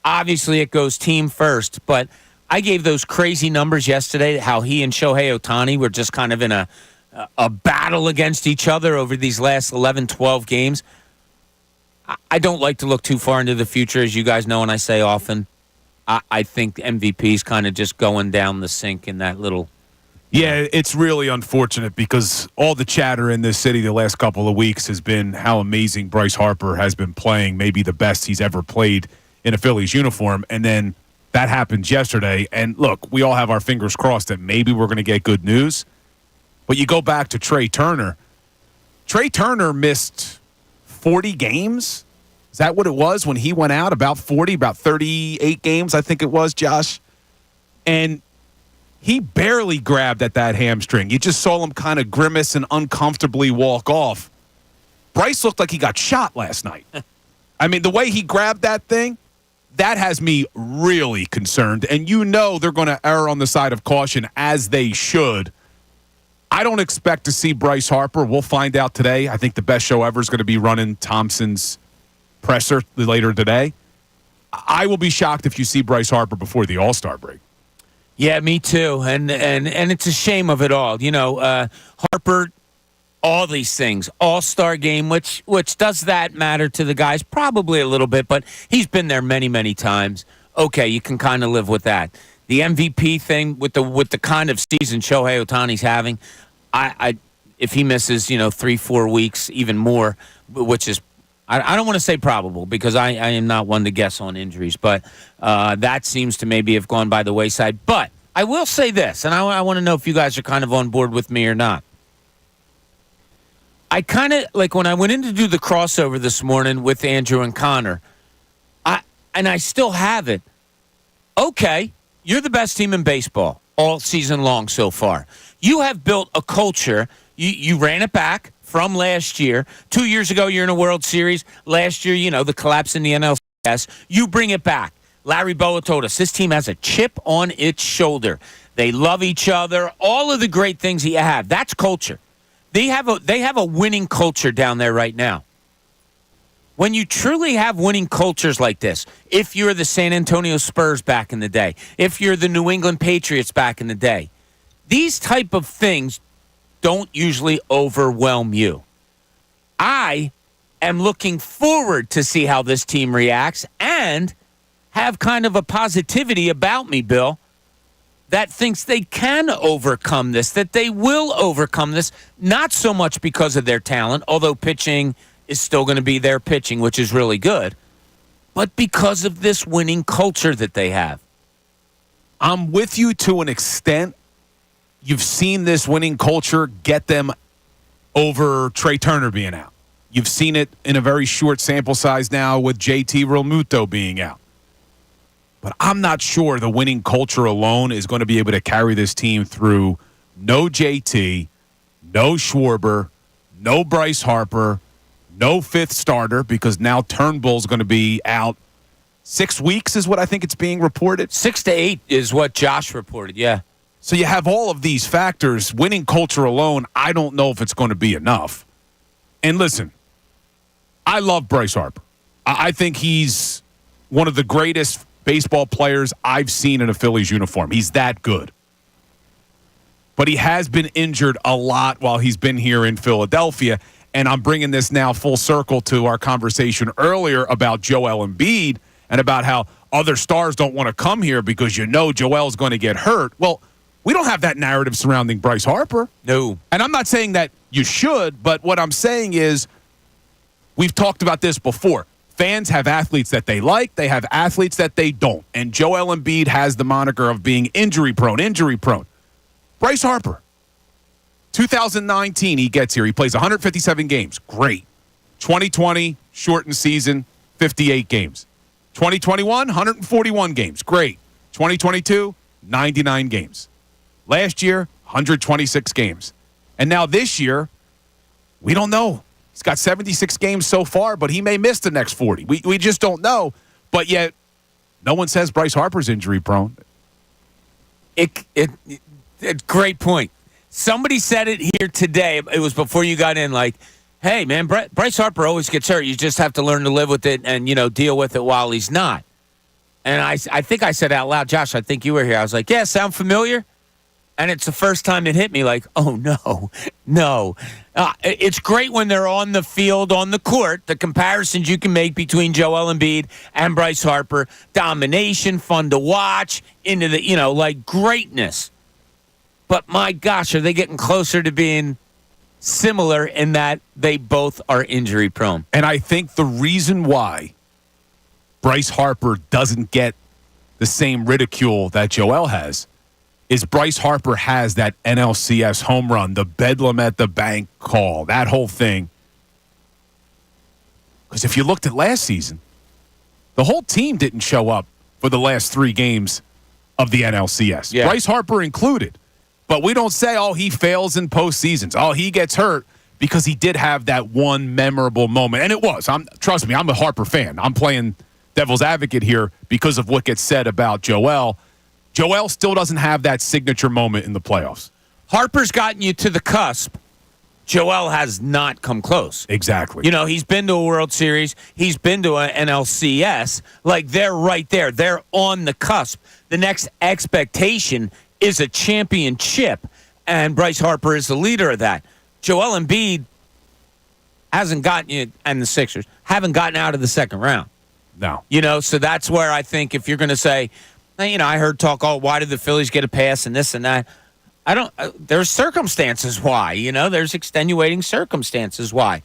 obviously, it goes team first, but I gave those crazy numbers yesterday, how he and Shohei Ohtani were just kind of in a battle against each other over these last 11, 12 games. I don't like to look too far into the future, as you guys know, and I say often. I think MVP's kind of just going down the sink in that little... Yeah, it's really unfortunate because all the chatter in this city the last couple of weeks has been how amazing Bryce Harper has been playing, maybe the best he's ever played in a Phillies uniform. And then that happens yesterday. And look, we all have our fingers crossed that maybe we're going to get good news. But you go back to Trey Turner. Trey Turner missed 40 games. Is that what it was when he went out? About 40, about 38 games, I think it was, Josh. And he barely grabbed at that hamstring. You just saw him kind of grimace and uncomfortably walk off. Bryce looked like he got shot last night. I mean, the way he grabbed that thing, that has me really concerned. And they're going to err on the side of caution, as they should. I don't expect to see Bryce Harper. We'll find out today. I think the best show ever is going to be running Thompson's presser later today. I will be shocked if you see Bryce Harper before the All-Star break. Yeah, me too. And it's a shame of it all. Harper, all these things, All-Star game, which does that matter to the guys? Probably a little bit, but he's been there many, many times. Okay, you can kind of live with that. The MVP thing with the kind of season Shohei Ohtani's having, I if he misses 3-4 weeks, even more, which is I don't want to say probable because I am not one to guess on injuries, but that seems to maybe have gone by the wayside. But I will say this, and I want to know if you guys are kind of on board with me or not. I kind of like when I went in to do the crossover this morning with Andrew and Connor, I still have it. Okay, you're the best team in baseball all season long so far. You have built a culture. You ran it back from last year. 2 years ago, you're in a World Series. Last year, the collapse in the NLCS. You bring it back. Larry Bowa told us this team has a chip on its shoulder. They love each other. All of the great things you have. That's culture. They have a winning culture down there right now. When you truly have winning cultures like this, if you're the San Antonio Spurs back in the day, if you're the New England Patriots back in the day, these type of things don't usually overwhelm you. I am looking forward to see how this team reacts and have kind of a positivity about me, Bill, that thinks they can overcome this, that they will overcome this, not so much because of their talent, although pitching is still going to be their pitching, which is really good, but because of this winning culture that they have. I'm with you to an extent. You've seen this winning culture get them over Trey Turner being out. You've seen it in a very short sample size now with JT Realmuto being out. But I'm not sure the winning culture alone is going to be able to carry this team through no JT, no Schwarber, no Bryce Harper, no fifth starter, because now Turnbull's going to be out 6 weeks is what I think it's being reported. 6 to 8 is what Josh reported, yeah. So you have all of these factors. Winning culture alone, I don't know if it's going to be enough. And listen, I love Bryce Harper. I think he's one of the greatest baseball players I've seen in a Phillies uniform. He's that good. But he has been injured a lot while he's been here in Philadelphia. And I'm bringing this now full circle to our conversation earlier about Joel Embiid and about how other stars don't want to come here because Joel's going to get hurt. Well, we don't have that narrative surrounding Bryce Harper. No. And I'm not saying that you should, but what I'm saying is we've talked about this before. Fans have athletes that they like. They have athletes that they don't. And Joel Embiid has the moniker of being injury prone. Bryce Harper, 2019, he gets here. He plays 157 games. Great. 2020, shortened season, 58 games. 2021, 141 games. Great. 2022, 99 games. Last year, 126 games. And now this year, we don't know. He's got 76 games so far, but he may miss the next 40. We just don't know. But yet, no one says Bryce Harper's injury prone. Great point. Somebody said it here today. It was before you got in, like, hey, man, Bryce Harper always gets hurt. You just have to learn to live with it and, deal with it while he's not. And I think I said out loud, Josh, I think you were here. I was like, yeah, sound familiar? And it's the first time it hit me like, oh, no. It's great when they're on the field, on the court, the comparisons you can make between Joel Embiid and Bryce Harper. Domination, fun to watch, into the, greatness. But my gosh, are they getting closer to being similar in that they both are injury prone? And I think the reason why Bryce Harper doesn't get the same ridicule that Joel has is Bryce Harper has that NLCS home run, the Bedlam at the Bank call, that whole thing. Because if you looked at last season, the whole team didn't show up for the last 3 games of the NLCS. Yeah. Bryce Harper included. But we don't say, he fails in postseasons. He gets hurt, because he did have that one memorable moment. And it was. Trust me, I'm a Harper fan. I'm playing devil's advocate here because of what gets said about Joel. Joel still doesn't have that signature moment in the playoffs. Harper's gotten you to the cusp Joel has not come close. Exactly. You know, he's been to a World Series. He's been to an LCS. Like, they're right there. They're on the cusp. The next expectation is a championship, and Bryce Harper is the leader of that. Joel Embiid hasn't gotten you, and the Sixers haven't gotten out of the second round. No. You know, so that's where I think if you're going to say, you know, I heard talk, why did the Phillies get a pass and this and that? I don't, there's circumstances why, you know, there's extenuating circumstances why.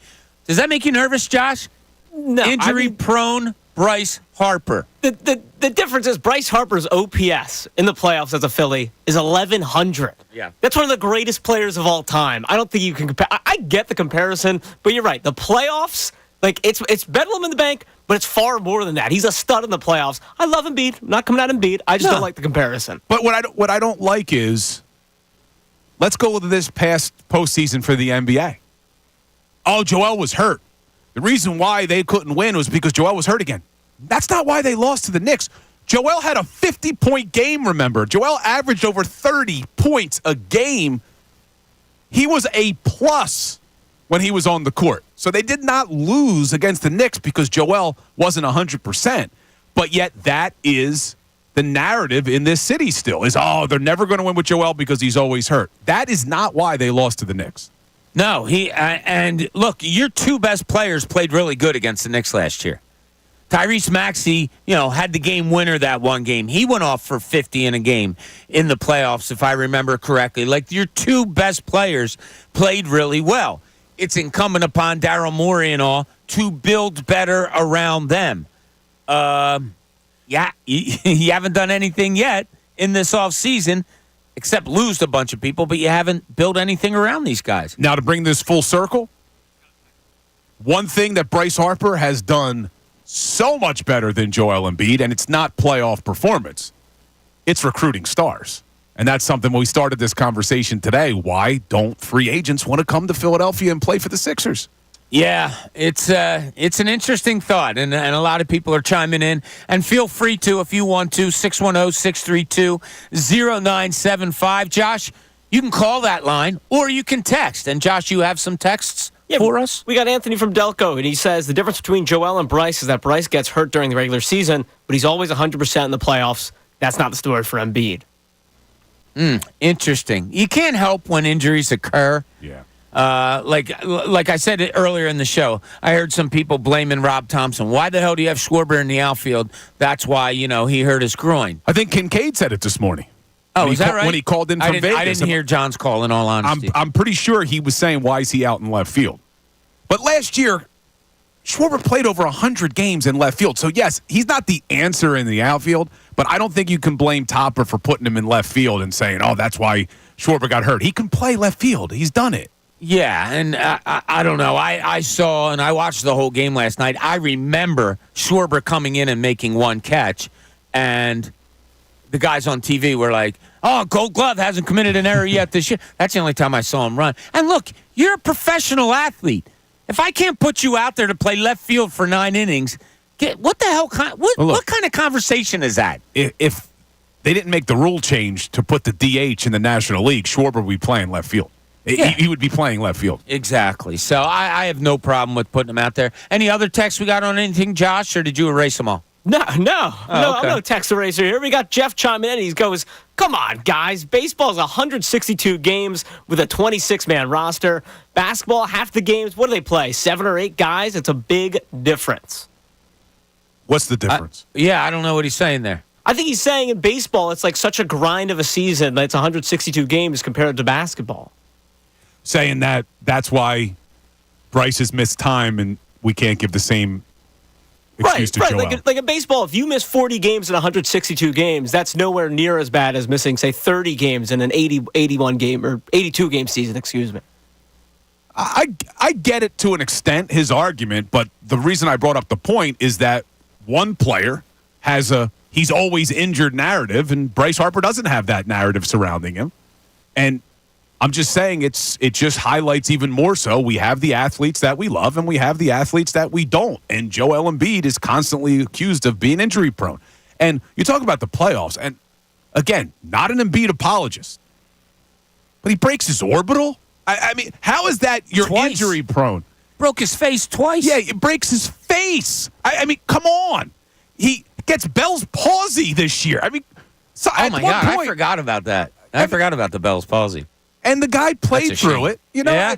Does that make you nervous, Josh? No. Injury-prone Bryce Harper. The difference is Bryce Harper's OPS in the playoffs as a Philly is 1,100. Yeah. That's one of the greatest players of all time. I don't think you can compare. I get the comparison, but you're right. The playoffs, like, it's Bedlam in the bank, but it's far more than that. He's a stud in the playoffs. I love Embiid. I'm not coming at Embiid. I just don't like the comparison. But what I don't like is, let's go with this past postseason for the NBA. Oh, Joel was hurt. The reason why they couldn't win was because Joel was hurt again. That's not why they lost to the Knicks. Joel had a 50-point game, remember. Joel averaged over 30 points a game. He was a plus when he was on the court. So they did not lose against the Knicks because Joel wasn't 100%. But yet that is the narrative in this city still is, they're never going to win with Joel because he's always hurt. That is not why they lost to the Knicks. No, and look, your two best players played really good against the Knicks last year. Tyrese Maxey, you know, had the game winner that one game. He went off for 50 in a game in the playoffs, if I remember correctly. Like, your two best players played really well. It's incumbent upon Daryl Morey and all to build better around them. Yeah, you haven't done anything yet in this offseason except lose a bunch of people, but you haven't built anything around these guys. Now, to bring this full circle, one thing that Bryce Harper has done so much better than Joel Embiid, and it's not playoff performance, it's recruiting stars. And that's something when we started this conversation today. Why don't free agents want to come to Philadelphia and play for the Sixers? Yeah, it's an interesting thought, and a lot of people are chiming in. And feel free to, if you want to, 610-632-0975. Josh, you can call that line, or you can text. And, Josh, you have some texts for us? We got Anthony from Delco, and he says the difference between Joel and Bryce is that Bryce gets hurt during the regular season, but he's always 100% in the playoffs. That's not the story for Embiid. Interesting. You can't help when injuries occur. Yeah. Like I said earlier in the show, I heard some people blaming Rob Thompson. Why the hell do you have Schwarber in the outfield? That's why, you know, he hurt his groin. I think Kincade said it this morning. Oh, is that right? When he called in from Vegas. I didn't hear John's call, in all honesty. I'm pretty sure he was saying, why is he out in left field? But last year, Schwarber played over 100 games in left field. So, yes, he's not the answer in the outfield, but I don't think you can blame Topper for putting him in left field and saying, that's why Schwarber got hurt. He can play left field. He's done it. Yeah, and I don't know. I saw and I watched the whole game last night. I remember Schwarber coming in and making one catch, and the guys on TV were like, Gold Glove hasn't committed an error yet this year. That's the only time I saw him run. And look, you're a professional athlete. If I can't put you out there to play left field for 9 innings, what the hell? What kind of conversation is that? If they didn't make the rule change to put the DH in the National League, Schwarber would be playing left field. Yeah. He would be playing left field. Exactly. So I have no problem with putting him out there. Any other texts we got on anything, Josh, or did you erase them all? No. Okay. I'm no text eraser here. We got Jeff chiming in. He goes, come on, guys. Baseball's 162 games with a 26-man roster. Basketball, half the games, what do they play? 7 or 8 guys? It's a big difference. What's the difference? I don't know what he's saying there. I think he's saying in baseball, it's like such a grind of a season that it's 162 games compared to basketball. Saying that's why Bryce has missed time and we can't give the same excuse to Joel. Like in baseball, if you miss 40 games in 162 games, that's nowhere near as bad as missing, say, 30 games in an 81 game or 82 game season, excuse me. I get it to an extent, his argument, but the reason I brought up the point is that one player has he's always injured narrative, and Bryce Harper doesn't have that narrative surrounding him. And I'm just saying it just highlights even more so we have the athletes that we love and we have the athletes that we don't. And Joel Embiid is constantly accused of being injury prone. And you talk about the playoffs, and again, not an Embiid apologist, but he breaks his orbital. I mean, how is that you're Twice. injury prone? Broke his face twice. Yeah, it breaks his face. I mean, come on. He gets Bell's palsy this year. I mean, so Oh at my one God, I point, forgot about that. I forgot about the Bell's palsy. and the guy played That's a through shame. it. You know, Yeah.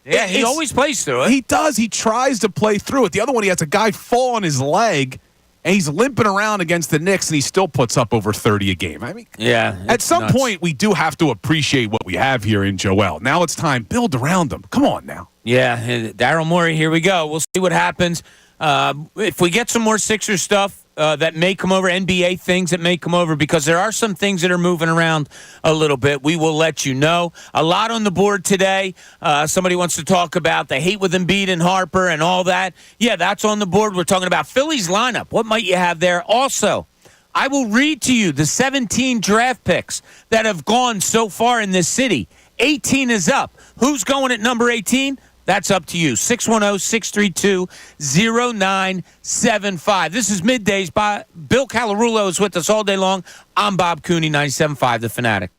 Yeah, he it's- always plays through it. He does. He tries to play through it. The other one, he has a guy fall on his leg, and he's limping around against the Knicks, and he still puts up over 30 a game. I mean, Yeah. at it's some nuts. point, we do have to appreciate what we have here in Joel. Now it's time. Build around him. Come on now. Yeah, Daryl Morey, here we go. We'll see what happens. If we get some more Sixers stuff that may come over, NBA things that may come over, because there are some things that are moving around a little bit, we will let you know. A lot on the board today. Somebody wants to talk about the hate with Embiid and Harper and all that. Yeah, that's on the board. We're talking about Phillies lineup. What might you have there? Also, I will read to you the 17 draft picks that have gone so far in this city. 18 is up. Who's going at number 18? That's up to you. 610-632-0975. This is Middays. Bill Calarulo is with us all day long. I'm Bob Cooney, 97.5 The Fanatic.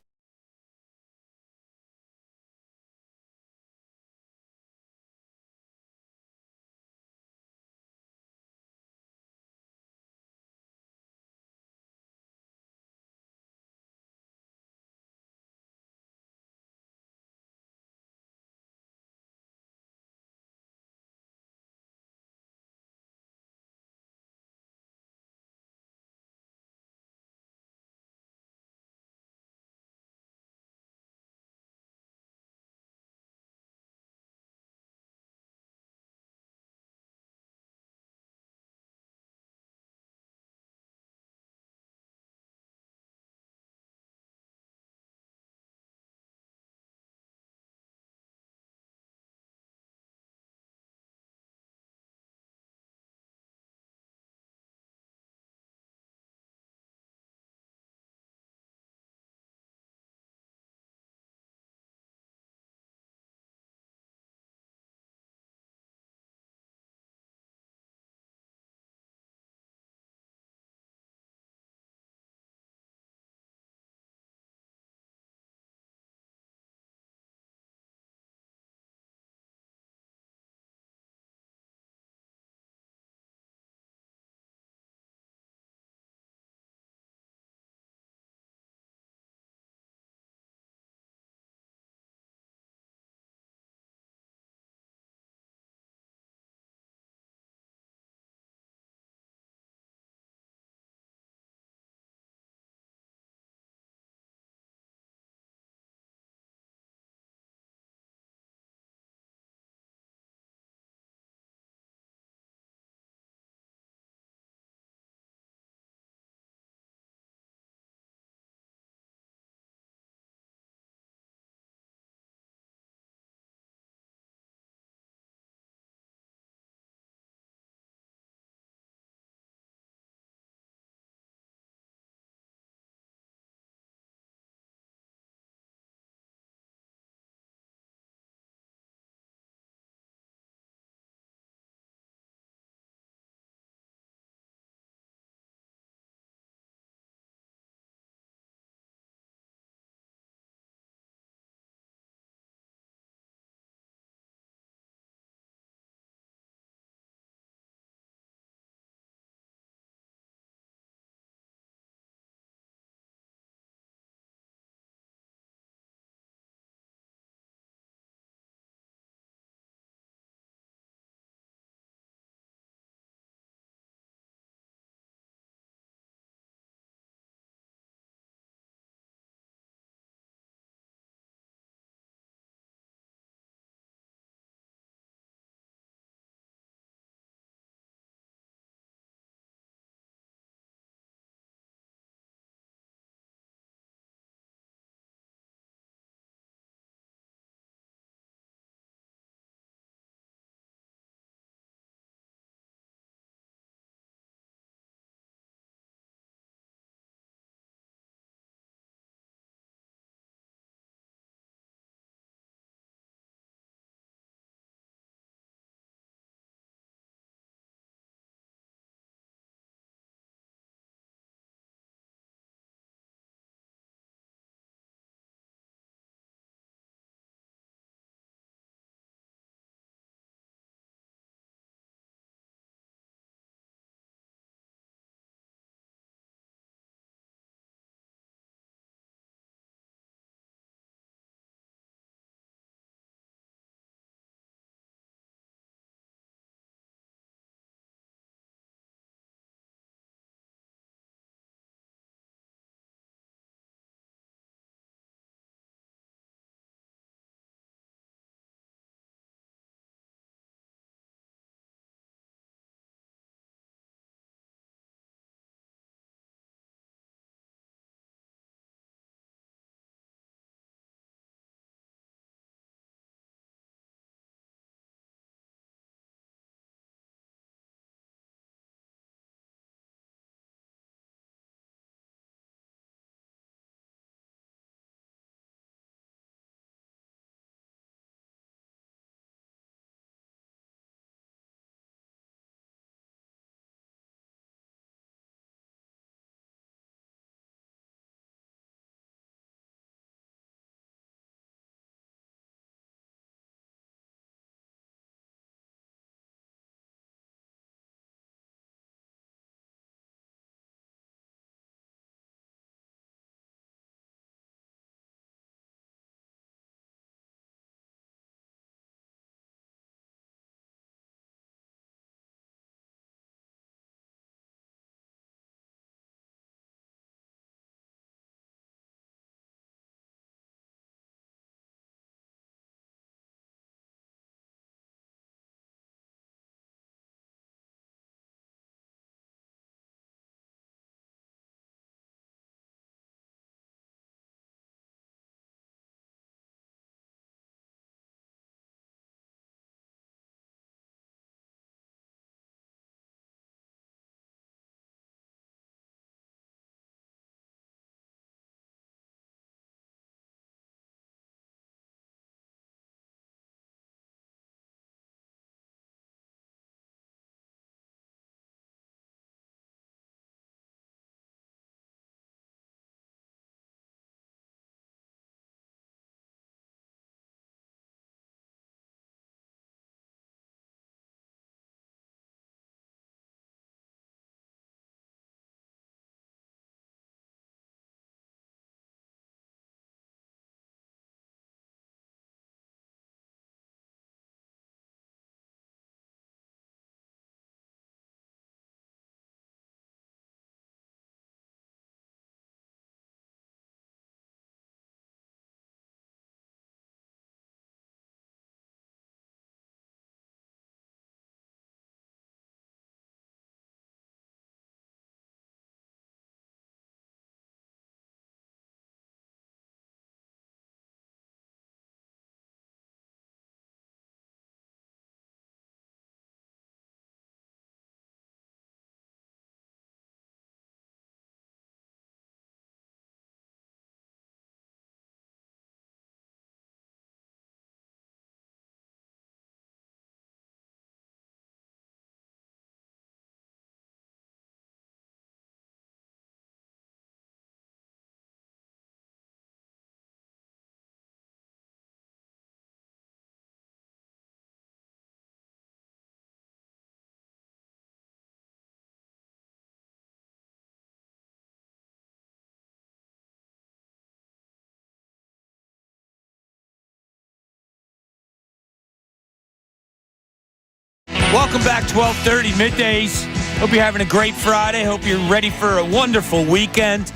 Welcome back, 12:30 middays. Hope you're having a great Friday. Hope you're ready for a wonderful weekend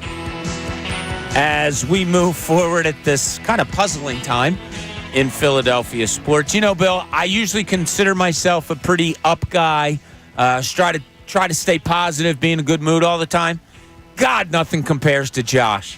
as we move forward at this kind of puzzling time in Philadelphia sports. You know, Bill, I usually consider myself a pretty up guy. Try to stay positive, be in a good mood all the time. God, nothing compares to Josh.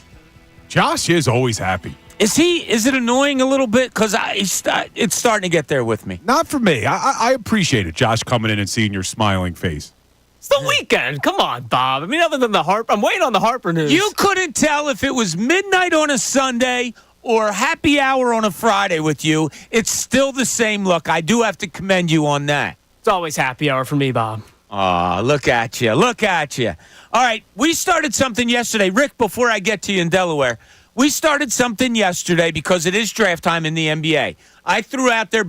Josh is always happy. Is it annoying a little bit? Because it's starting to get there with me. Not for me. I appreciate it, Josh, coming in and seeing your smiling face. It's the weekend. Come on, Bob. I mean, other than the Harper, I'm waiting on the Harper news. You couldn't tell if it was midnight on a Sunday or happy hour on a Friday with you. It's still the same look. I do have to commend you on that. It's always happy hour for me, Bob. Aw, look at you. Look at you. All right, we started something yesterday. Rick, before I get to you in Delaware, we started something yesterday because it is draft time in the NBA.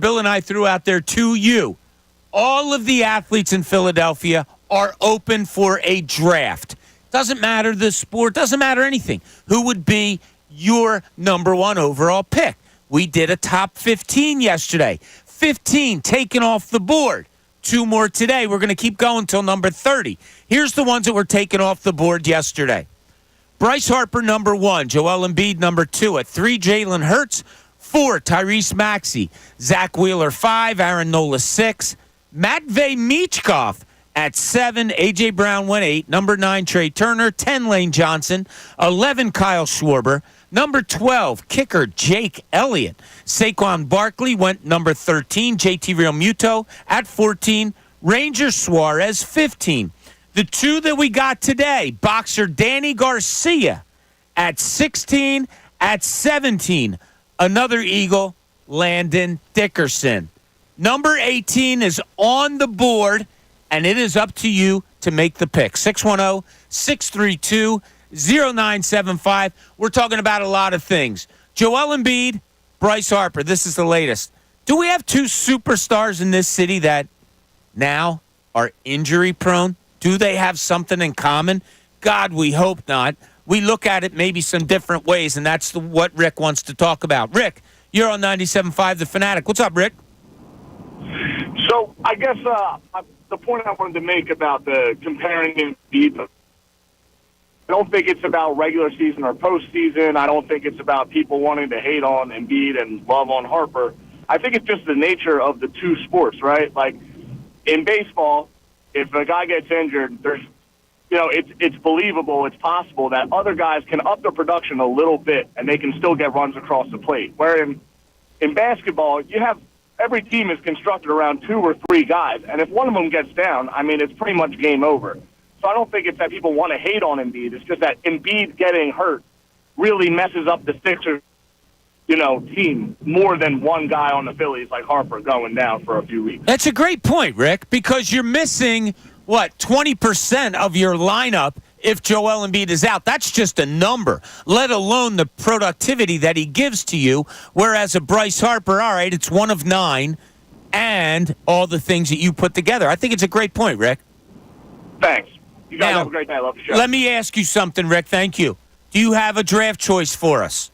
Bill and I threw out there to you. All of the athletes in Philadelphia are open for a draft. Doesn't matter the sport, doesn't matter anything. Who would be your number one overall pick? We did a top 15 yesterday. 15 taken off the board. 2 more today. We're going to keep going until number 30. Here's the ones that were taken off the board yesterday. Bryce Harper, number 1. Joel Embiid, number 2. At 3, Jalen Hurts. 4, Tyrese Maxey. Zach Wheeler, 5. Aaron Nola, 6. Matvey Michkov at 7. A.J. Brown went 8. Number 9, Trey Turner. 10, Lane Johnson. 11, Kyle Schwarber. Number 12, kicker Jake Elliott. Saquon Barkley went number 13. JT Realmuto at 14. Ranger Suarez, 15. The 2 that we got today, boxer Danny Garcia at 16. At 17, another Eagle, Landon Dickerson. Number 18 is on the board, and it is up to you to make the pick. 610-632-0975. We're talking about a lot of things. Joel Embiid, Bryce Harper. This is the latest. Do we have 2 superstars in this city that now are injury prone? Do they have something in common? God, we hope not. We look at it maybe some different ways, and that's what Rick wants to talk about. Rick, you're on 97.5 The Fanatic. What's up, Rick? So I guess the point I wanted to make about the comparing Embiid, I don't think it's about regular season or postseason. I don't think it's about people wanting to hate on Embiid and love on Harper. I think it's just the nature of the 2 sports, right? Like in baseball, if a guy gets injured, it's believable, it's possible that other guys can up their production a little bit and they can still get runs across the plate. Where in basketball, every team is constructed around 2 or 3 guys, and if one of them gets down, I mean, it's pretty much game over. So I don't think it's that people want to hate on Embiid. It's just that Embiid getting hurt really messes up the Sixers, team more than one guy on the Phillies like Harper going down for a few weeks. That's a great point, Rick, because you're missing, 20% of your lineup if Joel Embiid is out. That's just a number, let alone the productivity that he gives to you, whereas a Bryce Harper, all right, it's 1 of 9, and all the things that you put together. I think it's a great point, Rick. Thanks. You guys have a great day. I love the show. Let me ask you something, Rick. Thank you. Do you have a draft choice for us?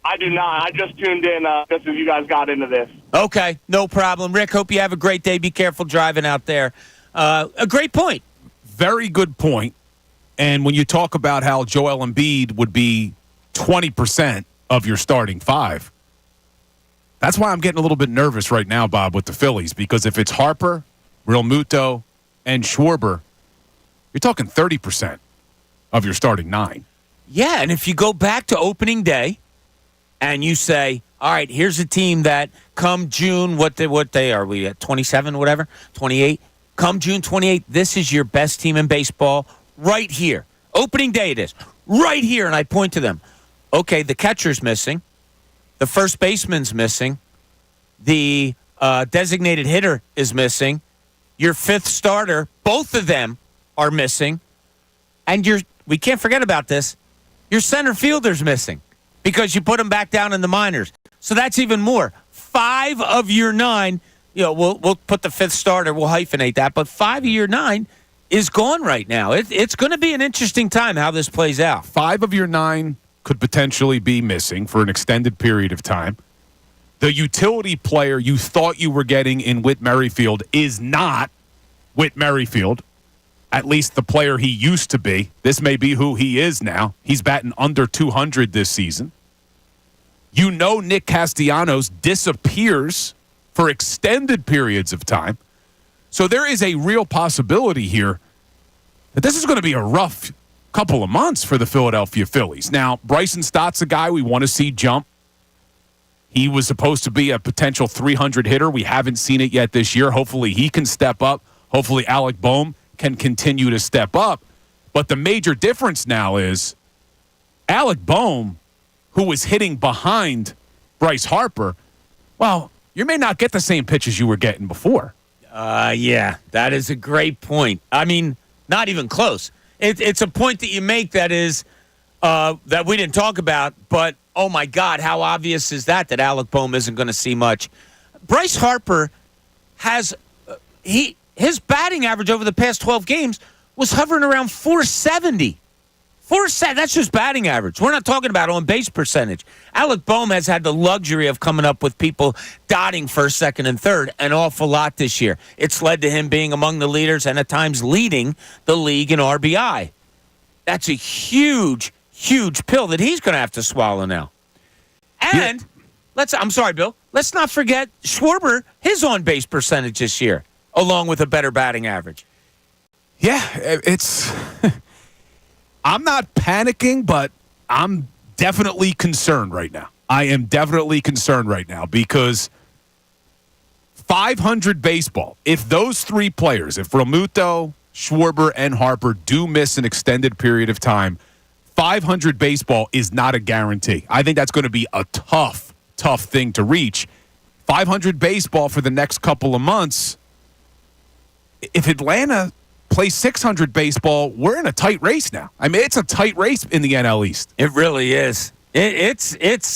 I do not. I just tuned in just as you guys got into this. Okay, no problem. Rick, hope you have a great day. Be careful driving out there. A great point. Very good point. And when you talk about how Joel Embiid would be 20% of your starting 5, that's why I'm getting a little bit nervous right now, Bob, with the Phillies. Because if it's Harper, Realmuto, and Schwarber, you're talking 30% of your starting 9. Yeah, and if you go back to opening day and you say, all right, here's a team that come June, what day are we at, 27, whatever, 28? Come June 28, this is your best team in baseball right here. Opening day it is. Right here, and I point to them. Okay, the catcher's missing. The first baseman's missing. The designated hitter is missing. Your 5th starter, both of them are missing. And we can't forget about this, your center fielder's missing because you put him back down in the minors. So that's even more. 5 of your 9, we'll put the 5th starter, we'll hyphenate that, but 5 of your 9 is gone right now. It's going to be an interesting time how this plays out. 5 of your 9 could potentially be missing for an extended period of time. The utility player you thought you were getting in Whit Merrifield is not Whit Merrifield, at least the player he used to be. This may be who he is now. He's batting under 200 this season. You know Nick Castellanos disappears for extended periods of time. So there is a real possibility here that this is going to be a rough couple of months for the Philadelphia Phillies. Now, Bryson Stott's a guy we want to see jump. He was supposed to be a potential 300 hitter. We haven't seen it yet this year. Hopefully he can step up. Hopefully Alec Boehm can continue to step up. But the major difference now is Alec Boehm, who was hitting behind Bryce Harper, well, you may not get the same pitches you were getting before. Yeah, that is a great point. I mean, not even close. It's a point that you make that is that we didn't talk about, but oh my God, how obvious is that Alec Boehm isn't going to see much? Bryce Harper has his batting average over the past 12 games was hovering around 470. That's just batting average. We're not talking about on-base percentage. Alec Boehm has had the luxury of coming up with people dotting first, second, and third an awful lot this year. It's led to him being among the leaders and at times leading the league in RBI. That's a huge, huge pill that he's going to have to swallow now. And I'm sorry, Bill. Let's not forget Schwarber, his on-base percentage this year, along with a better batting average. Yeah, it's... I'm not panicking, but I'm definitely concerned right now. I am definitely concerned right now because 500 baseball, if those three players, if Realmuto, Schwarber, and Harper do miss an extended period of time, 500 baseball is not a guarantee. I think that's going to be a tough thing to reach. 500 baseball for the next couple of months. If Atlanta play 600 baseball, we're in a tight race now. I mean, it's a tight race in the NL East. It really is. This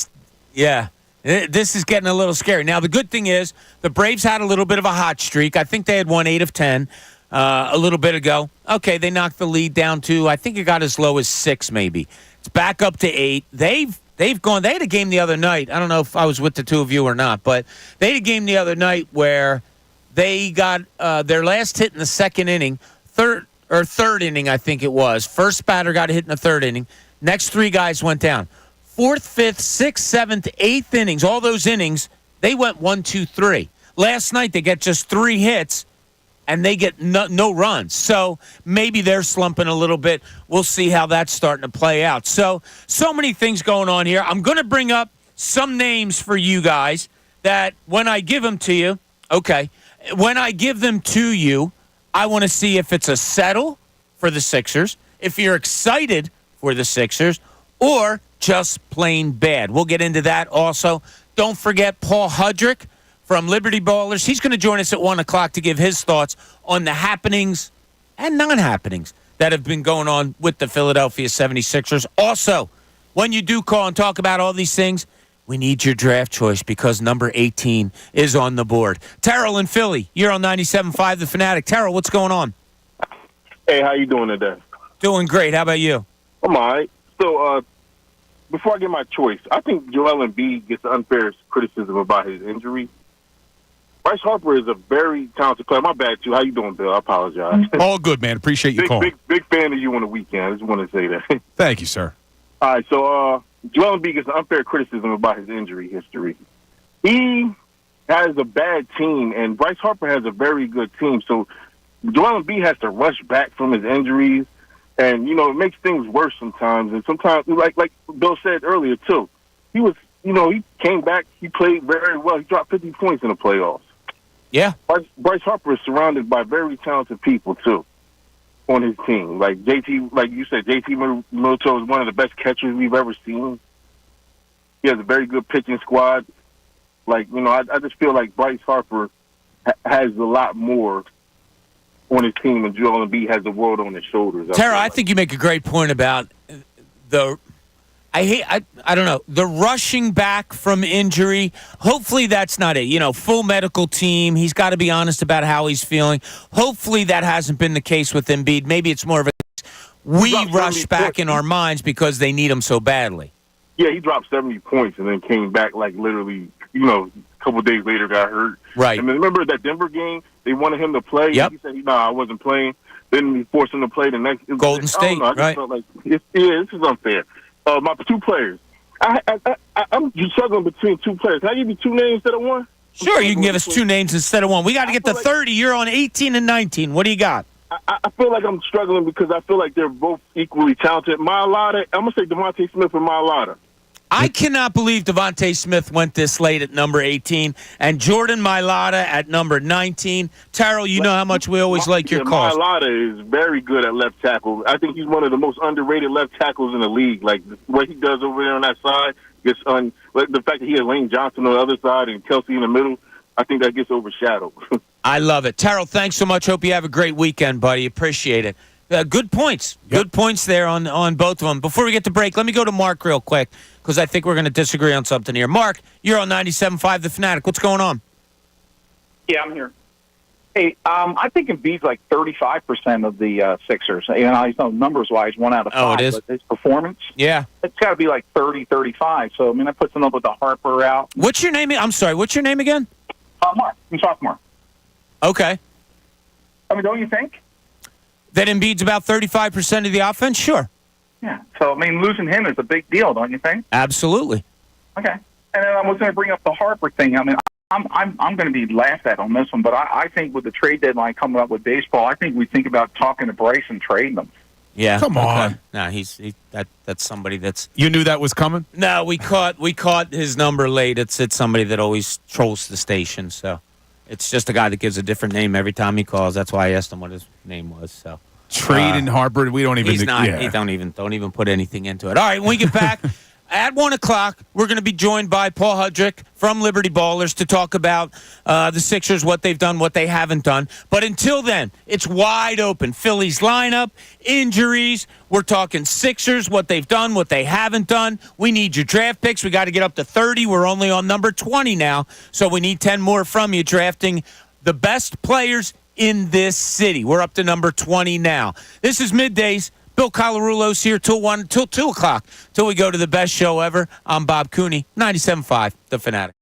is getting a little scary. Now, the good thing is the Braves had a little bit of a hot streak. I think they had won 8 of 10 a little bit ago. Okay, they knocked the lead down to, I think it got as low as 6 maybe. It's back up to 8. They've gone, they had a game the other night. I don't know if I was with the two of you or not, but they had a game the other night where they got their last hit in the second inning, third inning, I think it was. First batter got hit in the third inning. Next 3 guys went down. 4th, 5th, 6th, 7th, 8th innings, all those innings, they went 1, 2, 3. Last night, they get just 3 hits, and they get no runs. So maybe they're slumping a little bit. We'll see how that's starting to play out. So many things going on here. I'm going to bring up some names for you guys that when I give them to you, when I give them to you, I want to see if it's a settle for the Sixers, if you're excited for the Sixers, or just plain bad. We'll get into that also. Don't forget Paul Hudrick from Liberty Ballers. He's going to join us at 1 o'clock to give his thoughts on the happenings and non-happenings that have been going on with the Philadelphia 76ers. Also, when you do call and talk about all these things, we need your draft choice because number 18 is on the board. Terrell in Philly, you're on 97.5 The Fanatic. Terrell, what's going on? Hey, how you doing today? Doing great. How about you? I'm all right. So, before I get my choice, I think Joel Embiid gets unfair criticism about his injury. Bryce Harper is a very talented player. My bad, too. How you doing, Bill? I apologize. All good, man. Appreciate you calling. Big fan of you on the weekend. I just want to say that. Thank you, sir. All right, so Joel Embiid gets unfair criticism about his injury history. He has a bad team, and Bryce Harper has a very good team. So Joel Embiid has to rush back from his injuries, and, it makes things worse sometimes. And sometimes, like Bill said earlier, too, he was, he came back, he played very well. He dropped 50 points in the playoffs. Yeah. Bryce Harper is surrounded by very talented people, too, on his team. Like JT, like you said, JT Mulito is one of the best catchers we've ever seen. He has a very good pitching squad. I just feel like Bryce Harper has a lot more on his team, and Joel Embiid has the world on his shoulders. Tara, I think you make a great point about the rushing back from injury. Hopefully that's not it. Full medical team. He's got to be honest about how he's feeling. Hopefully that hasn't been the case with Embiid. Maybe it's more of we rush back in our minds because they need him so badly. Yeah, he dropped 70 points and then came back like literally a couple of days later got hurt. Right. And remember that Denver game? They wanted him to play. Yep. He said, "No, I wasn't playing." Then we forced him to play the next. Golden State, I just right. felt like, this is unfair. My two players. I'm struggling between two players. Can I give you two names instead of one? Sure, you can give us two names instead of one. We got to get to 30. You're on 18 and 19. What do you got? I feel like I'm struggling because I feel like they're both equally talented. Mailata, I'm going to say Devontae Smith and Mailata. I cannot believe Devontae Smith went this late at number 18 and Jordan Mailata at number 19. Terrell, you know how much we always like your calls. Mailata is very good at left tackle. I think he's one of the most underrated left tackles in the league. Like, what he does over there on that side, like the fact that he has Lane Johnson on the other side and Kelsey in the middle, I think that gets overshadowed. I love it. Terrell, thanks so much. Hope you have a great weekend, buddy. Appreciate it. Good points. Yep. Good points there on both of them. Before we get to break, let me go to Mark real quick because I think we're going to disagree on something here. Mark, you're on 97.5 The Fanatic. What's going on? Yeah, I'm here. Hey, I think Embiid's like 35% of the Sixers. You know, numbers-wise, 1 out of 5. Oh, it is? But his performance, yeah, it's got to be like 30, 35. So, I mean, that puts him up with the Harper out. What's your name? I'm sorry. What's your name again? Mark. I'm sophomore. Okay. I mean, don't you think? That Embiid's about 35% of the offense? Sure. Yeah. So, I mean, losing him is a big deal, don't you think? Absolutely. Okay. And then I was going to bring up the Harper thing. I mean, I'm going to be laughed at on this one, but I think with the trade deadline coming up with baseball, I think we think about talking to Bryce and trading them. Yeah. Come on. No, that's somebody that's. You knew that was coming? No, we caught his number late. It's somebody that always trolls the station. So it's just a guy that gives a different name every time he calls. That's why I asked him what his name was. So Trade Harper. We don't even. He's not. Yeah. He don't even put anything into it. All right. When we get back. At 1 o'clock, we're going to be joined by Paul Hudrick from Liberty Ballers to talk about the Sixers, what they've done, what they haven't done. But until then, it's wide open. Phillies lineup, injuries. We're talking Sixers, what they've done, what they haven't done. We need your draft picks. We got to get up to 30. We're only on number 20 now, so we need 10 more from you drafting the best players in this city. We're up to number 20 now. This is Middays. Bill Colarulo's here till 2 o'clock, till we go to the best show ever. I'm Bob Cooney, 97.5, The Fanatic.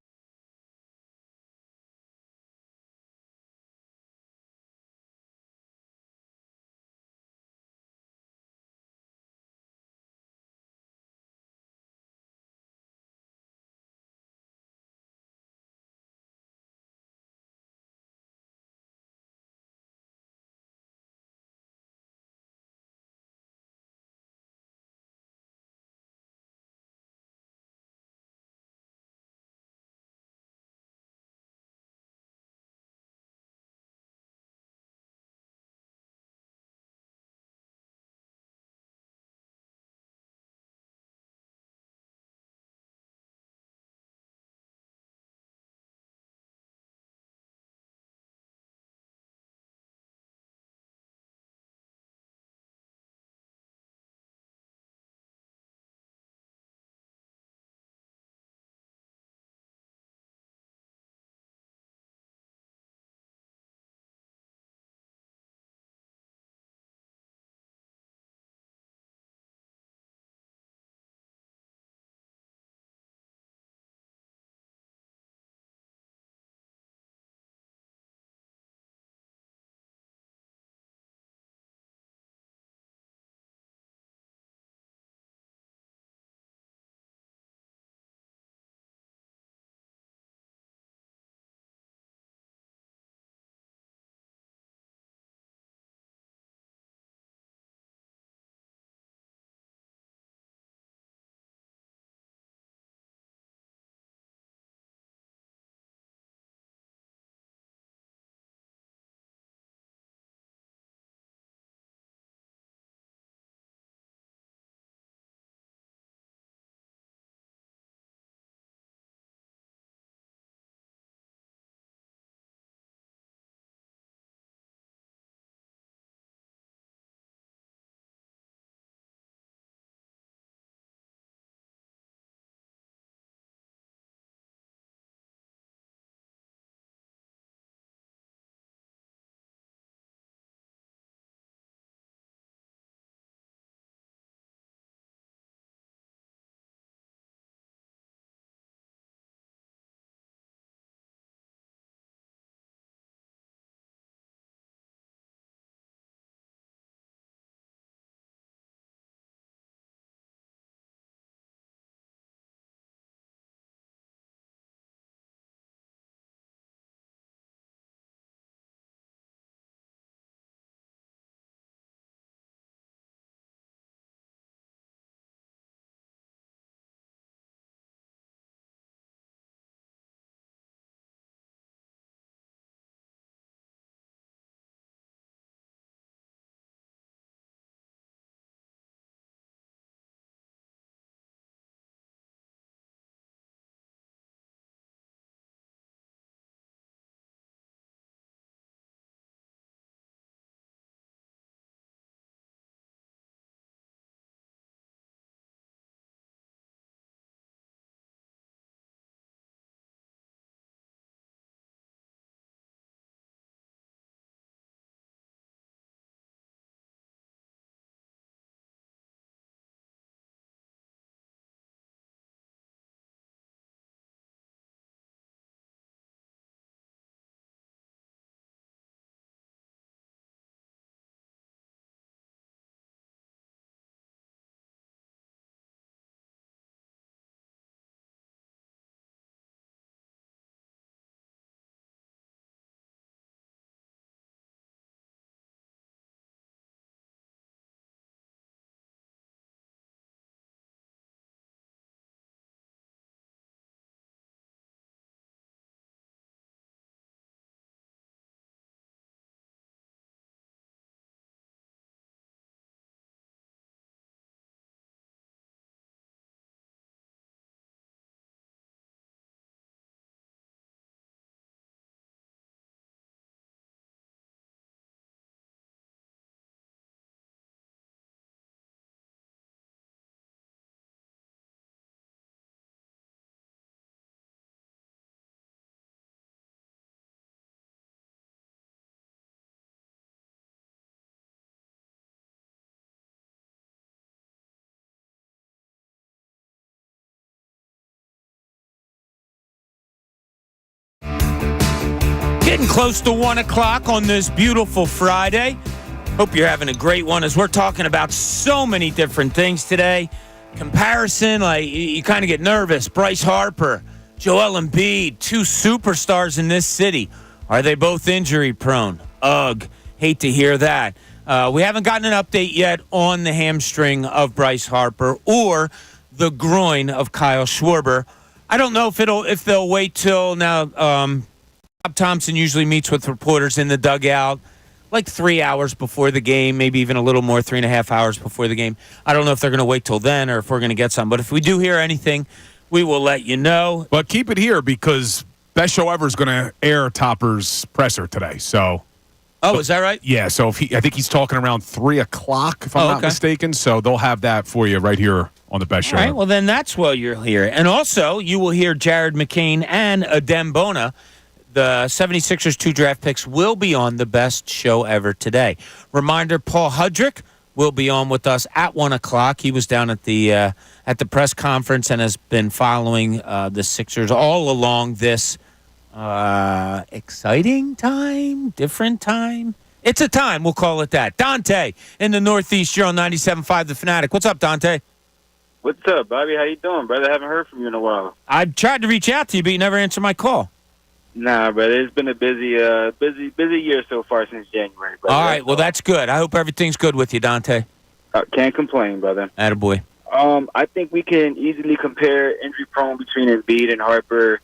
Getting close to 1 o'clock on this beautiful Friday. Hope you're having a great one as we're talking about so many different things today. Comparison, like you kind of get nervous. Bryce Harper, Joel Embiid, two superstars in this city. Are they both injury prone? Ugh, hate to hear that. We haven't gotten an update yet on the hamstring of Bryce Harper or the groin of Kyle Schwarber. I don't know if they'll wait till now. Bob Thompson usually meets with reporters in the dugout like 3 hours before the game, maybe even a little more, 3.5 hours before the game. I don't know if they're going to wait till then or if we're going to get some. But if we do hear anything, we will let you know. But keep it here because Best Show Ever is going to air Topper's presser today. So, is that right? Yeah. So I think he's talking around 3 o'clock, if I'm not mistaken. So they'll have that for you right here on the Best Show. All right. Ever. Well, then that's what you'll hear. And also, you will hear Jared McCain and Adem Bona. The 76ers 2 draft picks will be on the Best Show Ever today. Reminder, Paul Hudrick will be on with us at 1 o'clock. He was down at the press conference and has been following the Sixers all along this exciting time, different time. It's a time, we'll call it that. Dante in the Northeast, you're on 97.5 The Fanatic. What's up, Dante? What's up, Bobby? How you doing, brother? Haven't heard from you in a while. I tried to reach out to you, but you never answered my call. Nah, brother. It's been a busy year so far since January, brother. All right, well, that's good. I hope everything's good with you, Dante. Can't complain, brother. Attaboy. I think we can easily compare injury-prone between Embiid and Harper.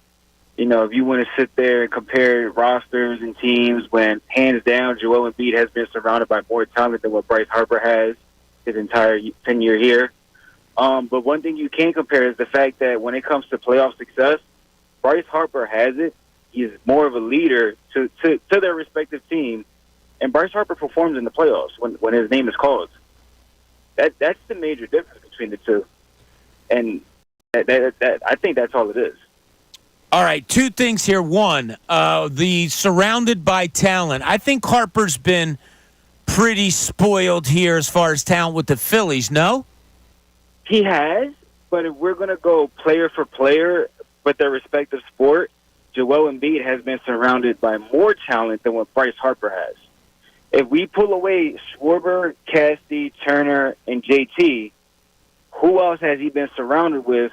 You know, if you want to sit there and compare rosters and teams when, hands down, Joel Embiid has been surrounded by more talent than what Bryce Harper has his entire tenure here. But one thing you can compare is the fact that when it comes to playoff success, Bryce Harper has it. He's more of a leader to their respective team, and Bryce Harper performs in the playoffs when his name is called. That's the major difference between the two, and that I think that's all it is. All right, two things here. One, the surrounded by talent. I think Harper's been pretty spoiled here as far as talent with the Phillies, no? He has, but if we're going to go player for player with their respective sport, Joel Embiid has been surrounded by more talent than what Bryce Harper has. If we pull away Schwarber, Cassidy, Turner, and JT, who else has he been surrounded with?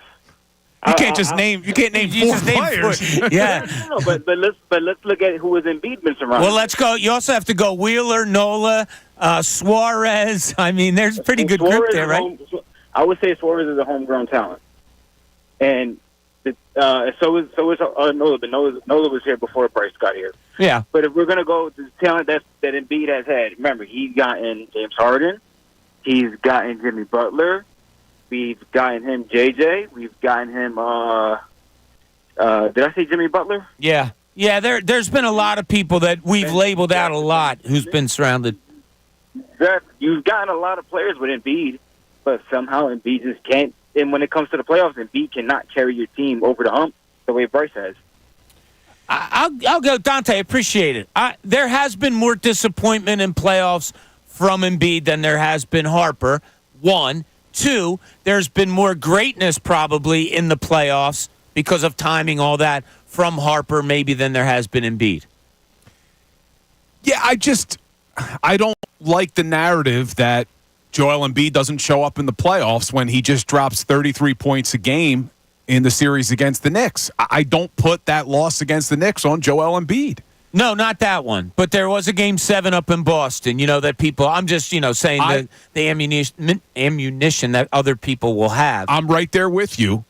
You can't just name. You can't name 4 players. Yeah. No, but let's look at who has Embiid been surrounded. Well, let's go. You also have to go Wheeler, Nola, Suarez. I mean, there's a pretty good group there, right? I would say Suarez is a homegrown talent, and so is Nola. But Nola was here before Bryce got here. Yeah. But if we're gonna go to the talent that Embiid has had, remember he's gotten James Harden, he's gotten Jimmy Butler, we've gotten him JJ, we've gotten him. Did I say Jimmy Butler? Yeah. Yeah. There's been a lot of people that we've labeled out a lot who's been surrounded. You've gotten a lot of players with Embiid, but somehow Embiid just can't. And when it comes to the playoffs, Embiid cannot carry your team over the hump the way Bryce has. I'll go, Dante. Appreciate it. There has been more disappointment in playoffs from Embiid than there has been Harper. 1. 2, there's been more greatness probably in the playoffs because of timing, all that, from Harper maybe than there has been Embiid. Yeah, I don't like the narrative that Joel Embiid doesn't show up in the playoffs when he just drops 33 points a game in the series against the Knicks. I don't put that loss against the Knicks on Joel Embiid. No, not that one. But there was a Game 7 up in Boston, that people – I'm just, saying that the ammunition that other people will have. I'm right there with you,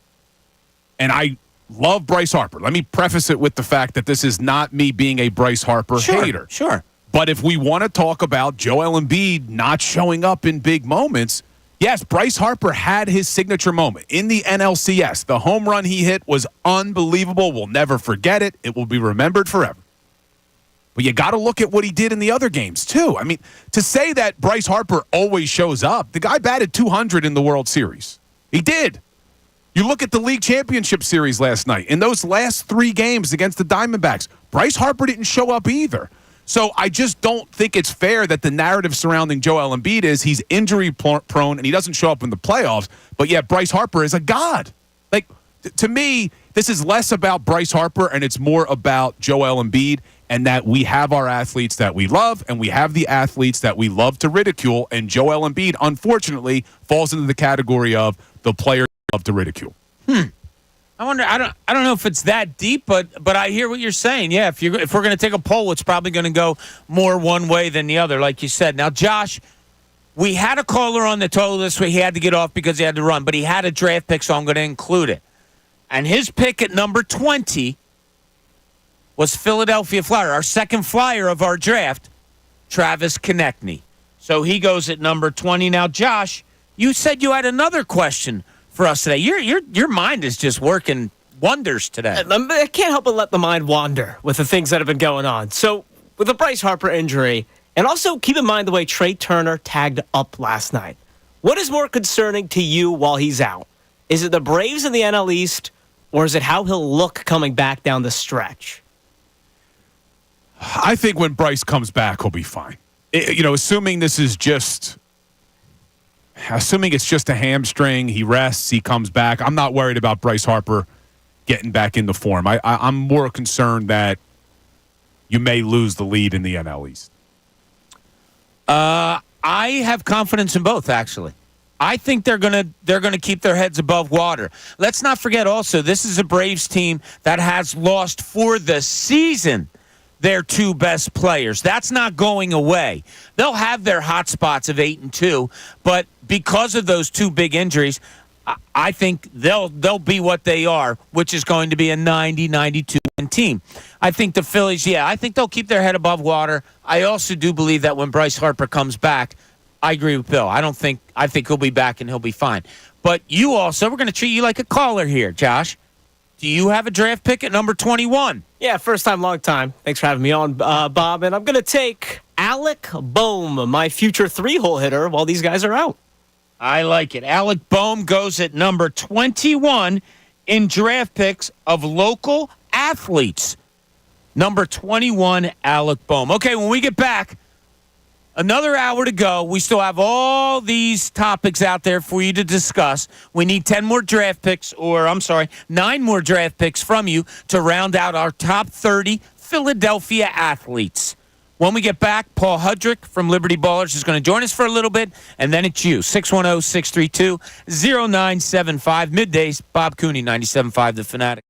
and I love Bryce Harper. Let me preface it with the fact that this is not me being a Bryce Harper hater. Sure. But if we want to talk about Joel Embiid not showing up in big moments, yes, Bryce Harper had his signature moment in the NLCS. The home run he hit was unbelievable. We'll never forget it. It will be remembered forever. But you got to look at what he did in the other games, too. I mean, to say that Bryce Harper always shows up, the guy batted 200 in the World Series. He did. You look at the League Championship Series last night. In those last 3 games against the Diamondbacks, Bryce Harper didn't show up either. So I just don't think it's fair that the narrative surrounding Joel Embiid is he's injury prone and he doesn't show up in the playoffs, but yet Bryce Harper is a god. Like, to me, this is less about Bryce Harper and it's more about Joel Embiid. and that we have our athletes that we love, and we have the athletes that we love to ridicule, and Joel Embiid, unfortunately, falls into the category of the player we love to ridicule. I wonder. I don't know if it's that deep, but I hear what you're saying. Yeah, if we're going to take a poll, it's probably going to go more one way than the other, like you said. Now, Josh, we had a caller on that told us he had to get off because he had to run, but he had a draft pick, so I'm going to include it. And his pick at number 20 was Philadelphia Flyer, our second Flyer of our draft, Travis Konechny. So he goes at number 20. Now, Josh, you said you had another question for us today. Your mind is just working wonders today. I can't help but let the mind wander with the things that have been going on. So, with the Bryce Harper injury, and also keep in mind the way Trey Turner tagged up last night. What is more concerning to you while he's out? Is it the Braves in the NL East, or is it how he'll look coming back down the stretch? I think when Bryce comes back, he'll be fine. Assuming it's just a hamstring, he rests, he comes back. I'm not worried about Bryce Harper getting back into form. I'm more concerned that you may lose the lead in the NL East. I have confidence in both, actually. I think they're gonna keep their heads above water. Let's not forget also, this is a Braves team that has lost for the season their two best players. That's not going away. They'll have their hot spots of 8-2, but because of those two big injuries, I think they'll be what they are, which is going to be a 90-92 win team. I think the Phillies, I think they'll keep their head above water. I also do believe that when Bryce Harper comes back, I agree with Bill. I think he'll be back and he'll be fine. But you also, we're going to treat you like a caller here, Josh. Do you have a draft pick at number 21? Yeah, first time, long time. Thanks for having me on, Bob. And I'm going to take Alec Boehm, my future 3-hole hitter, while these guys are out. I like it. Alec Boehm goes at number 21 in draft picks of local athletes. Number 21, Alec Boehm. Okay, when we get back, another hour to go. We still have all these topics out there for you to discuss. We need 9 more draft picks from you to round out our top 30 Philadelphia athletes. When we get back, Paul Hudrick from Liberty Ballers is going to join us for a little bit, and then it's you, 610-632-0975. Middays, Bob Cooney, 97.5 The Fanatic.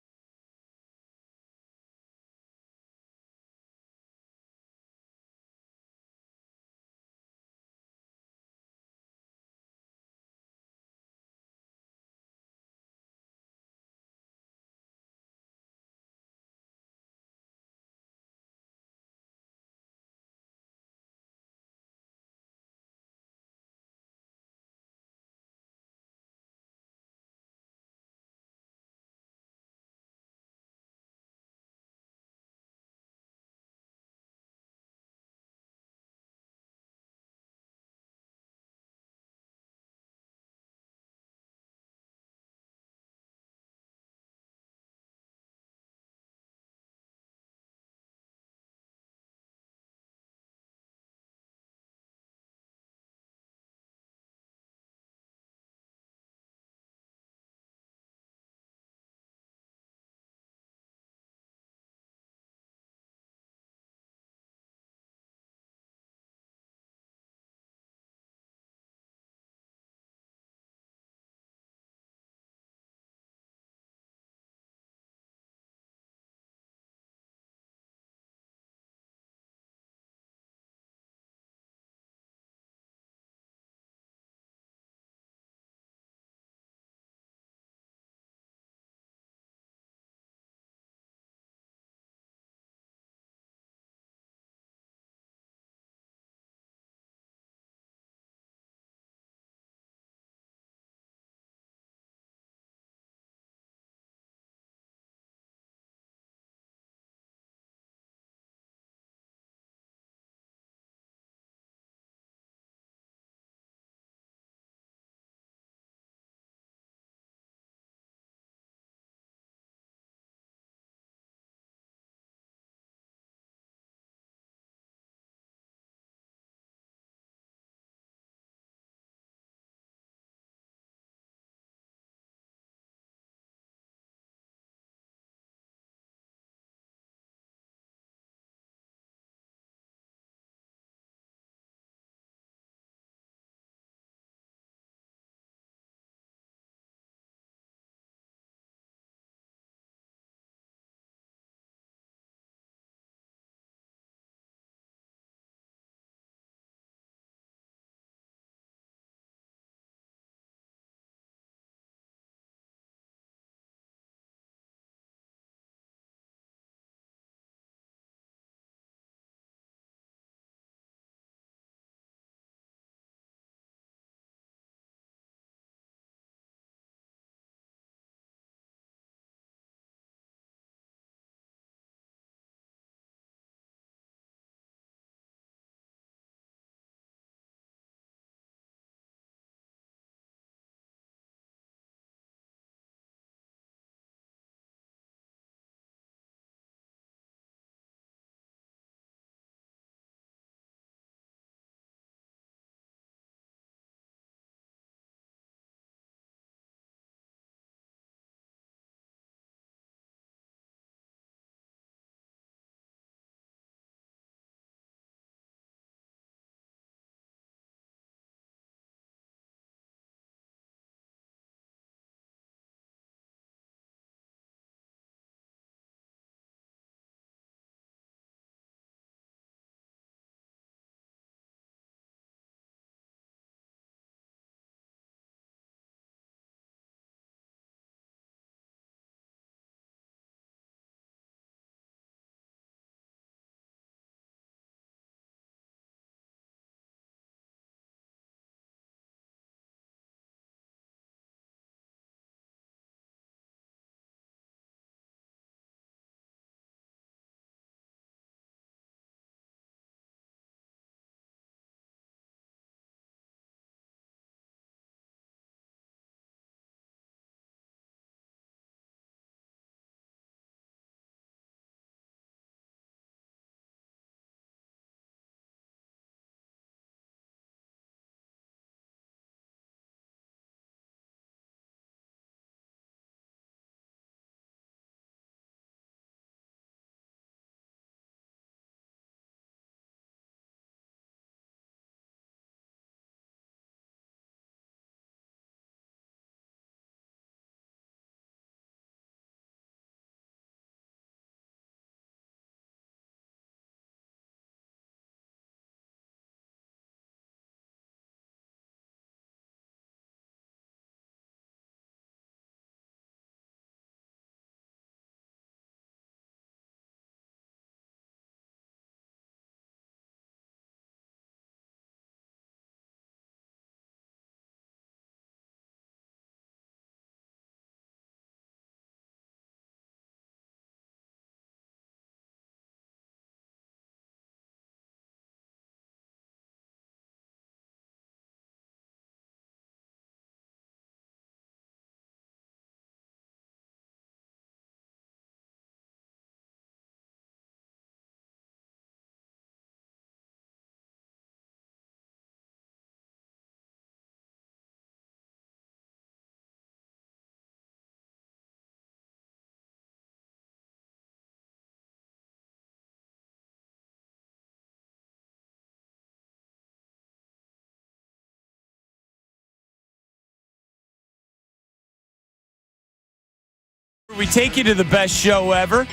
We take you to the best show ever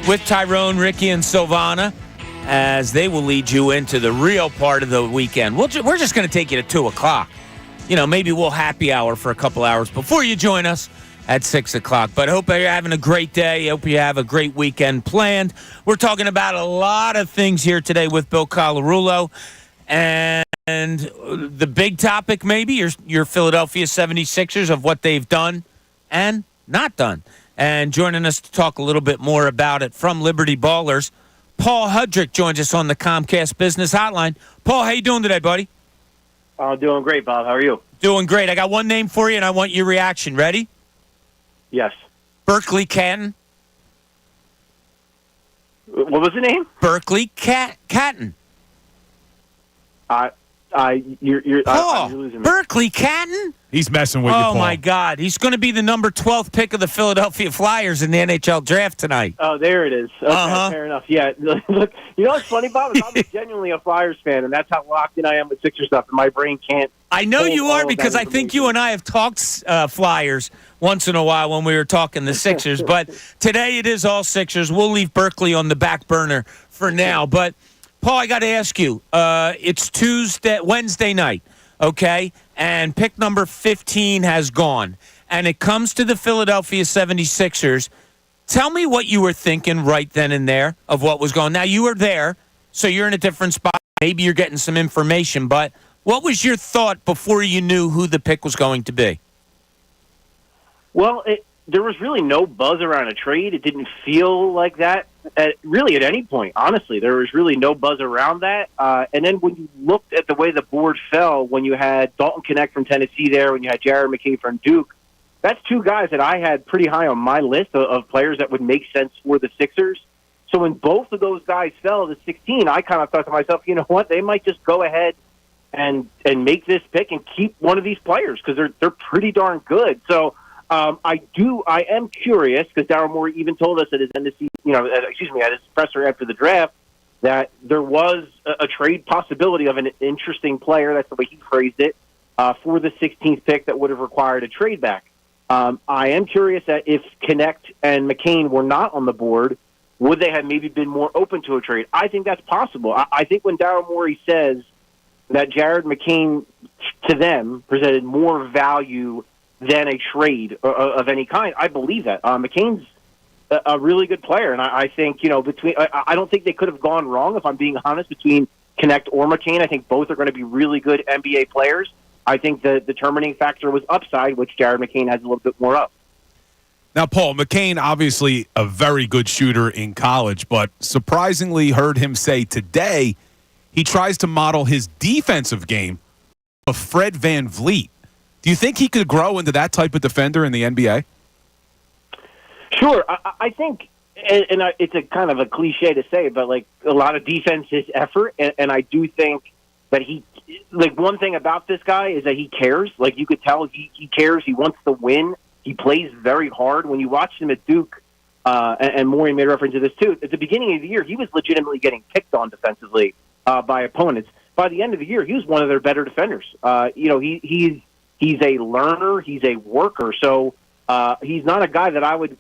with Tyrone, Ricky, and Silvana as they will lead you into the real part of the weekend. We're just going to take you to 2 o'clock. Maybe we'll happy hour for a couple hours before you join us at 6 o'clock. But I hope you're having a great day. I hope you have a great weekend planned. We're talking about a lot of things here today with Bill Colarulo. And the big topic maybe, your Philadelphia 76ers, of what they've done and not done. And joining us to talk a little bit more about it from Liberty Ballers, Paul Hudrick joins us on the Comcast Business Hotline. Paul, how you doing today, buddy? Doing great, Bob. How are you? Doing great. I got one name for you, and I want your reaction. Ready? Yes. Berkeley Catton. What was the name? Berkeley Catton. You're losing me. Berkeley Catton? He's messing with you, Paul. Oh, my God. He's going to be the number 12th pick of the Philadelphia Flyers in the NHL draft tonight. Oh, there it is. Okay, Fair enough. Yeah. Look, you know what's funny, Bob? Is I'm genuinely a Flyers fan, and that's how locked in I am with Sixers stuff, and my brain can't. I know you are, because I think you and I have talked Flyers once in a while when we were talking the Sixers. But today it is all Sixers. We'll leave Berkeley on the back burner for now. But, Paul, I got to ask you, it's Wednesday night, okay? And pick number 15 has gone. And it comes to the Philadelphia 76ers. Tell me what you were thinking right then and there of what was going on. Now, you were there, so you're in a different spot. Maybe you're getting some information. But what was your thought before you knew who the pick was going to be? Well, there was really no buzz around a trade. It didn't feel like that really at any point, honestly. There was really no buzz around that. And then when you looked at the way the board fell, when you had Dalton Knecht from Tennessee there, when you had Jared McKay from Duke, that's two guys that I had pretty high on my list of players that would make sense for the Sixers. So when both of those guys fell to 16, I kind of thought to myself, you know what, they might just go ahead and make this pick and keep one of these players because they're pretty darn good. So I am curious, because Daryl Morey even told us at his at his presser after the draft that there was a trade possibility of an interesting player. That's the way he phrased it for the 16th pick that would have required a trade back. I am curious that if Knecht and McCain were not on the board, would they have maybe been more open to a trade? I think that's possible. I think when Daryl Morey says that Jared McCain to them presented more value than a trade of any kind, I believe that. McCain's a really good player, and I think, I don't think they could have gone wrong, if I'm being honest, between Knecht or McCain. I think both are going to be really good NBA players. I think the determining factor was upside, which Jared McCain has a little bit more of. Now, Paul, McCain, obviously a very good shooter in college, but surprisingly heard him say today he tries to model his defensive game of Fred VanVleet. Do you think he could grow into that type of defender in the NBA? Sure. I think, and it's a kind of a cliche to say, but like a lot of defense is effort, and I do think that one thing about this guy is that he cares. Like, you could tell he cares. He wants to win. He plays very hard. When you watched him at Duke, and Morey made reference to this too, at the beginning of the year, he was legitimately getting picked on defensively by opponents. By the end of the year, he was one of their better defenders. He's a learner. He's a worker. So he's not a guy that I would,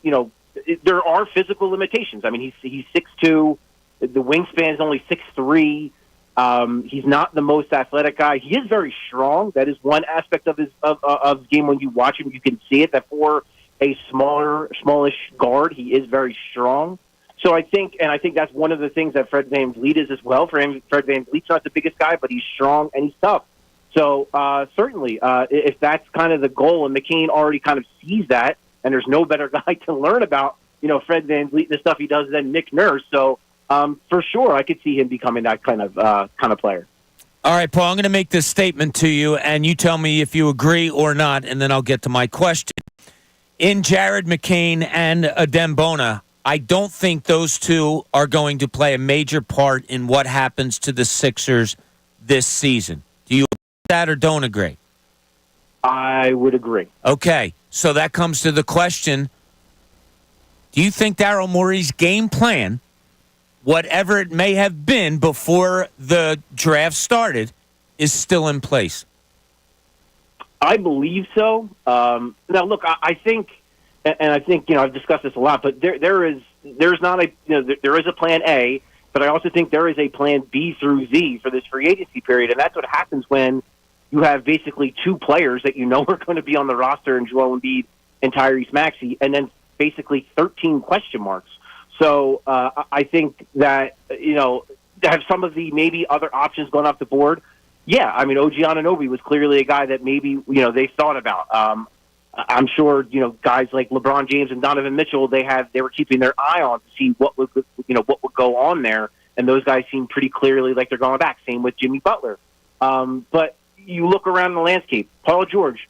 there are physical limitations. I mean, he's 6'2". The wingspan is only 6'3". He's not the most athletic guy. He is very strong. That is one aspect of his game. When you watch him, you can see it, that for a smallish guard, he is very strong. So I think that's one of the things that Fred VanVleet is as well. For him, Fred VanVleet's not the biggest guy, but he's strong and he's tough. So certainly, if that's kind of the goal, and McCain already kind of sees that, and there's no better guy to learn about, Fred VanVleet and the stuff he does than Nick Nurse. So for sure, I could see him becoming that kind of player. All right, Paul, I'm going to make this statement to you, and you tell me if you agree or not, and then I'll get to my question. In Jared McCain and Adem Bona, I don't think those two are going to play a major part in what happens to the Sixers this season. Do you agree with that or don't agree? I would agree. Okay, so that comes to the question, do you think Daryl Morey's game plan, whatever it may have been before the draft started, is still in place? I believe so. Now, look, I think and I think I've discussed this a lot, but there's not a there is a plan A, but I also think there is a plan B through Z for this free agency period, and that's what happens when you have basically two players that are going to be on the roster in Joel Embiid and Tyrese Maxey, and then basically 13 question marks. So I think that to have some of the maybe other options going off the board. Yeah, I mean, OG Anunoby was clearly a guy that maybe they thought about. I'm sure guys like LeBron James and Donovan Mitchell they were keeping their eye on to see what would go on there, and those guys seem pretty clearly like they're going back. Same with Jimmy Butler. But you look around the landscape, Paul George.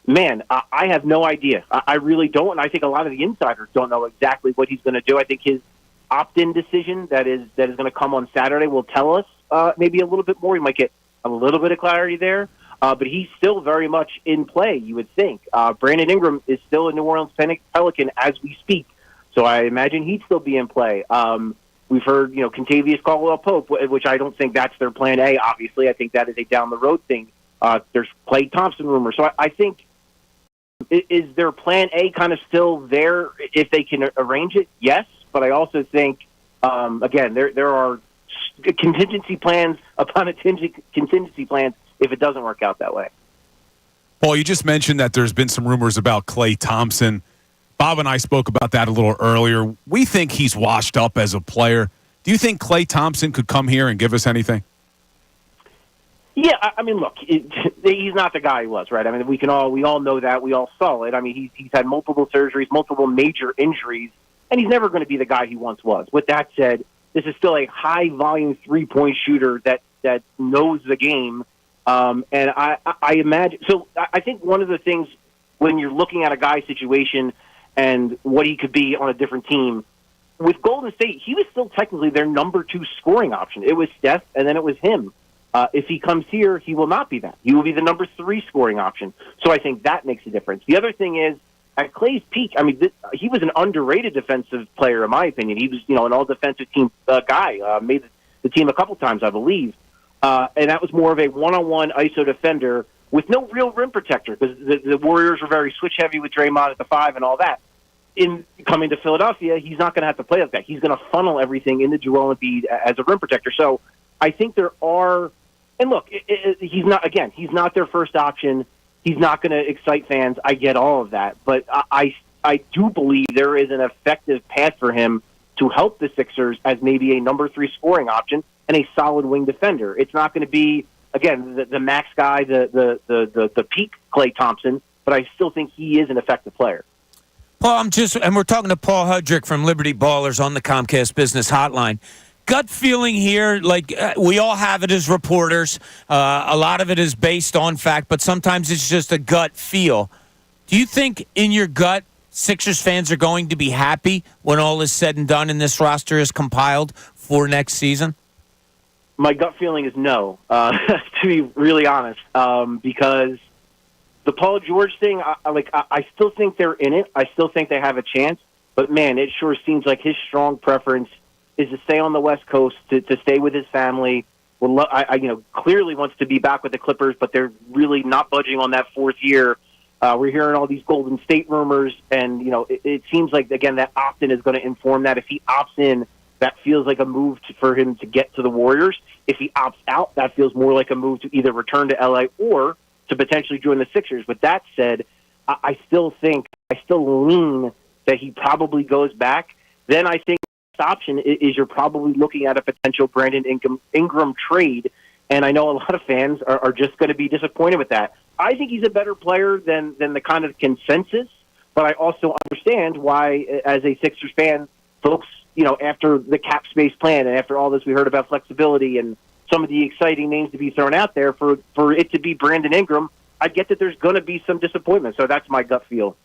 Man, I have no idea. I really don't, and I think a lot of the insiders don't know exactly what he's going to do. I think his opt-in decision that is going to come on Saturday will tell us maybe a little bit more. He might get a little bit of clarity there, but he's still very much in play, you would think. Brandon Ingram is still a New Orleans Pelican as we speak, so I imagine he'd still be in play. We've heard, Contavious Caldwell-Pope, which I don't think that's their plan A, obviously. I think that is a down-the-road thing. There's Klay Thompson rumors. So I think, is their plan A kind of still there if they can arrange it? Yes, but I also think, again, there are contingency plans upon contingency plans if it doesn't work out that way. Paul, you just mentioned that there's been some rumors about Klay Thompson. Bob and I spoke about that a little earlier. We think he's washed up as a player. Do you think Klay Thompson could come here and give us anything? Yeah, I mean, look, he's not the guy he was, right? I mean, we all know that. We all saw it. I mean, he's had multiple surgeries, multiple major injuries, and he's never going to be the guy he once was. With that said, this is still a high-volume three-point shooter that knows the game, and I imagine. So I think one of the things when you're looking at a guy's situation and what he could be on a different team, with Golden State, he was still technically their number 2 scoring option. It was Steph, and then it was him. If he comes here, he will not be that. He will be the number 3 scoring option. So I think that makes a difference. The other thing is, at Klay's peak, I mean, he was an underrated defensive player, in my opinion. He was, an all-defensive team guy. Made the team a couple times, I believe. And that was more of a one-on-one ISO defender with no real rim protector because the Warriors were very switch-heavy with Draymond at the 5 and all that. In coming to Philadelphia, he's not going to have to play like that. He's going to funnel everything into Joel Embiid as a rim protector. So I think there are... And look, he's not their first option. He's not going to excite fans. I get all of that. But I do believe there is an effective path for him to help the Sixers as maybe a number 3 scoring option and a solid wing defender. It's not going to be, again, the max guy, the peak Klay Thompson, but I still think he is an effective player. Paul, and we're talking to Paul Hudrick from Liberty Ballers on the Comcast Business Hotline. Gut feeling here, like we all have it as reporters. A lot of it is based on fact, but sometimes it's just a gut feel. Do you think in your gut Sixers fans are going to be happy when all is said and done and this roster is compiled for next season? My gut feeling is no, to be really honest, because the Paul George thing, I still think they're in it. I still think they have a chance, but man, it sure seems like his strong preference is to stay on the West Coast, to stay with his family. Clearly wants to be back with the Clippers, but they're really not budging on that 4th year. We're hearing all these Golden State rumors, and it seems like again that opt-in is going to inform that. If he opts in, that feels like a move for him to get to the Warriors. If he opts out, that feels more like a move to either return to LA or to potentially join the Sixers. With that said, I still lean that he probably goes back. Then I think option is you're probably looking at a potential Brandon Ingram trade, and I know a lot of fans are just going to be disappointed with that. I think he's a better player than the kind of consensus, but I also understand why, as a Sixers fan, folks, after the cap space plan and after all this we heard about flexibility and some of the exciting names to be thrown out there, for it to be Brandon Ingram, I get that there's going to be some disappointment, so that's my gut feel.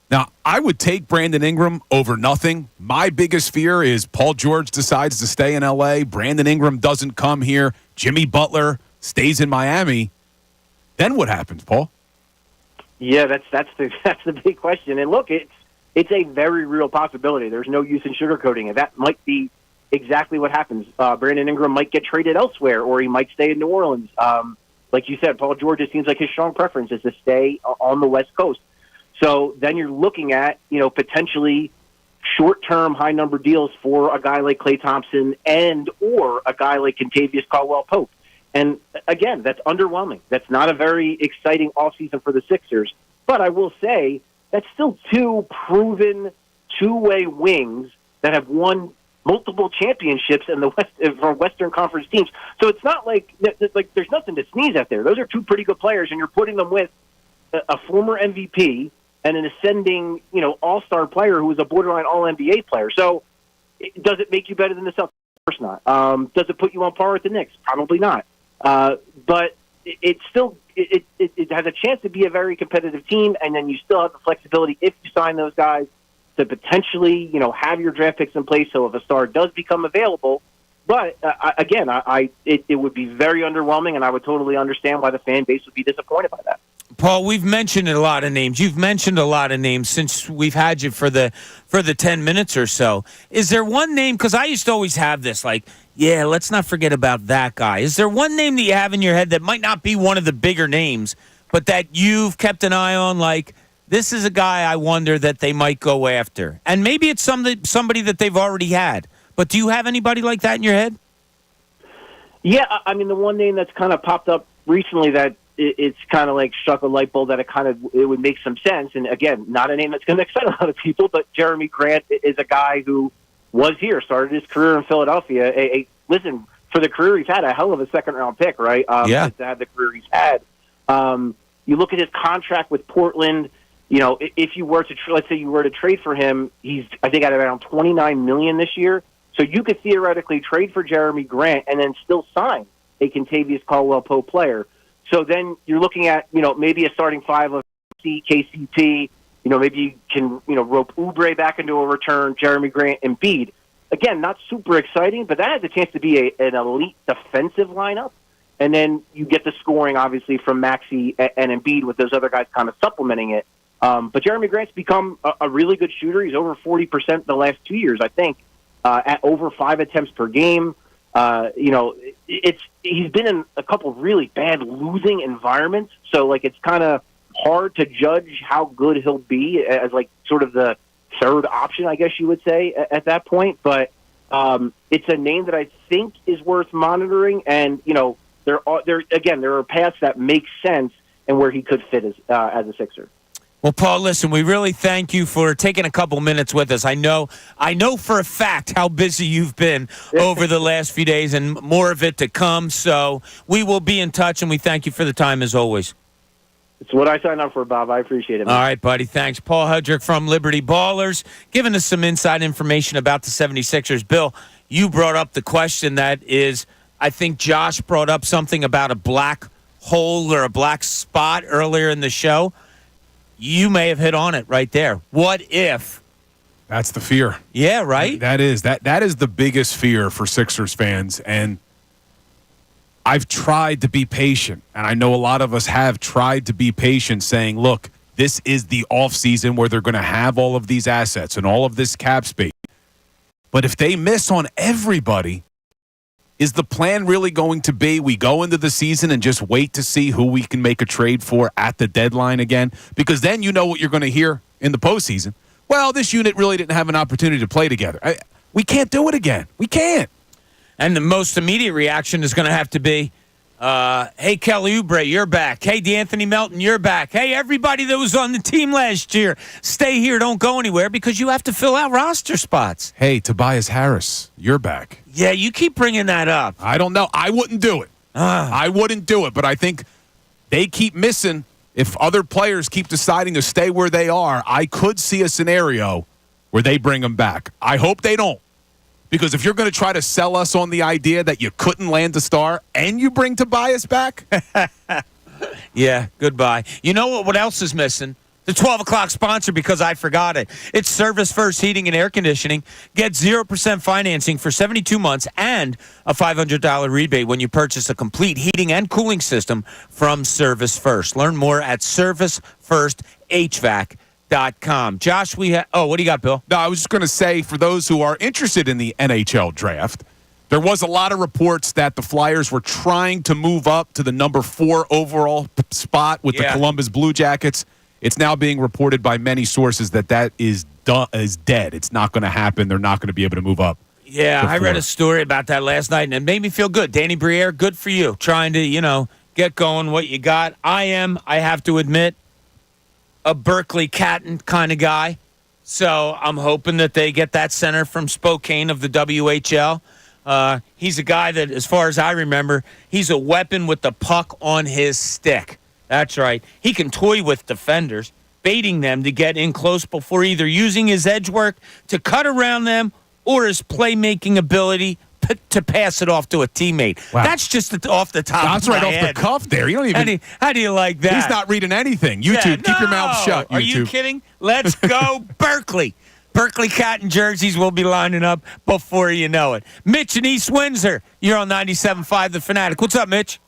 Now, I would take Brandon Ingram over nothing. My biggest fear is Paul George decides to stay in L.A., Brandon Ingram doesn't come here, Jimmy Butler stays in Miami. Then what happens, Paul? Yeah, that's the big question. And look, it's a very real possibility. There's no use in sugarcoating it. That might be exactly what happens. Brandon Ingram might get traded elsewhere, or he might stay in New Orleans. Like you said, Paul George, it seems like his strong preference is to stay on the West Coast. So then you're looking at, potentially short-term high-number deals for a guy like Klay Thompson and or a guy like Kentavious Caldwell-Pope. And again, that's underwhelming. That's not a very exciting offseason for the Sixers. But I will say that's still two proven two-way wings that have won multiple championships in the for Western Conference teams. So it's not like there's nothing to sneeze at there. Those are two pretty good players, and you're putting them with a former MVP and an ascending, all-star player who was a borderline all-NBA player. So does it make you better than the Celtics? Of course not. Does it put you on par with the Knicks? Probably not. But it still it has a chance to be a very competitive team, and then you still have the flexibility if you sign those guys to potentially, have your draft picks in place. So if a star does become available, but again, it would be very underwhelming, and I would totally understand why the fan base would be disappointed by that. Paul, we've mentioned a lot of names. You've mentioned a lot of names since we've had you for the 10 minutes or so. Is there one name? Because I used to always have this, let's not forget about that guy. Is there one name that you have in your head that might not be one of the bigger names, but that you've kept an eye on, this is a guy I wonder that they might go after? And maybe it's somebody that they've already had. But do you have anybody like that in your head? Yeah, I mean, the one name that's kind of popped up recently that it's kind of struck a light bulb that it would make some sense. And again, not a name that's going to excite a lot of people, but Jeremy Grant is a guy who was here, started his career in Philadelphia. Listen, for the career he's had, a hell of a second-round pick, right? Yeah. To have the career he's had. You look at his contract with Portland. If you were to, let's say you were to trade for him, he's, I think, at around $29 million this year. So you could theoretically trade for Jeremy Grant and then still sign a Kentavious Caldwell-Pope player. So then you're looking at, maybe a starting five of KCP. Maybe you can, rope Oubre back into a return, Jeremy Grant, and Embiid. Again, not super exciting, but that has a chance to be an elite defensive lineup. And then you get the scoring, obviously, from Maxey and Embiid with those other guys kind of supplementing it. But Jeremy Grant's become a really good shooter. He's over 40% the last 2 years, I think, at over 5 attempts per game. He's been in a couple of really bad losing environments, so it's kind of hard to judge how good he'll be as sort of the third option, I guess you would say at that point. But it's a name that I think is worth monitoring, and there are paths that make sense and where he could fit as a Sixer. Well, Paul, listen, we really thank you for taking a couple minutes with us. I know for a fact how busy you've been over the last few days, and more of it to come. So we will be in touch, and we thank you for the time as always. It's what I signed up for, Bob. I appreciate it, man. All right, buddy. Thanks. Paul Hudrick from Liberty Ballers, giving us some inside information about the 76ers. Bill, you brought up the question that is, I think Josh brought up something about a black hole or a black spot earlier in the show. You may have hit on it right there. What if? That's the fear. Yeah, right? That is the biggest fear for Sixers fans. And I've tried to be patient, and I know a lot of us have tried to be patient, saying, look, this is the offseason where they're going to have all of these assets and all of this cap space. But if they miss on everybody, is the plan really going to be we go into the season and just wait to see who we can make a trade for at the deadline again? Because then you know what you're going to hear in the postseason. Well, this unit really didn't have an opportunity to play together. We can't do it again. We can't. And the most immediate reaction is going to have to be, hey, Kelly Oubre, you're back. Hey, DeAnthony Melton, you're back. Hey, everybody that was on the team last year, stay here, don't go anywhere, because you have to fill out roster spots. Hey, Tobias Harris, you're back. Yeah, you keep bringing that up. I don't know. I wouldn't do it. I wouldn't do it, but I think they keep missing. If other players keep deciding to stay where they are, I could see a scenario where they bring them back. I hope they don't. Because if you're going to try to sell us on the idea that you couldn't land a star and you bring Tobias back. Yeah, goodbye. You know what else is missing? The 12 o'clock sponsor, because I forgot it. It's Service First Heating and Air Conditioning. Get 0% financing for 72 months and a $500 rebate when you purchase a complete heating and cooling system from Service First. Learn more at ServiceFirstHVAC.com. Josh, what do you got, Bill? No, I was just going to say, for those who are interested in the NHL draft, there was a lot of reports that the Flyers were trying to move up to the number 4 overall spot with the Columbus Blue Jackets. It's now being reported by many sources that is dead. It's not going to happen. They're not going to be able to move up. Yeah, I read a story about that last night, and it made me feel good. Danny Briere, good for you. Trying to, get going what you got. I have to admit, a Berkeley Catton kind of guy. So I'm hoping that they get that center from Spokane of the WHL. He's a guy that, as far as I remember, he's a weapon with the puck on his stick. That's right. He can toy with defenders, baiting them to get in close before either using his edge work to cut around them or his playmaking ability to pass it off to a teammate. Wow. That's just off the top That's of my right head. off the cuff there. You don't even. How do you like that? He's not reading anything. YouTube, keep your mouth shut. YouTube. Are you kidding? Let's go, Berkeley. Berkeley Catton jerseys will be lining up before you know it. Mitch in East Windsor, you're on 97.5 The Fanatic. What's up, Mitch?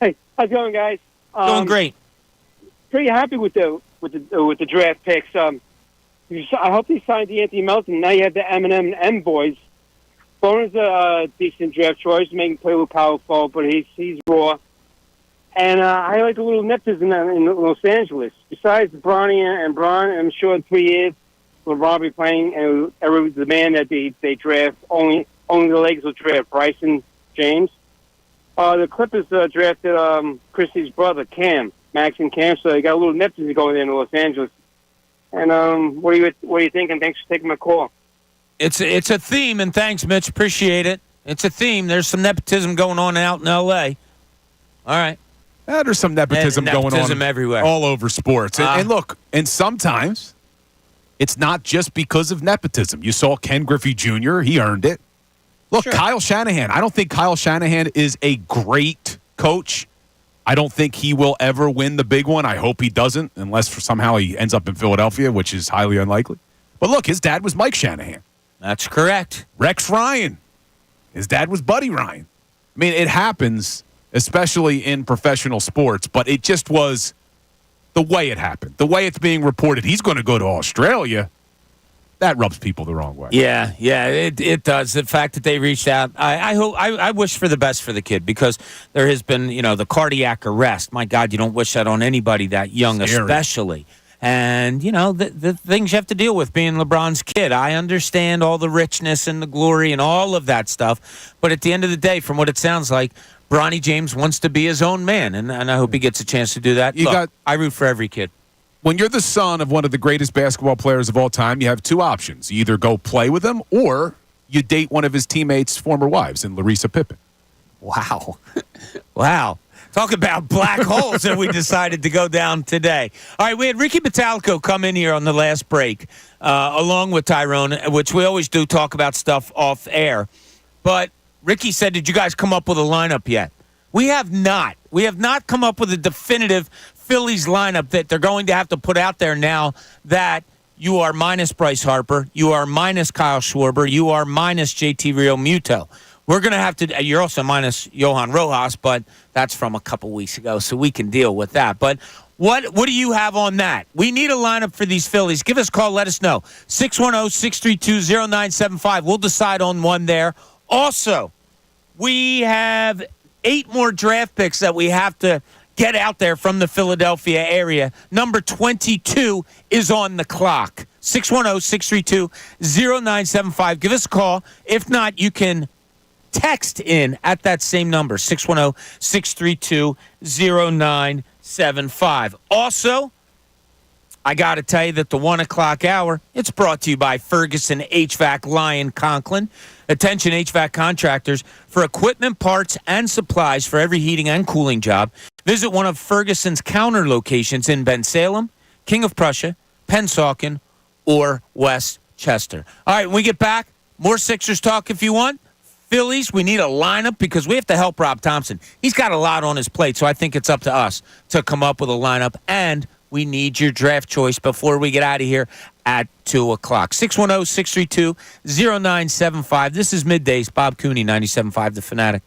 Hey, how's it going, guys? Doing great. Pretty happy with the draft picks. I hope they signed the Anthony Melton. Now you have the Ehrmann and M boys. Boner's a decent draft choice, making play with power forward, but he's raw. And I like a little nepotism in Los Angeles. Besides Bronny and Bron, I'm sure in 3 years LeBron will be playing, and every demand that they draft only the Lakers will draft Bryson James. The Clippers drafted Christie's brother Cam, Max and Cam, so they got a little nepotism going in Los Angeles. And what are you thinking? Thanks for taking my call. It's a theme, and thanks, Mitch. Appreciate it. It's a theme. There's some nepotism going on out in L.A. All right. There's some nepotism going on everywhere, all over sports. And look, and sometimes it's not just because of nepotism. You saw Ken Griffey Jr., he earned it. Look, sure. Kyle Shanahan. I don't think Kyle Shanahan is a great coach. I don't think he will ever win the big one. I hope he doesn't, unless somehow he ends up in Philadelphia, which is highly unlikely. But look, his dad was Mike Shanahan. That's correct. Rex Ryan. His dad was Buddy Ryan. I mean, it happens, especially in professional sports, but it just was the way it happened, the way it's being reported. He's going to go to Australia. That rubs people the wrong way. Yeah, it does. The fact that they reached out, I wish for the best for the kid, because there has been, the cardiac arrest. My God, you don't wish that on anybody that young, especially. And, the things you have to deal with being LeBron's kid. I understand all the richness and the glory and all of that stuff. But at the end of the day, from what it sounds like, Bronny James wants to be his own man. And I hope he gets a chance to do that. I root for every kid. When you're the son of one of the greatest basketball players of all time, you have two options. You either go play with him or you date one of his teammates' former wives in Larissa Pippen. Wow. Wow. Talk about black holes that we decided to go down today. All right, we had Ricky Metallico come in here on the last break, along with Tyrone, which we always do talk about stuff off air. But Ricky said, did you guys come up with a lineup yet? We have not. We have not come up with a definitive Phillies lineup that they're going to have to put out there now that you are minus Bryce Harper, you are minus Kyle Schwarber, you are minus JT Realmuto. We're going to have to – you're also minus Johan Rojas, but that's from a couple weeks ago, so we can deal with that. But what do you have on that? We need a lineup for these Phillies. Give us a call. Let us know. 610-632-0975. We'll decide on one there. Also, we have 8 more draft picks that we have to get out there from the Philadelphia area. Number 22 is on the clock. 610-632-0975. Give us a call. If not, you can – text in at that same number, 610-632-0975. Also, I got to tell you that the 1 o'clock hour, it's brought to you by Ferguson HVAC Lyon Conklin. Attention HVAC contractors, for equipment, parts, and supplies for every heating and cooling job, visit one of Ferguson's counter locations in Bensalem, King of Prussia, Pennsauken, or Westchester. All right, when we get back, more Sixers talk if you want. Phillies, we need a lineup because we have to help Rob Thompson. He's got a lot on his plate, so I think it's up to us to come up with a lineup, and we need your draft choice before we get out of here at 2 o'clock. 610-632-0975. This is Middays. Bob Cooney, 97.5 The Fanatic.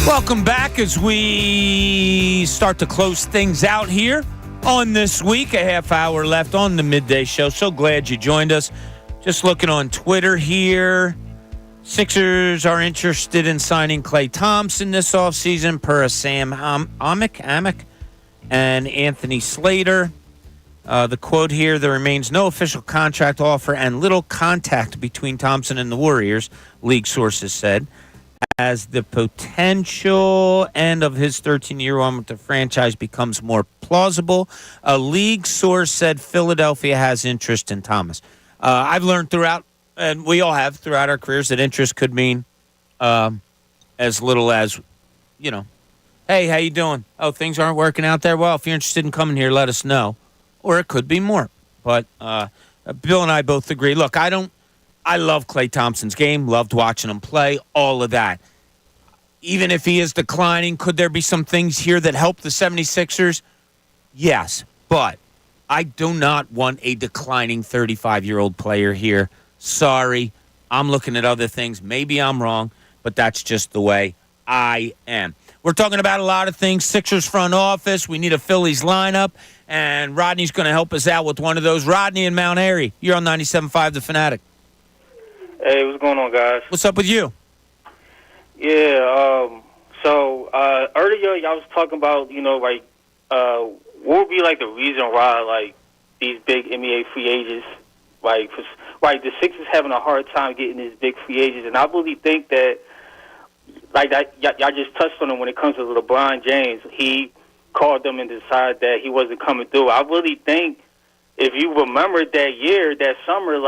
Welcome back as we start to close things out here on this week. A half hour left on the midday show. So glad you joined us. Just looking on Twitter here. Sixers are interested in signing Klay Thompson this offseason per Sam Amick and Anthony Slater. The quote here, there remains no official contract offer and little contact between Thompson and the Warriors, league sources said, as the potential end of his 13-year run with the franchise becomes more plausible. A league source said Philadelphia has interest in Thomas. I've learned throughout, and we all have throughout our careers, that interest could mean as little as, hey, how you doing? Oh, things aren't working out there. Well, if you're interested in coming here, let us know. Or it could be more. But Bill and I both agree. Look, I love Klay Thompson's game, loved watching him play, all of that. Even if he is declining, could there be some things here that help the 76ers? Yes, but I do not want a declining 35-year-old player here. Sorry, I'm looking at other things. Maybe I'm wrong, but that's just the way I am. We're talking about a lot of things. Sixers front office. We need a Phillies lineup, and Rodney's going to help us out with one of those. Rodney in Mount Airy. You're on 97.5 The Fanatic. Hey, what's going on, guys? What's up with you? Yeah, earlier y'all was talking about, what would be, the reason why, these big NBA free agents, the Sixers having a hard time getting these big free agents, and I really think that, y'all just touched on it when it comes to LeBron James. He called them and decided that he wasn't coming through. I really think, if you remember that year, that summer,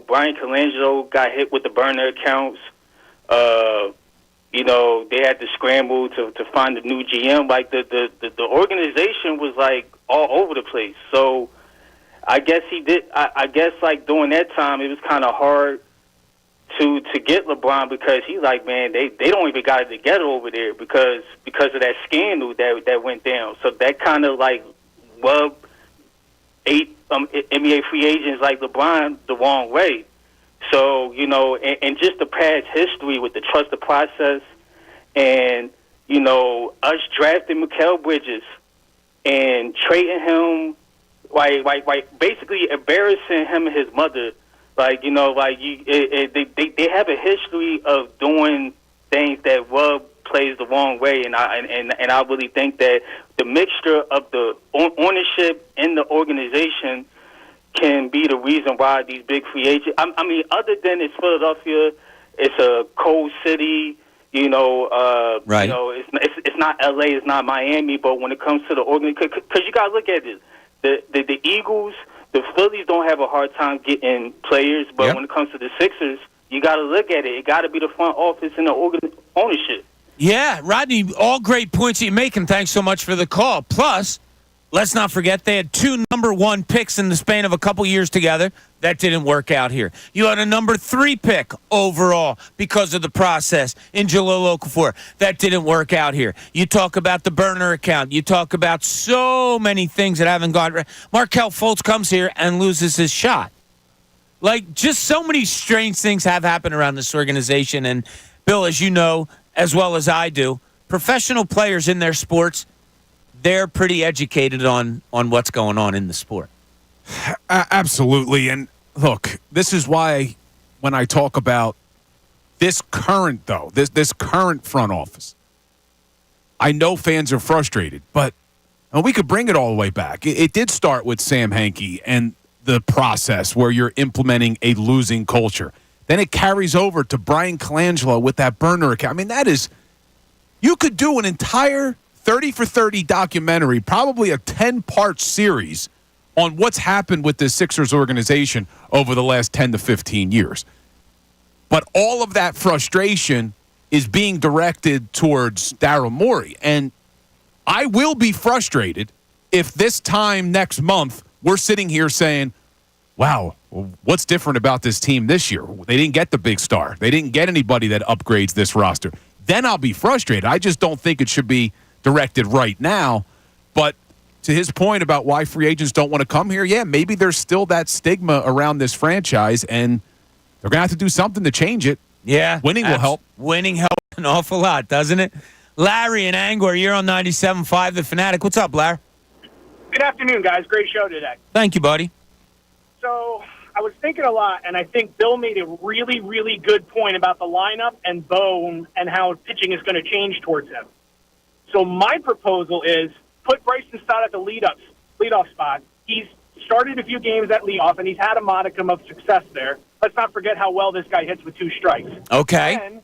Brian Colangelo got hit with the burner accounts. They had to scramble to find a new GM. The organization was all over the place. So I guess he did. I guess during that time it was kind of hard to get LeBron because he's man, they don't even got it together over there because of that scandal that went down. So that kind of rubbed 8 NBA free agents like LeBron the wrong way. So, and just the past history with the trusted process and, us drafting Mikal Bridges and trading him, basically embarrassing him and his mother. They have a history of doing things that rub plays the wrong way, and I really think that the mixture of the ownership and the organization can be the reason why these big free agents. I mean, other than it's Philadelphia, it's a cold city. Right. It's not LA, it's not Miami. But when it comes to the organization, because you gotta look at this, the Eagles, the Phillies don't have a hard time getting players, but when it comes to the Sixers, you got to look at it. It got to be the front office and the ownership. Yeah, Rodney, all great points you're making. Thanks so much for the call. Plus, let's not forget they had 2 number 1 picks in the span of a couple years together. That didn't work out here. You had a number 3 pick overall because of the process in Jahlil Okafor. That didn't work out here. You talk about the burner account. You talk about so many things that haven't gone right. Markelle Fultz comes here and loses his shot. Just so many strange things have happened around this organization. And, Bill, as you know, as well as I do, professional players in their sports, they're pretty educated on what's going on in the sport. Absolutely. And look, this is why when I talk about this current front office, I know fans are frustrated, but we could bring it all the way back. It did start with Sam Hinkie and the process where you're implementing a losing culture. Then it carries over to Brian Colangelo with that burner account. I mean, you could do an entire 30 for 30 documentary, probably a 10-part series on what's happened with the Sixers organization over the last 10 to 15 years. But all of that frustration is being directed towards Daryl Morey. And I will be frustrated if this time next month we're sitting here saying, wow, what's different about this team this year? They didn't get the big star. They didn't get anybody that upgrades this roster. Then I'll be frustrated. I just don't think it should be directed right now. But to his point about why free agents don't want to come here, yeah, maybe there's still that stigma around this franchise, and they're going to have to do something to change it. Yeah. Winning will help. Winning helps an awful lot, doesn't it? Larry in Angler, you're on 97.5 The Fanatic. What's up, Larry? Good afternoon, guys. Great show today. Thank you, buddy. So I was thinking a lot, and I think Bill made a really, really good point about the lineup and Bone and how pitching is going to change towards him. So my proposal is put Bryson Stott at the leadoff spot. He's started a few games at leadoff, and he's had a modicum of success there. Let's not forget how well this guy hits with 2 strikes. Okay. Then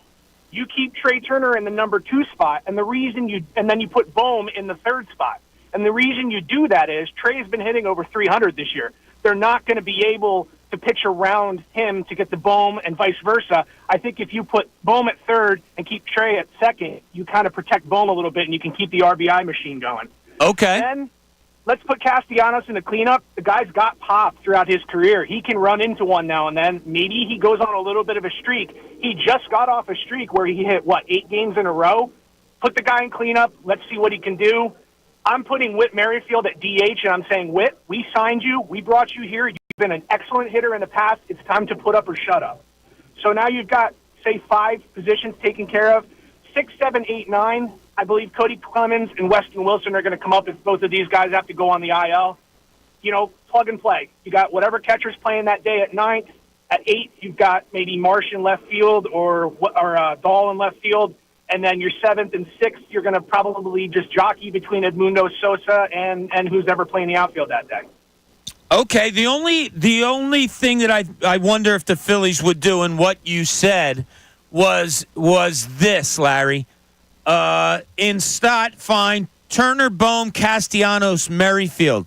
you keep Trey Turner in the number 2 spot, and then you put Bohm in the 3rd spot. And the reason you do that is Trey's been hitting over 300 this year. They're not going to be able to pitch around him to get the Bohm and vice versa. I think if you put Bohm at 3rd and keep Trey at 2nd, you kind of protect Bohm a little bit, and you can keep the RBI machine going. Okay. Then let's put Castellanos in the cleanup. The guy's got pop throughout his career. He can run into one now and then. Maybe he goes on a little bit of a streak. He just got off a streak where he hit, 8 games in a row? Put the guy in cleanup. Let's see what he can do. I'm putting Whit Merrifield at DH, and I'm saying, Whit, we signed you. We brought you here. You've been an excellent hitter in the past. It's time to put up or shut up. So now you've got, say, 5 positions taken care of. 6, 7, 8, 9. I believe Cody Clemens and Weston Wilson are going to come up if both of these guys have to go on the IL. Plug and play. You got whatever catcher's playing that day at 9th. At 8th, you've got maybe Marsh in left field or Dahl in left field. And then your 7th and 6th, you're going to probably just jockey between Edmundo Sosa and who's ever playing the outfield that day. Okay, the only thing that I wonder if the Phillies would do, and what you said was this, Larry. In Stott, fine. Turner, Bohm, Castellanos, Merrifield.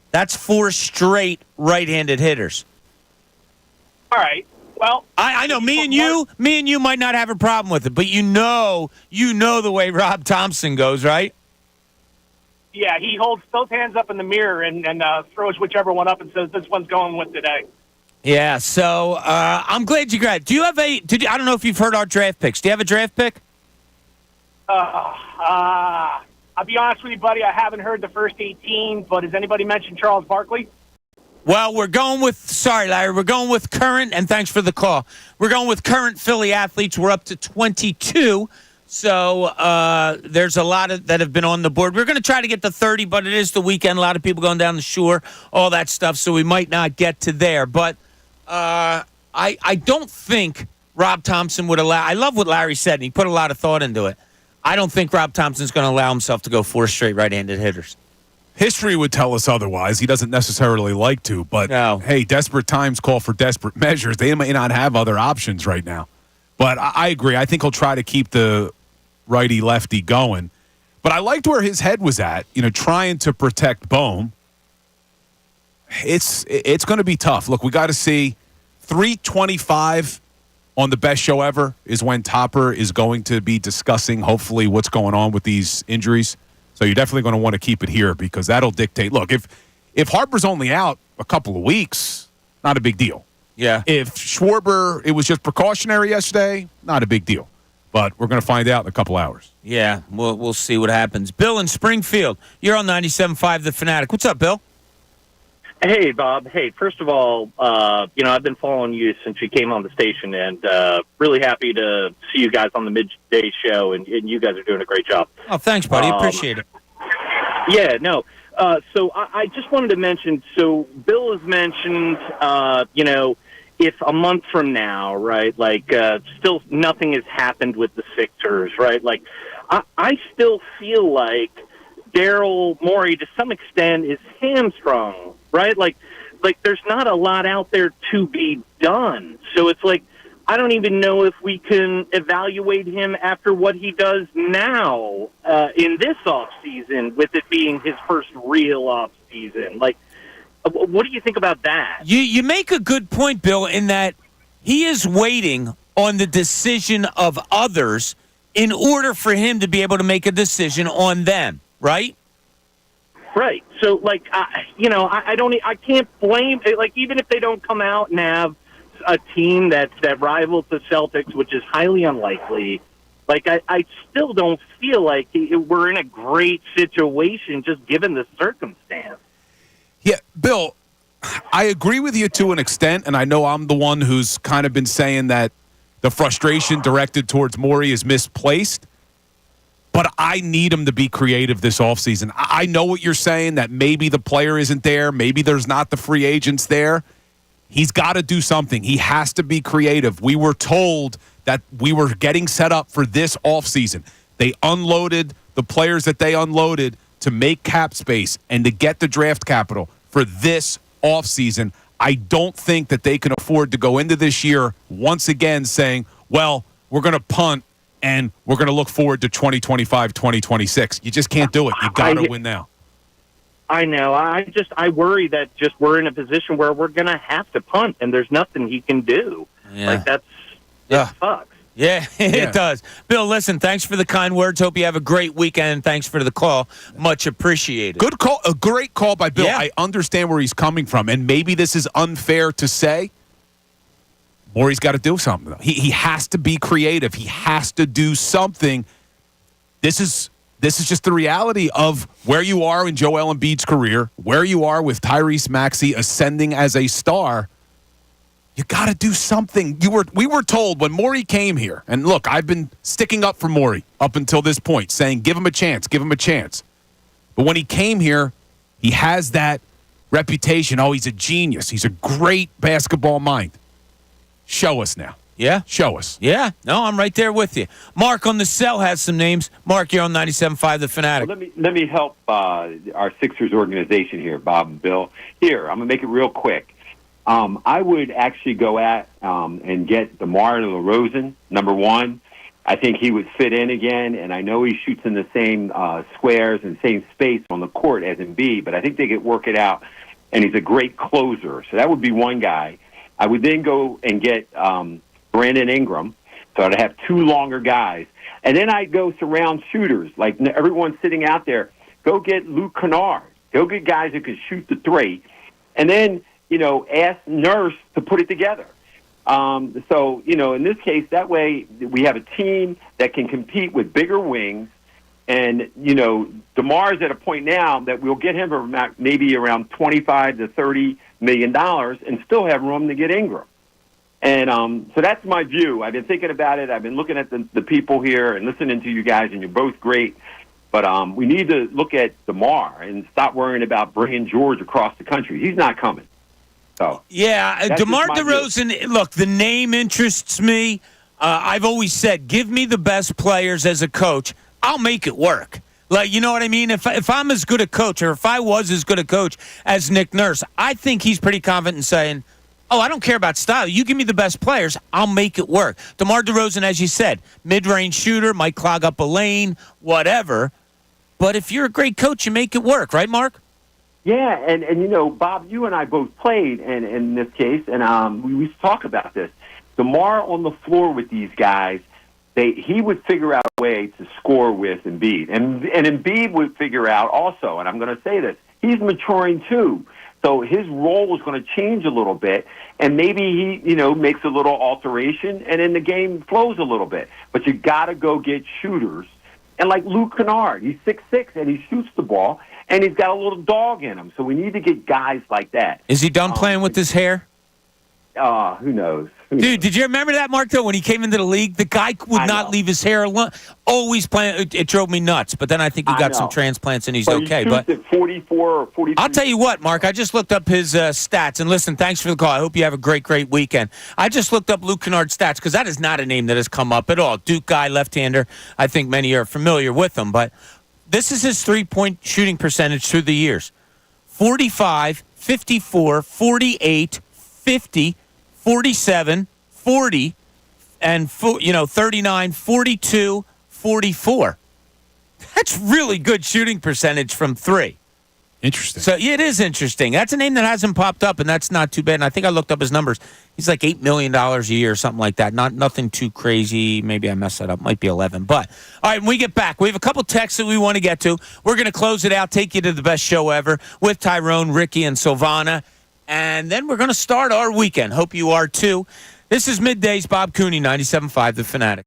That's 4 straight right-handed hitters. All right. Well, I know me and you might not have a problem with it, but you know the way Rob Thompson goes, right? Yeah, he holds both hands up in the mirror and throws whichever one up and says, this one's going with today. Yeah, so I'm glad you grabbed. Do you have I don't know if you've heard our draft picks. Do you have a draft pick? I'll be honest with you, buddy, I haven't heard the first 18, but has anybody mentioned Charles Barkley? Well, we're going with current, and thanks for the call. We're going with current Philly athletes. We're up to 22. So there's a lot that have been on the board. We're going to try to get to 30, but it is the weekend. A lot of people going down the shore, all that stuff, so we might not get to there. But I don't think Rob Thompson would allow – I love what Larry said, and he put a lot of thought into it. I don't think Rob Thompson's going to allow himself to go 4 straight right-handed hitters. History would tell us otherwise. He doesn't necessarily like to, but hey, desperate times call for desperate measures. They may not have other options right now. But I agree. I think he'll try to keep the righty-lefty going. But I liked where his head was at, trying to protect Bohm. It's going to be tough. Look, we got to see 325 on the best show ever is when Topper is going to be discussing, hopefully, what's going on with these injuries. So you're definitely going to want to keep it here because that'll dictate. Look, if Harper's only out a couple of weeks, not a big deal. Yeah. If Schwarber, it was just precautionary yesterday, not a big deal. But we're going to find out in a couple hours. Yeah, we'll see what happens. Bill in Springfield, you're on 97.5 The Fanatic. What's up, Bill? Hey, Bob. Hey, first of all, I've been following you since you came on the station, and really happy to see you guys on the midday show, and you guys are doing a great job. Oh, thanks, buddy. Appreciate it. Yeah, no. So I just wanted to mention, so Bill has mentioned, if a month from now, right, still nothing has happened with the Sixers, right? I still feel like Daryl Morey, to some extent, is hamstrung, right? Like there's not a lot out there to be done. So it's I don't even know if we can evaluate him after what he does now in this offseason, with it being his first real offseason. What do you think about that? You make a good point, Bill, in that he is waiting on the decision of others in order for him to be able to make a decision on them, right? Right. So, I can't blame, even if they don't come out and have a team that rivals the Celtics, which is highly unlikely, I still don't feel like we're in a great situation just given the circumstance. Yeah, Bill, I agree with you to an extent, and I know I'm the one who's kind of been saying that the frustration directed towards Morey is misplaced. But I need him to be creative this offseason. I know what you're saying, that maybe the player isn't there. Maybe there's not the free agents there. He's got to do something. He has to be creative. We were told that we were getting set up for this offseason. They unloaded the players that they unloaded to make cap space and to get the draft capital for this offseason. I don't think that they can afford to go into this year once again saying, well, we're going to punt and we're going to look forward to 2025, 2026. You just can't do it. You got to win now. I know. I worry that just we're in a position where we're going to have to punt, and there's nothing he can do. Yeah. It sucks. Yeah, it does. Bill, listen, thanks for the kind words. Hope you have a great weekend. Thanks for the call. Much appreciated. Good call. A great call by Bill. Yeah. I understand where he's coming from, and maybe this is unfair to say. Morey's got to do something, though. He has to be creative. He has to do something. This is just the reality of where you are in Joel Embiid's career, where you are with Tyrese Maxey ascending as a star. You got to do something. We were told when Morey came here, and look, I've been sticking up for Morey up until this point, saying give him a chance, give him a chance. But when he came here, he has that reputation. Oh, he's a genius. He's a great basketball mind. Show us now. Yeah? Show us. Yeah. No, I'm right there with you. Mark on the cell has some names. Mark, you're on 97.5 The Fanatic. Well, let me help our Sixers organization here, Bob and Bill. Here, I'm going to make it real quick. I would actually go at and get DeMar DeRozan, number one. I think he would fit in again, and I know he shoots in the same squares and same space on the court as Embiid, but I think they could work it out, and he's a great closer. So that would be one guy. I would then go and get Brandon Ingram, so I'd have two longer guys. And then I'd go surround shooters, like everyone's sitting out there. Go get Luke Kennard. Go get guys who can shoot the three. And then, ask Nurse to put it together. So, in this case, that way we have a team that can compete with bigger wings. And, DeMar's at a point now that we'll get him for maybe around $25 to $30 million and still have room to get Ingram. And so that's my view. I've been thinking about it. I've been looking at the people here and listening to you guys, and you're both great. But we need to look at DeMar and stop worrying about bringing George across the country. He's not coming. So yeah, DeMar DeRozan, look, the name interests me. I've always said, give me the best players as a coach. I'll make it work. Like, you know what I mean? If I'm as good a coach, or if I was as good a coach as Nick Nurse, I think he's pretty confident in saying, oh, I don't care about style. You give me the best players, I'll make it work. DeMar DeRozan, as you said, mid-range shooter, might clog up a lane, whatever. But if you're a great coach, you make it work, right, Mark? Yeah, and Bob, you and I both played in this case, and we used to talk about this. DeMar on the floor with these guys, he would figure out a way to score with Embiid. And Embiid would figure out also, and I'm going to say this, he's maturing too. So his role is going to change a little bit, and maybe he, makes a little alteration, and then the game flows a little bit. But you got to go get shooters. And like Luke Kennard, he's 6'6", and he shoots the ball, and he's got a little dog in him. So we need to get guys like that. Is he done playing with his hair? Who knows? Dude, did you remember that, Mark, though, when he came into the league? The guy would not leave his hair alone. Always playing. It drove me nuts. But then I think he got some transplants and he's okay. But at 44 or 42. I'll tell you what, Mark, I just looked up his stats. And listen, thanks for the call. I hope you have a great, great weekend. I just looked up Luke Kennard's stats because that is not a name that has come up at all. Duke guy, left-hander. I think many are familiar with him. But this is his three-point shooting percentage through the years. 45, 54, 48, 50, 47, 40, and 39, 42, 44. That's really good shooting percentage from three. Interesting. So yeah, it is interesting. That's a name that hasn't popped up, and that's not too bad. And I think I looked up his numbers. He's like $8 million a year or something like that. Nothing too crazy. Maybe I messed that up. Might be 11. But all right, when we get back, we have a couple texts that we want to get to. We're going to close it out, take you to the best show ever with Tyrone, Ricky, and Silvana. And then we're going to start our weekend. Hope you are too. This is Middays, Bob Cooney, 97.5 The Fanatic.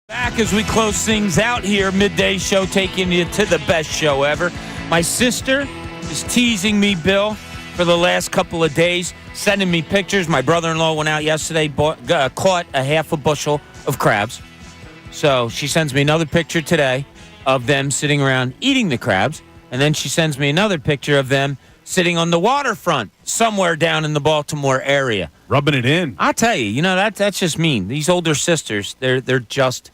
Back as we close things out here, midday show taking you to the best show ever. My sister is teasing me, Bill, for the last couple of days, sending me pictures. My brother-in-law went out yesterday, caught a half a bushel of crabs. So she sends me another picture today of them sitting around eating the crabs. And then she sends me another picture of them sitting on the waterfront somewhere down in the Baltimore area. Rubbing it in. I'll tell you, that's just mean. These older sisters, they're just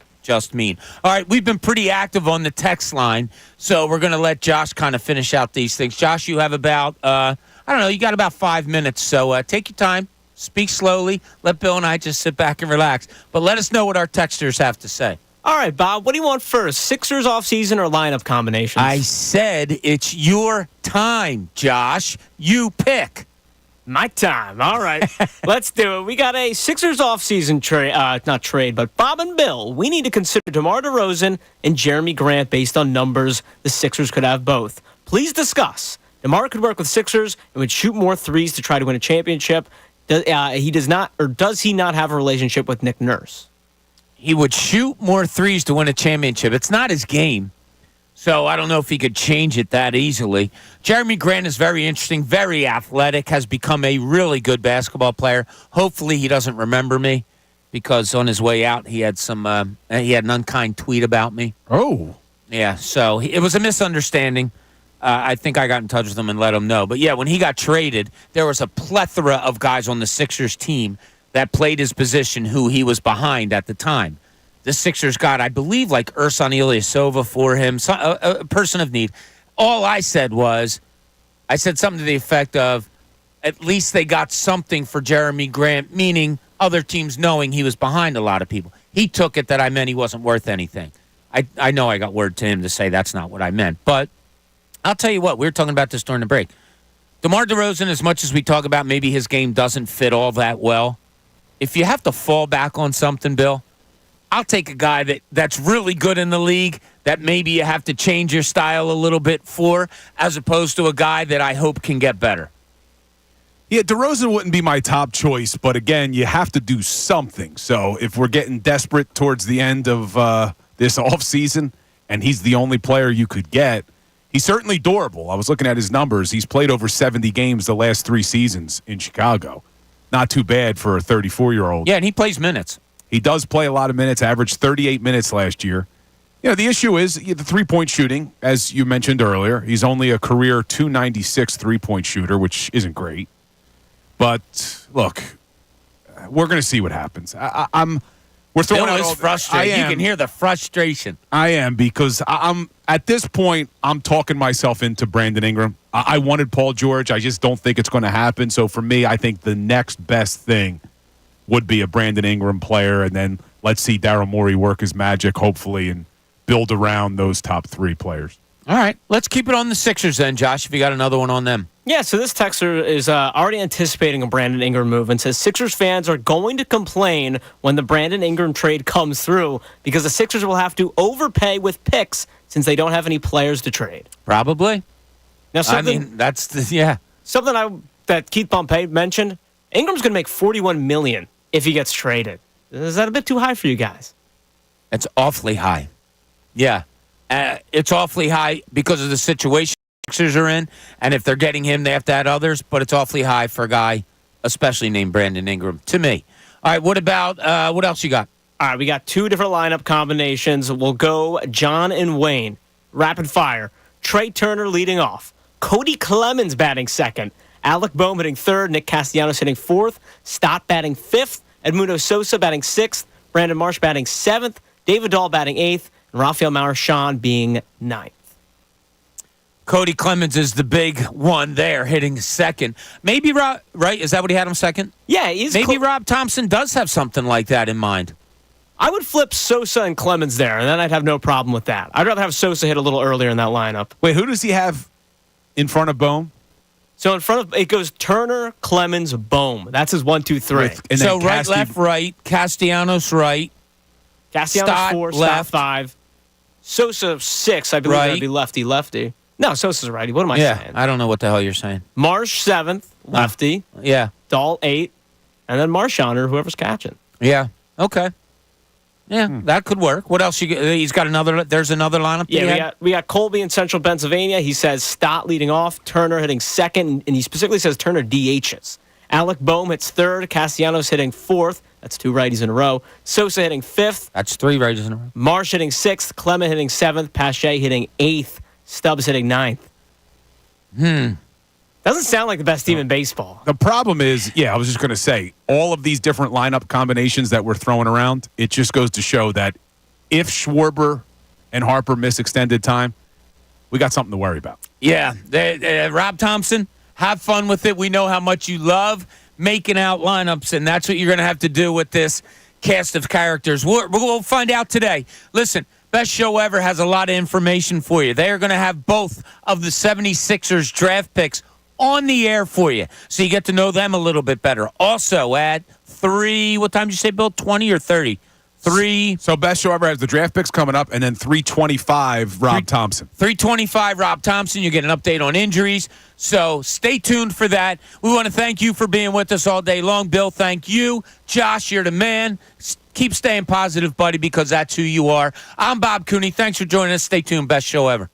mean. All right, we've been pretty active on the text line, so we're going to let Josh kind of finish out these things. Josh, you have about, you got about 5 minutes, so take your time, speak slowly, let Bill and I just sit back and relax. But let us know what our texters have to say. All right, Bob, what do you want first, Sixers offseason or lineup combinations? I said it's your time, Josh. You pick. My time. All right. Let's do it. We got a Sixers offseason trade, not trade, but Bob and Bill, we need to consider DeMar DeRozan and Jeremy Grant based on numbers. The Sixers could have both. Please discuss. DeMar could work with Sixers and would shoot more threes to try to win a championship. Does he not have a relationship with Nick Nurse? He would shoot more threes to win a championship. It's not his game. So I don't know if he could change it that easily. Jeremy Grant is very interesting, very athletic, has become a really good basketball player. Hopefully he doesn't remember me because on his way out he had an unkind tweet about me. Oh. Yeah, so it was a misunderstanding. I think I got in touch with him and let him know. But yeah, when he got traded, there was a plethora of guys on the Sixers team that played his position who he was behind at the time. The Sixers got, I believe, like Ersan Ilyasova for him, a person of need. All I said something to the effect of, at least they got something for Jeremy Grant, meaning other teams knowing he was behind a lot of people. He took it that I meant he wasn't worth anything. I know I got word to him to say that's not what I meant. But I'll tell you what, we were talking about this during the break. DeMar DeRozan, as much as we talk about maybe his game doesn't fit all that well, if you have to fall back on something, Bill, I'll take a guy that's really good in the league that maybe you have to change your style a little bit for, as opposed to a guy that I hope can get better. Yeah, DeRozan wouldn't be my top choice, but again, you have to do something. So if we're getting desperate towards the end of this offseason and he's the only player you could get, he's certainly durable. I was looking at his numbers. He's played over 70 games the last 3 seasons in Chicago. Not too bad for a 34-year-old. Yeah, and he plays minutes. He does play a lot of minutes, averaged 38 minutes last year. The issue is the three-point shooting, as you mentioned earlier. He's only a career .296 three-point shooter, which isn't great. But, look, we're going to see what happens. We're throwing Bill out is frustrated. You can hear the frustration. I am, because I'm at this point, I'm talking myself into Brandon Ingram. I wanted Paul George. I just don't think it's going to happen. So, for me, I think the next best thing would be a Brandon Ingram player, and then let's see Daryl Morey work his magic, hopefully, and build around those top 3 players. All right, let's keep it on the Sixers then, Josh, if you got another one on them. Yeah, so this texter is already anticipating a Brandon Ingram move and says Sixers fans are going to complain when the Brandon Ingram trade comes through because the Sixers will have to overpay with picks since they don't have any players to trade. Probably. Now, something that Keith Pompey mentioned, Ingram's going to make $41 million if he gets traded. Is that a bit too high for you guys? It's awfully high. Yeah. It's awfully high because of the situation the Sixers are in, and if they're getting him, they have to add others, but it's awfully high for a guy, especially named Brandon Ingram, to me. All right, what about, what else you got? All right, we got 2 different lineup combinations. We'll go John and Wayne. Rapid fire. Trey Turner leading off. Cody Clemens batting second. Alec Boehm hitting third. Nick Castellanos hitting fourth. Stott batting fifth. Edmundo Sosa batting sixth. Brandon Marsh batting seventh. David Dahl batting eighth. And Rafael Marchand being ninth. Cody Clemens is the big one there, hitting second. Maybe Rob, right? Is that what he had him second? Yeah, maybe Rob Thompson does have something like that in mind. I would flip Sosa and Clemens there, and then I'd have no problem with that. I'd rather have Sosa hit a little earlier in that lineup. Wait, who does he have in front of Boehm? So in front of it goes Turner, Clemens, Boehm. That's his 1, 2, 3. So right, left, right. Castellanos right. Castellanos Stott 4, left. Stott 5. Sosa 6. I believe Right. that'd be lefty. No, Sosa's a righty. What am I saying? I don't know what the hell you're saying. Marsh 7th, lefty. Yeah. Dahl 8, and then Marchand or whoever's catching. Yeah. Okay. Yeah, that could work. What else? He's got another. There's another lineup. Yeah, we got Colby in Central Pennsylvania. He says Stott leading off, Turner hitting second, and he specifically says Turner DHs. Alec Boehm hits third, Castellanos hitting fourth. That's 2 righties in a row. Sosa hitting fifth. That's 3 righties in a row. Marsh hitting sixth, Clement hitting seventh, Pache hitting eighth, Stubbs hitting ninth. Doesn't sound like the best team in baseball. The problem is, I was just going to say, all of these different lineup combinations that we're throwing around, it just goes to show that if Schwarber and Harper miss extended time, we got something to worry about. Yeah. Rob Thompson, have fun with it. We know how much you love making out lineups, and that's what you're going to have to do with this cast of characters. We'll find out today. Listen, Best Show Ever has a lot of information for you. They are going to have both of the 76ers draft picks on the air for you, so you get to know them a little bit better. Also, at 3, what time did you say, Bill? 20 or 30? 3. So Best Show Ever has the draft picks coming up, and then 3:25, Rob Thompson. 3:25, Rob Thompson. You get an update on injuries. So stay tuned for that. We want to thank you for being with us all day long. Bill, thank you. Josh, you're the man. Keep staying positive, buddy, because that's who you are. I'm Bob Cooney. Thanks for joining us. Stay tuned. Best Show Ever.